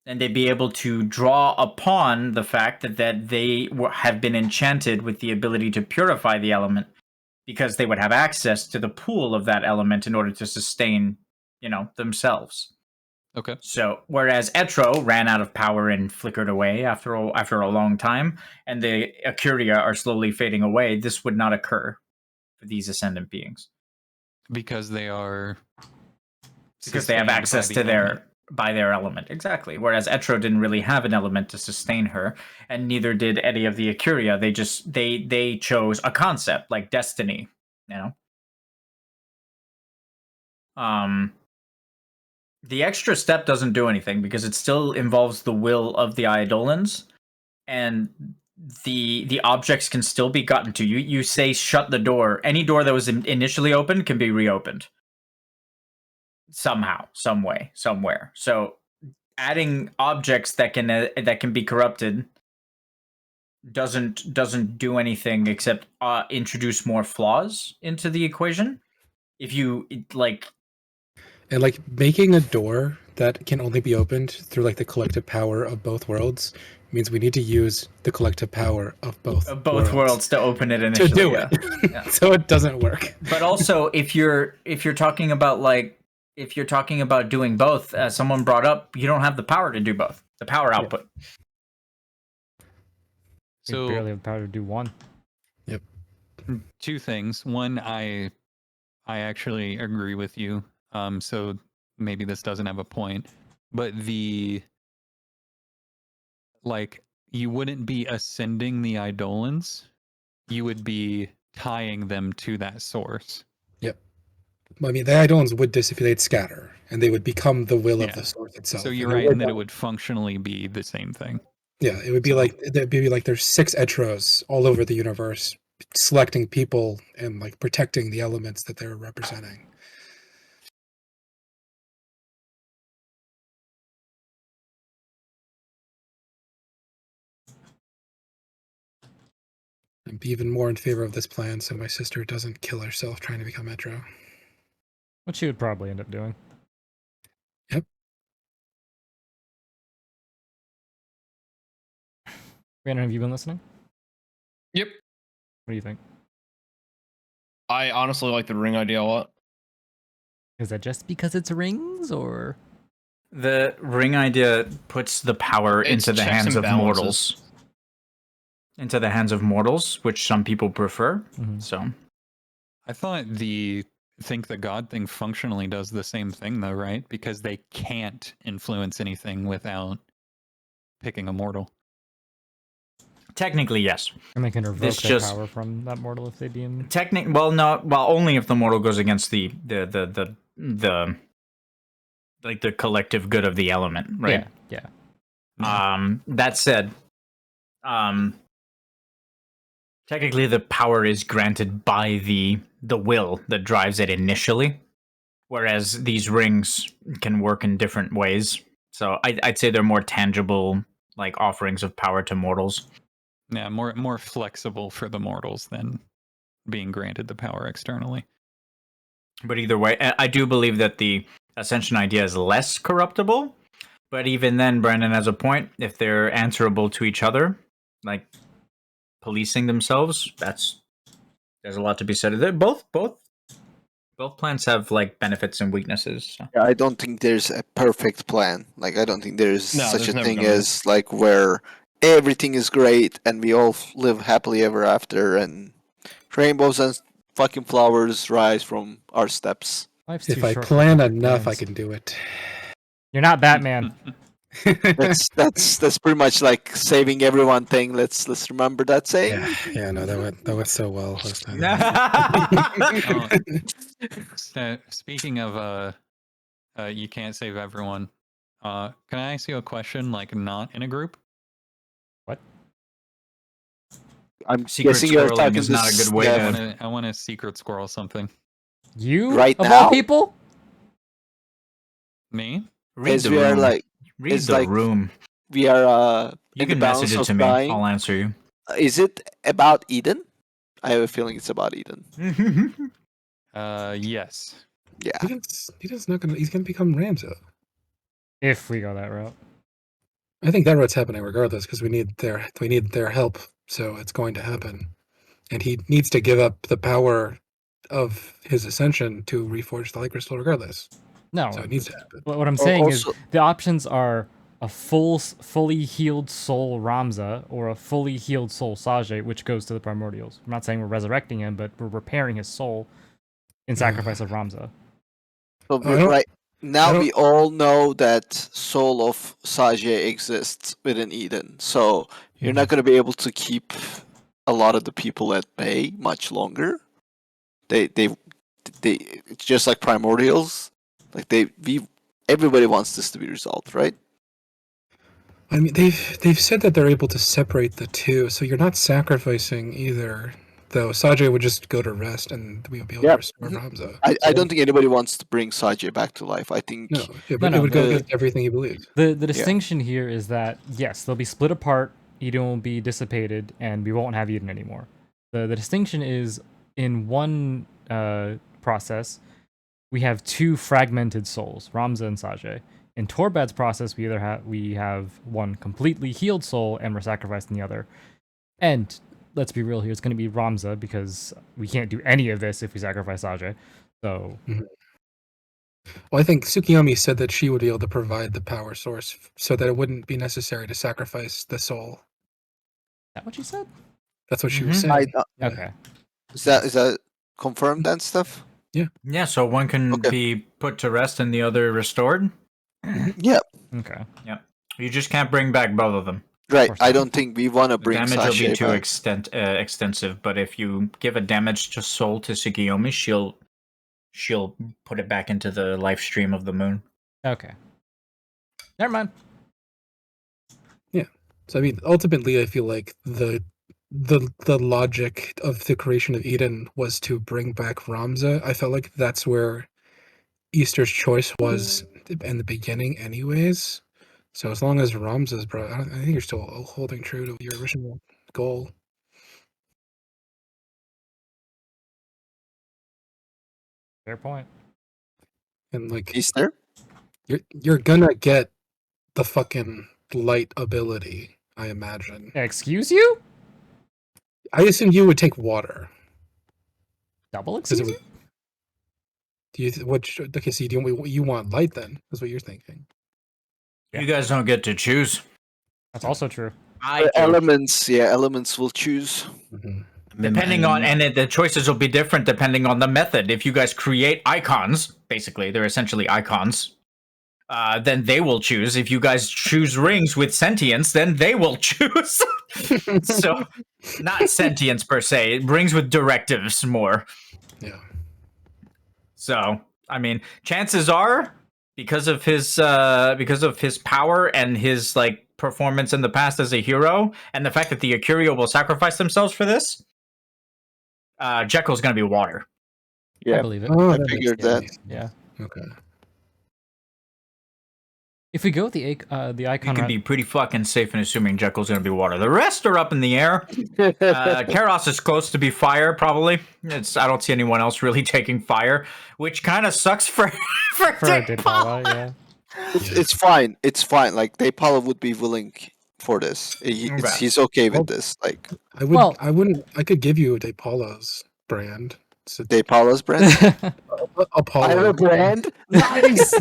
And they'd be able to draw upon the fact that they have been enchanted with the ability to purify the element, because they would have access to the pool of that element in order to sustain, themselves. Okay. So, whereas Etro ran out of power and flickered away after a long time, and the Ecurian are slowly fading away, this would not occur for these ascendant beings. Because they are... Because they have access to their element. Exactly. Whereas Etro didn't really have an element to sustain her, and neither did any of the Ecurian. They chose a concept like destiny, The extra step doesn't do anything because it still involves the will of the Eidolons, and the objects can still be gotten to. You say shut the door. Any door that was initially opened can be reopened. Somehow, some way, somewhere. So adding objects that can be corrupted doesn't do anything except introduce more flaws into the equation. If you And like making a door that can only be opened through like the collective power of both worlds means we need to use the collective power of both worlds to open it initially to do yeah. it. Yeah. So it doesn't work. But also, if you're talking about doing both, as someone brought up, you don't have the power to do both. The power output. We barely have the power to do one. Yep. Two things. One, I actually agree with you. So maybe this doesn't have a point, but you wouldn't be ascending the Eidolons, you would be tying them to that source. Yep. I mean, the Eidolons would dissipate, scatter, and they would become the will of the source itself. So you're right in that it would functionally be the same thing. Yeah, it would be like there's 6 Etros all over the universe, selecting people and like protecting the elements that they're representing. I'd be even more in favor of this plan so my sister doesn't kill herself trying to become Etro. What she would probably end up doing. Yep. Brandon, have you been listening? Yep. What do you think? I honestly like the ring idea a lot. Is that just because it's rings, or the ring idea puts the power into the hands of mortals? Into the hands of mortals, which some people prefer. Mm-hmm. So, I thought the think the God thing functionally does the same thing, though, right? Because they can't influence anything without picking a mortal. Technically, yes. And they can revoke their power from that mortal if they deem. Only if the mortal goes against the like the collective good of the element, right? Yeah. That said, technically the power is granted by the will that drives it initially, whereas these rings can work in different ways. So I'd say they're more tangible, like offerings of power to mortals. Yeah, more flexible for the mortals than being granted the power externally. But either way, I do believe that the Ascension idea is less corruptible. But even then, Brandon has a point. If they're answerable to each other, like policing themselves, there's a lot to be said. Both plans have like benefits and weaknesses. So. Yeah, I don't think there's a perfect plan. Like, I don't think there's such a thing gonna as like where everything is great and we all live happily ever after and rainbows and fucking flowers rise from our steps. If I plan enough, I can do it. You're not Batman. That's pretty much like saving everyone thing. Let's remember that saying. Yeah, no, that went so well last time. Speaking of you can't save everyone. Can I ask you a question, like not in a group? What? I'm secret guessing you're squirreling talking is not a good way to. I want to secret squirrel something. You right of now? all people? Me? Read the we are room. like Read the room. we are You in can the balance message it of to me. dying. I'll answer you. Is it about Eden? I have a feeling it's about Eden. Yes. Yeah. Eden's not gonna. He's gonna become Ramza. If we go that route. I think that route's happening regardless because we need their help. So it's going to happen, and he needs to give up the power of his ascension to reforge the light crystal regardless. No. So it needs to happen. What I'm saying also- is the options are a fully healed soul Ramza or a fully healed soul Sajay, which goes to the Primordials. I'm not saying we're resurrecting him, but we're repairing his soul in sacrifice of Ramza. So right now we all know that soul of Sajay exists within Eden. So you're not going to be able to keep a lot of the people at bay much longer. They it's just like Primordials. Like everybody wants this to be resolved, right? I mean, they've said that they're able to separate the two, so you're not sacrificing either though, Sajay would just go to rest, and we would be able to restore Ramza. I don't think anybody wants to bring Sajay back to life. I think No, it No, would go the- against everything he believes. The distinction here is that yes, they'll be split apart. Eden will be dissipated, and we won't have Eden anymore. The distinction is in one process, we have two fragmented souls, Ramza and Sajay. In Torbadd's process, we have one completely healed soul, and we're sacrificing the other. And let's be real here, it's going to be Ramza because we can't do any of this if we sacrifice Sajay. So. Well, I think Tsukuyomi said that she would be able to provide the power source so that it wouldn't be necessary to sacrifice the soul. Is that what she said? That's what she was saying. Okay. Is that confirmed and stuff? Yeah, so one can be put to rest and the other restored. Yeah. Okay. Yeah. You just can't bring back both of them. Right. I don't think we want to The bring damage will be Sajay too back. extensive, but if you give a damage to soul to Tsukuyomi, she'll put it back into the life stream of the moon. Okay. Never mind. Yeah. So I mean, ultimately, I feel like the logic of the creation of Eden was to bring back Ramza. I felt like that's where Easter's choice was in the beginning, anyways. So as long as Ramza's brought, I think you're still holding true to your original goal. Fair point. And like Easter, you're gonna get the fucking light ability, I imagine. Excuse you? I assume you would take water. Double excuse you? Do you okay? So you want light then? That's what you're thinking. You guys don't get to choose. That's also true. elements will choose. Depending on, and the choices will be different depending on the method. If you guys create icons, basically, they're essentially icons, then they will choose. If you guys choose rings with sentience, then they will choose. So, not sentience per se, rings with directives more. Yeah. So, I mean, chances are, because of his power and his like performance in the past as a hero, and the fact that the Akurio will sacrifice themselves for this, Jekyll's going to be water. Yeah, I believe it. Oh, I figured that. Yeah. Okay. If we go with the icon, You can be pretty fucking safe in assuming Jekyll's going to be water. The rest are up in the air. Karos is close to be fire, probably. I don't see anyone else really taking fire, which kind of sucks for Depala, yeah. It's fine. It's fine. Like Depala would be willing for this. He's okay with this. Like I wouldn't. I could give you Depala's brand. Depala's brand. Apollo. I have a brand. Nice.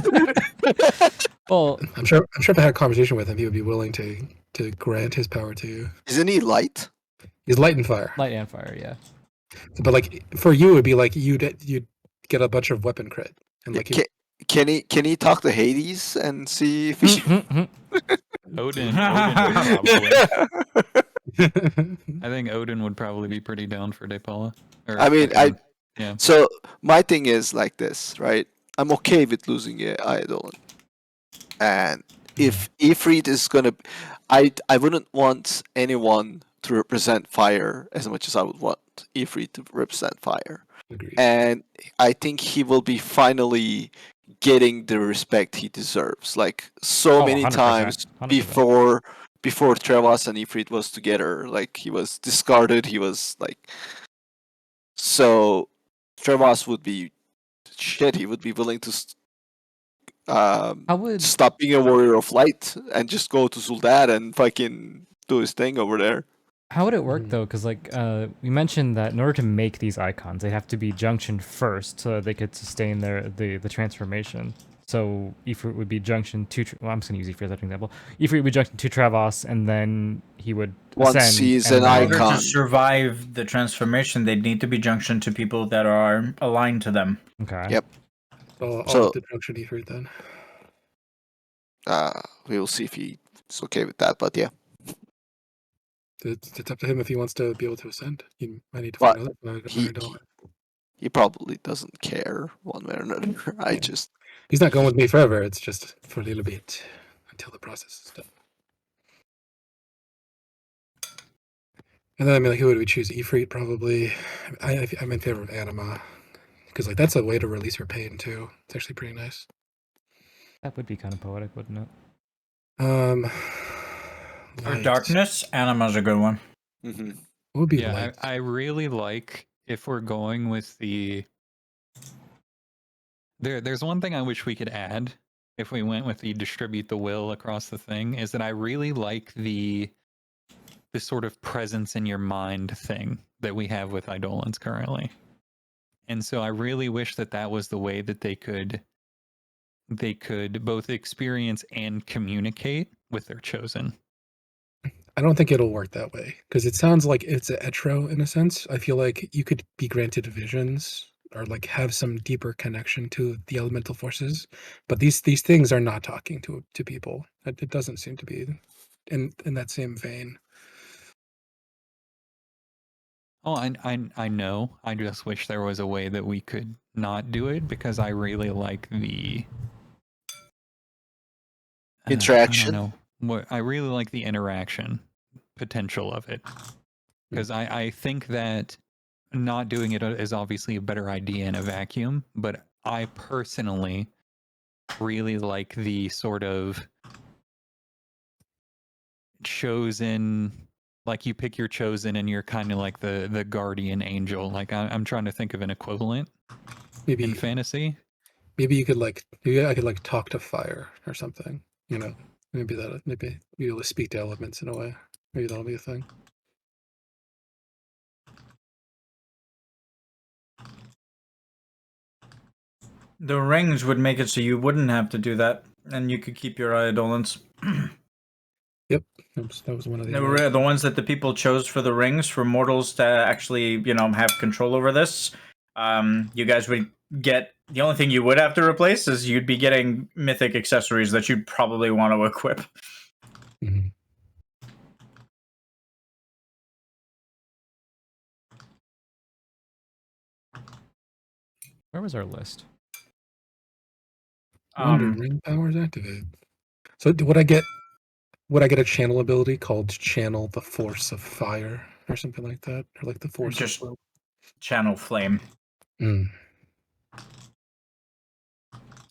Well, I'm sure if I had a conversation with him, he would be willing to grant his power to you. Isn't he light? He's light and fire. Light and fire, yeah. But like for you, it'd be like you'd get a bunch of weapon crit and like. Can he talk to Hades and see if he? Odin probably. I think Odin would probably be pretty down for Depala. Yeah. So my thing is like this, right? I'm okay with losing an idol, and if Ifrit is gonna, I wouldn't want anyone to represent fire as much as I would want Ifrit to represent fire. Agreed. And I think he will be finally getting the respect he deserves. Like so many 100%, times 100%. before Trevas and Ifrit was together, like he was discarded. He was like, so Trevas would be shit. He would be willing to stop being a warrior of light and just go to Zuldad and fucking do his thing over there. How would it work though? Because like we mentioned that in order to make these icons, they'd have to be junctioned first so that they could sustain the transformation. So Ifrit would be junctioned to. Well, I'm just gonna use Ifrit as an example. Ifrit would be junctioned to Travas, and then he would once ascend, he's an In order icon to survive the transformation, they'd need to be junctioned to people that are aligned to them. Okay. Yep. I'll have to junction Ifrit then. We will see if he's okay with that. But yeah. It's up to him if he wants to be able to ascend. He might need to find another He probably doesn't care one way or another. He's not going with me forever. It's just for a little bit until the process is done. And then I mean, like, who would we choose? Ifrit, probably. I'm in favor of Anima, because like that's a way to release her pain too. It's actually pretty nice. That would be kind of poetic, wouldn't it? For Light. darkness, Anima's a good one. Mm-hmm. What would be Yeah, light? I really like if we're going with the. There's one thing I wish we could add if we went with the distribute the will across the thing, is that I really like the sort of presence in your mind thing that we have with Eidolons currently. And so I really wish that that was the way that they could both experience and communicate with their chosen. I don't think it'll work that way, because it sounds like it's an etro in a sense. I feel like you could be granted visions or like have some deeper connection to the elemental forces, but these things are not talking to people. It doesn't seem to be in that same vein. Oh, I know. I just wish there was a way that we could not do it, because I really like the Interaction. I don't know. I really like the interaction potential of it, because I think that not doing it is obviously a better idea in a vacuum, but I personally really like the sort of chosen, like you pick your chosen and you're kind of like the guardian angel. Like I'm trying to think of an equivalent Maybe in fantasy. maybe you could like maybe I could like talk to fire or something. You know, maybe be able to speak to elements in a way. Maybe that'll be a thing. The rings would make it so you wouldn't have to do that, and you could keep your Eidolons. Yep, that was one of the. They were the ones that the people chose for the rings for mortals to actually, have control over this. You guys would get, the only thing you would have to replace is you'd be getting mythic accessories that you'd probably want to equip. Mhm. Where was our list? Wonder ring powers activated. So would I get a channel ability called Channel the Force of Fire or something like that, or like the Force Just of channel flame,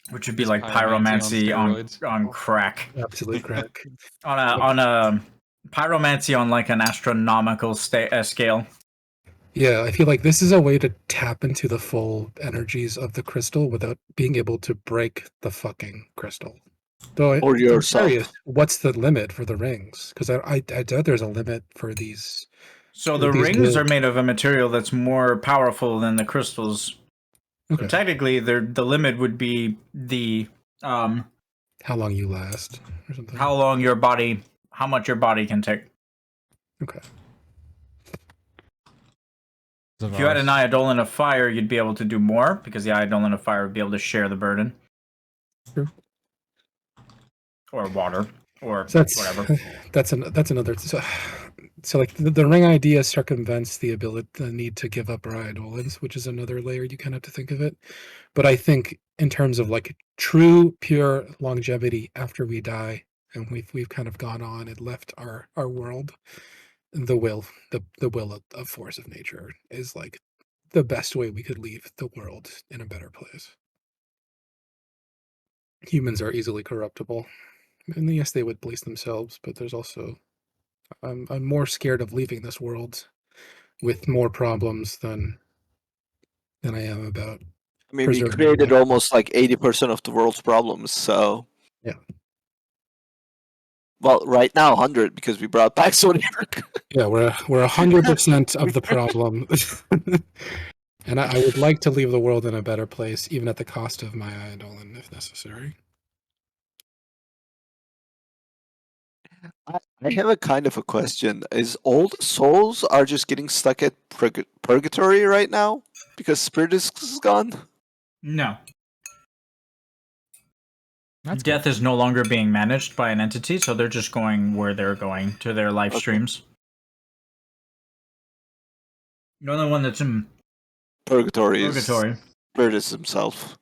which would be Just like pyromancy on steroids. crack. Absolute crack. on a pyromancy on like an astronomical scale. Yeah, I feel like this is a way to tap into the full energies of the crystal without being able to break the fucking crystal. Though Or I'm yourself. curious, what's the limit for the rings? Because I doubt there's a limit for these. So the these rings will- are made of a material that's more powerful than the crystals. Okay. So technically, the limit would be the How long you last, or something. how much your body can take. Okay. If you had an Eidolon of fire, you'd be able to do more, because the Eidolon of fire would be able to share the burden. True. Or water, or So whatever. That's another. So like the ring idea circumvents the need to give up our Eidolons, which is another layer you kind of have to think of it. But I think in terms of like true pure longevity after we die, and we've kind of gone on and left our world, the will of force of nature is like the best way we could leave the world in a better place. Humans are easily corruptible, and yes, they would police themselves, but there's also I'm more scared of leaving this world with more problems than I am about. I mean, we preserving created life. almost like 80% of the world's problems, so. Yeah. Well, right now, 100, because we brought back Zodiac. Yeah, we're 100% of the problem. And I would like to leave the world in a better place, even at the cost of my Eidolon, if necessary. I have a kind of a question. Is old souls are just getting stuck at purgatory right now? Because Spirit is gone? No. That's Death is no longer being managed by an entity, so they're just going where they're going to their live streams. The only one that's in Purgatory purgatory. is Spirit is himself.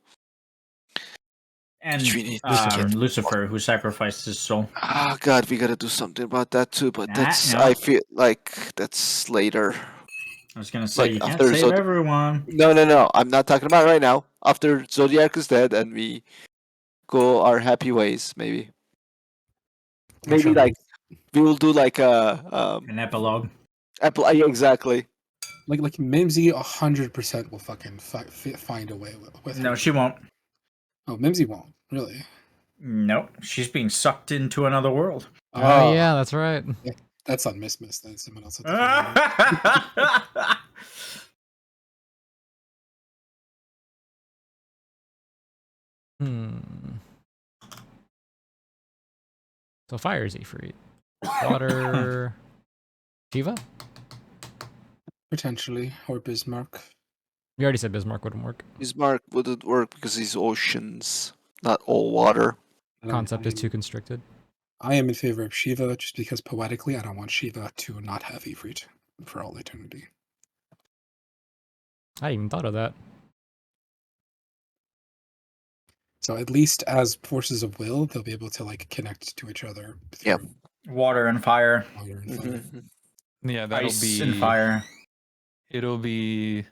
And We need to get- Lucifer, who sacrificed his soul. Oh God, we gotta do something about that too. But that's no. I feel like that's later. I was gonna say, Like, you can't after save everyone. No. I'm not talking about right now. After Zodiac is dead and we go our happy ways, maybe. Maybe like we will do like An epilogue. Yeah, exactly. Like Mimsy 100% will fucking find a way with No, her. she won't. Oh, Mimsy won't. Really? Nope. She's being sucked into another world. Oh, yeah, that's right. Yeah, that's on Miss. That's someone else. So fire is Ifrit. Water. Shiva? Potentially, or Bismarck. We already said Bismarck wouldn't work. Bismarck wouldn't work because he's oceans, not all water. Concept is too constricted. I am in favor of Shiva just because poetically I don't want Shiva to not have Ifrit for all eternity. I hadn't even thought of that. So at least as forces of will, they'll be able to like connect to each other. Yep. Water and fire. Water and fire. Yeah, that'll Ice be and fire. It'll be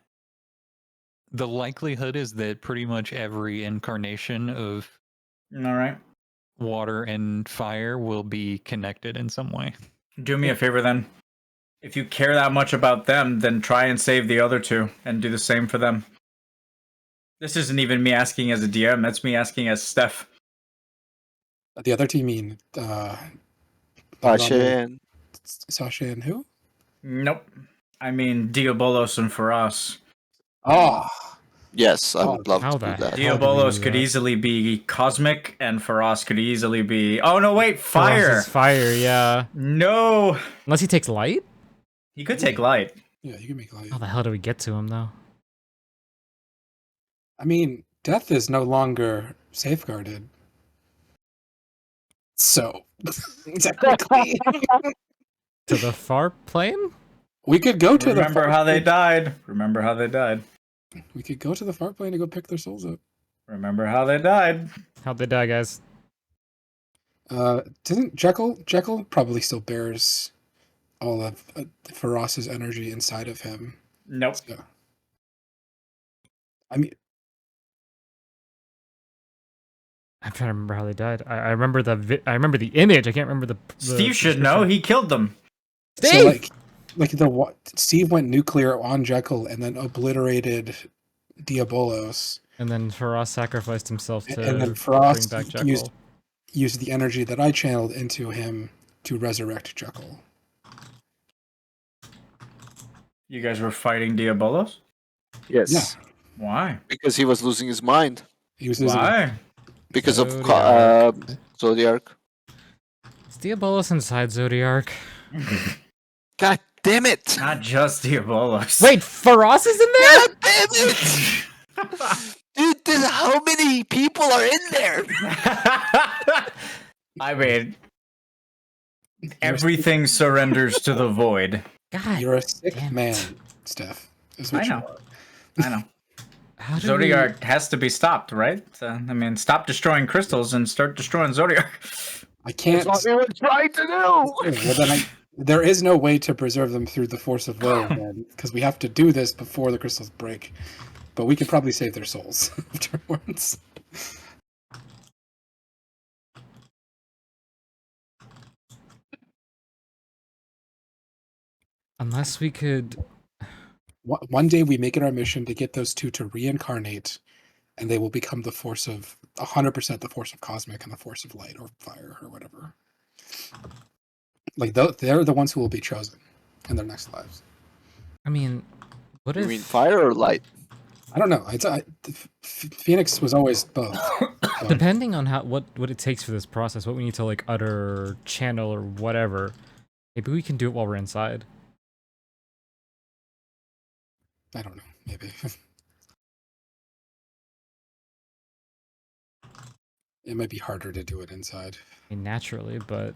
the likelihood is that pretty much every incarnation of All right. water and fire will be connected in some way. Do me a favor then. If you care that much about them, then try and save the other two and do the same for them. This isn't even me asking as a DM, that's me asking as Steph. The other team mean Sasha and Sasha and who? Nope. I mean Diabolos and Faraz. Oh, yes, I would love How to the do that. hell? Diabolos do could that? easily be cosmic, and Faraz could easily be. Oh no! Wait, Frost fire. is fire, yeah. No, Unless he takes light? he could take light. yeah, you can make light. How the hell do we get to him, though? I mean, death is no longer safeguarded. So, technically, To the far plane? we could go to Remember the far how they plane. died. Remember how they died. We could go to the far plane to go pick their souls up. Remember how they died. How'd they die, guys? Doesn't Jekyll probably still bears all of Faraz's energy inside of him. Nope. So, I mean, I'm trying to remember how they died. I remember I remember the image. I can't remember the Steve should know. He killed them. Steve! So Steve went nuclear on Jekyll and then obliterated Diabolos. And then Faraz sacrificed himself to And then bring Faraz back Jekyll. used the energy that I channeled into him to resurrect Jekyll. You guys were fighting Diabolos? Yes. Yeah. Why? Because he was losing his mind. He was losing. Why? Because of Zodiac. Zodiac. Is Diabolos inside Zodiac? God damn it! Not just Diabolos. Wait, Faraz is in there? God damn it! Dude, how many people are in there? I mean, everything surrenders to the void. God, You're a sick damn it. man, Steph. Is what I you know. are. I know. How do Zodiac has to be stopped, right? I mean, stop destroying crystals and start destroying Zodiac. I can't. That's what we were trying to do! Well, then there is no way to preserve them through the force of will, because we have to do this before the crystals break. But we can probably save their souls afterwards. Unless we could... One day we make it our mission to get those two to reincarnate, and they will become the force of 100% the force of cosmic and the force of light or fire or whatever. Like they're the ones who will be chosen in their next lives. I mean, what You if... mean fire or light? I don't know. Phoenix was always both. So, Depending on what it takes for this process, what we need to like utter, channel, or whatever, maybe we can do it while we're inside. I don't know. Maybe. It might be harder to do it inside. I mean, naturally, but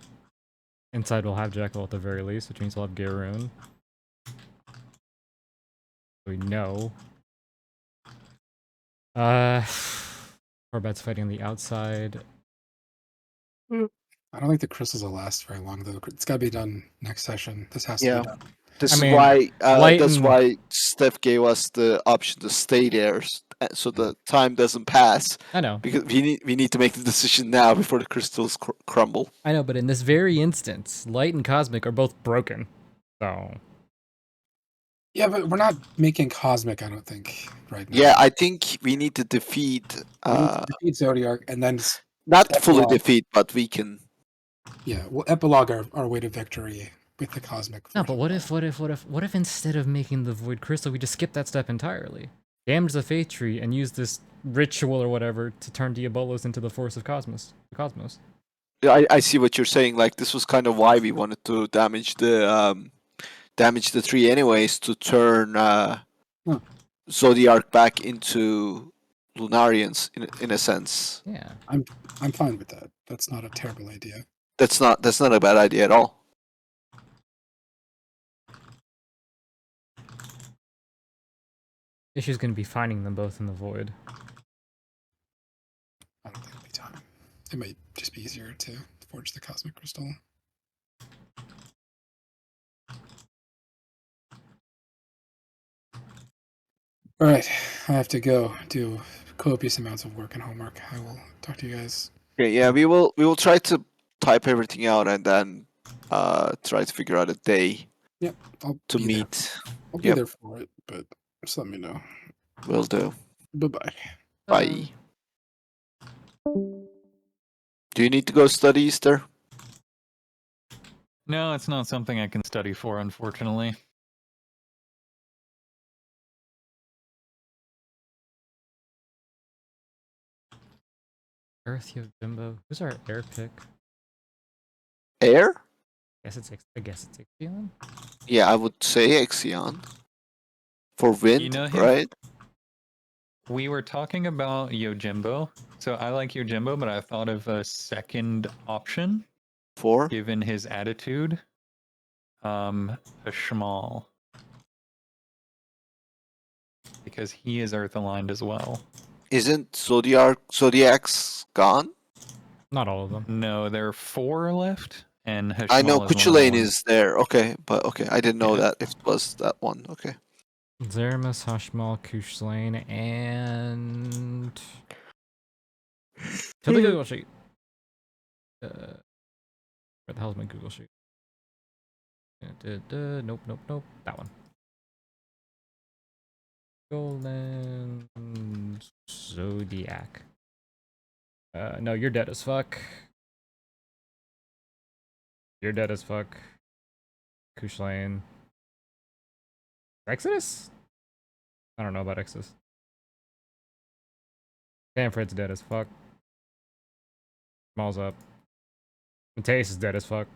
inside we'll have Jekyll at the very least, which means we'll have Garoon. We know. Torbadd's fighting on the outside. I don't think the crystals will last very long, though. It's got to be done next session. This has to Yeah. be done. This I is mean, why light that's and- why Steph gave us the option to stay there, so the time doesn't pass. I know. Because we need to make the decision now before the crystals crumble. I know, but in this very instance, light and cosmic are both broken. So Yeah, but we're not making cosmic, I don't think, right now. Yeah, I think we need to defeat, We need to defeat Zodiac and then not fully epilogue. defeat, but we can. Yeah, we'll epilogue our way to victory with the cosmic. no, but what if instead of making the void crystal, we just skip that step entirely? Damage the faith tree and use this ritual or whatever to turn Diabolos into the force of cosmos. The cosmos. Yeah, I see what you're saying. Like this was kind of why we wanted to damage the tree anyways, to turn Zodiac back into Lunarians in a sense. Yeah. I'm fine with that. That's not a terrible idea. That's not a bad idea at all. Issue's gonna be finding them both in the void. I don't think it'll be time. It might just be easier to forge the cosmic crystal. All right, I have to go do copious amounts of work and homework. I will talk to you guys. Okay, yeah, we will try to type everything out and then try to figure out a day I'll to be meet. There. I'll be Yep. there for it, but just let me know. Will do. Bye-bye. Bye. Do you need to go study Easter? No, it's not something I can study for, unfortunately. Earth Yojimbo. Who's our air pick? Air? I guess it's Ixion. Yeah, I would say Ixion. For wind, know him? right? We were talking about Yojimbo, so I like Yojimbo, but I thought of a second option, For? given his attitude. A Shmal. Because he is Earth aligned as well. Isn't Zodiac's gone? Not all of them. No, there are 4 left, and Hashmal I know is one of the Kuchulain ones. is there. Okay, but okay, I didn't know Yeah. that if it was that one. Okay. Zeramis, Hashmal, Kushlain, and to the Google sheet. Where the hell's my Google sheet? Nope. That one. Golden Zodiac. No, you're dead as fuck. You're dead as fuck. Kushlain. Exodus? I don't know about Exodus. Stanford's dead as fuck. Small's up. Mateus is dead as fuck.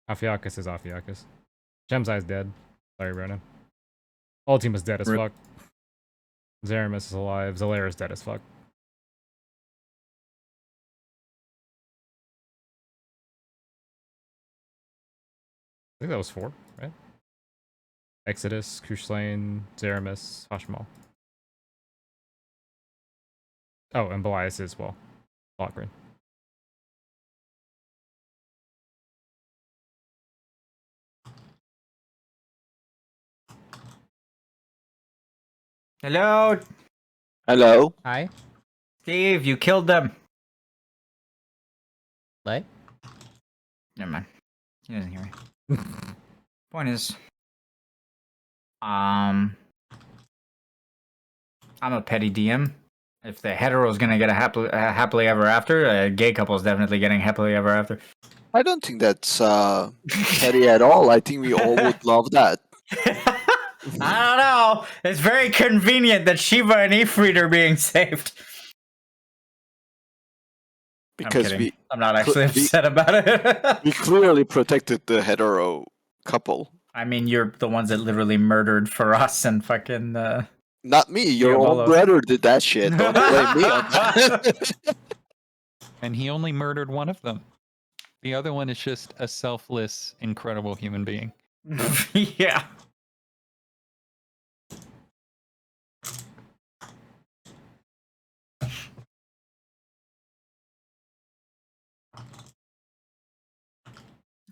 Afiakis is Afiakis. Shemzai's dead. Sorry, Ronan. Ultima's dead as Rip. fuck. Zeramis is alive. Zalara's dead as fuck. I think that was 4, right? Exodus, Kushlain, Zeramis, Hashmal. Oh, and Belias as well. Lockrin. Hello, Hello. Hi. Steve. You killed them. What? Never mind. He doesn't hear me. Point is, I'm a petty DM. If the hetero is gonna get a happily ever after, a gay couple is definitely getting happily ever after. I don't think that's petty at all. I think we all would love that. I don't know. It's very convenient that Shiva and Ifrit are being saved. Because I'm we kidding. I'm not actually we- upset about it. we clearly protected the hetero couple. I mean, you're the ones that literally murdered for us and fucking. Not me. Your own Diabolos. brother did that shit. Don't blame me on that. And he only murdered one of them. The other one is just a selfless, incredible human being. Yeah.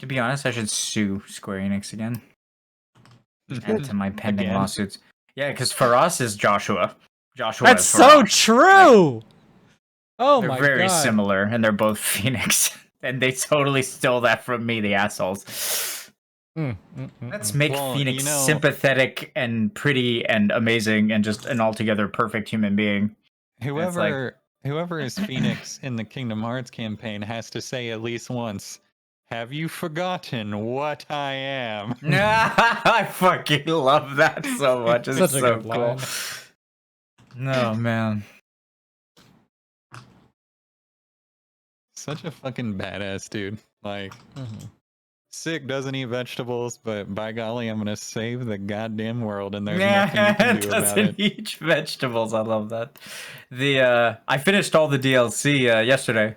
To be honest, I should sue Square Enix again. Add to my pending Again? lawsuits. Yeah, because for us is Joshua. Joshua. That's is so Farash. true. Oh They're my very god. similar, and they're both Phoenix, and they totally stole that from me, the assholes. Let's make Well, Phoenix you know- sympathetic and pretty and amazing and just an altogether perfect human being. Whoever is Phoenix in the Kingdom Hearts campaign has to say at least once, "Have you forgotten what I am?" I fucking love that so much. It's Such a so good cool. line. No, man. Such a fucking badass dude. Like, sick doesn't eat vegetables, but by golly, I'm gonna save the goddamn world, and there's nothing you can do about doesn't it. eat vegetables. I love that. I finished all the DLC yesterday.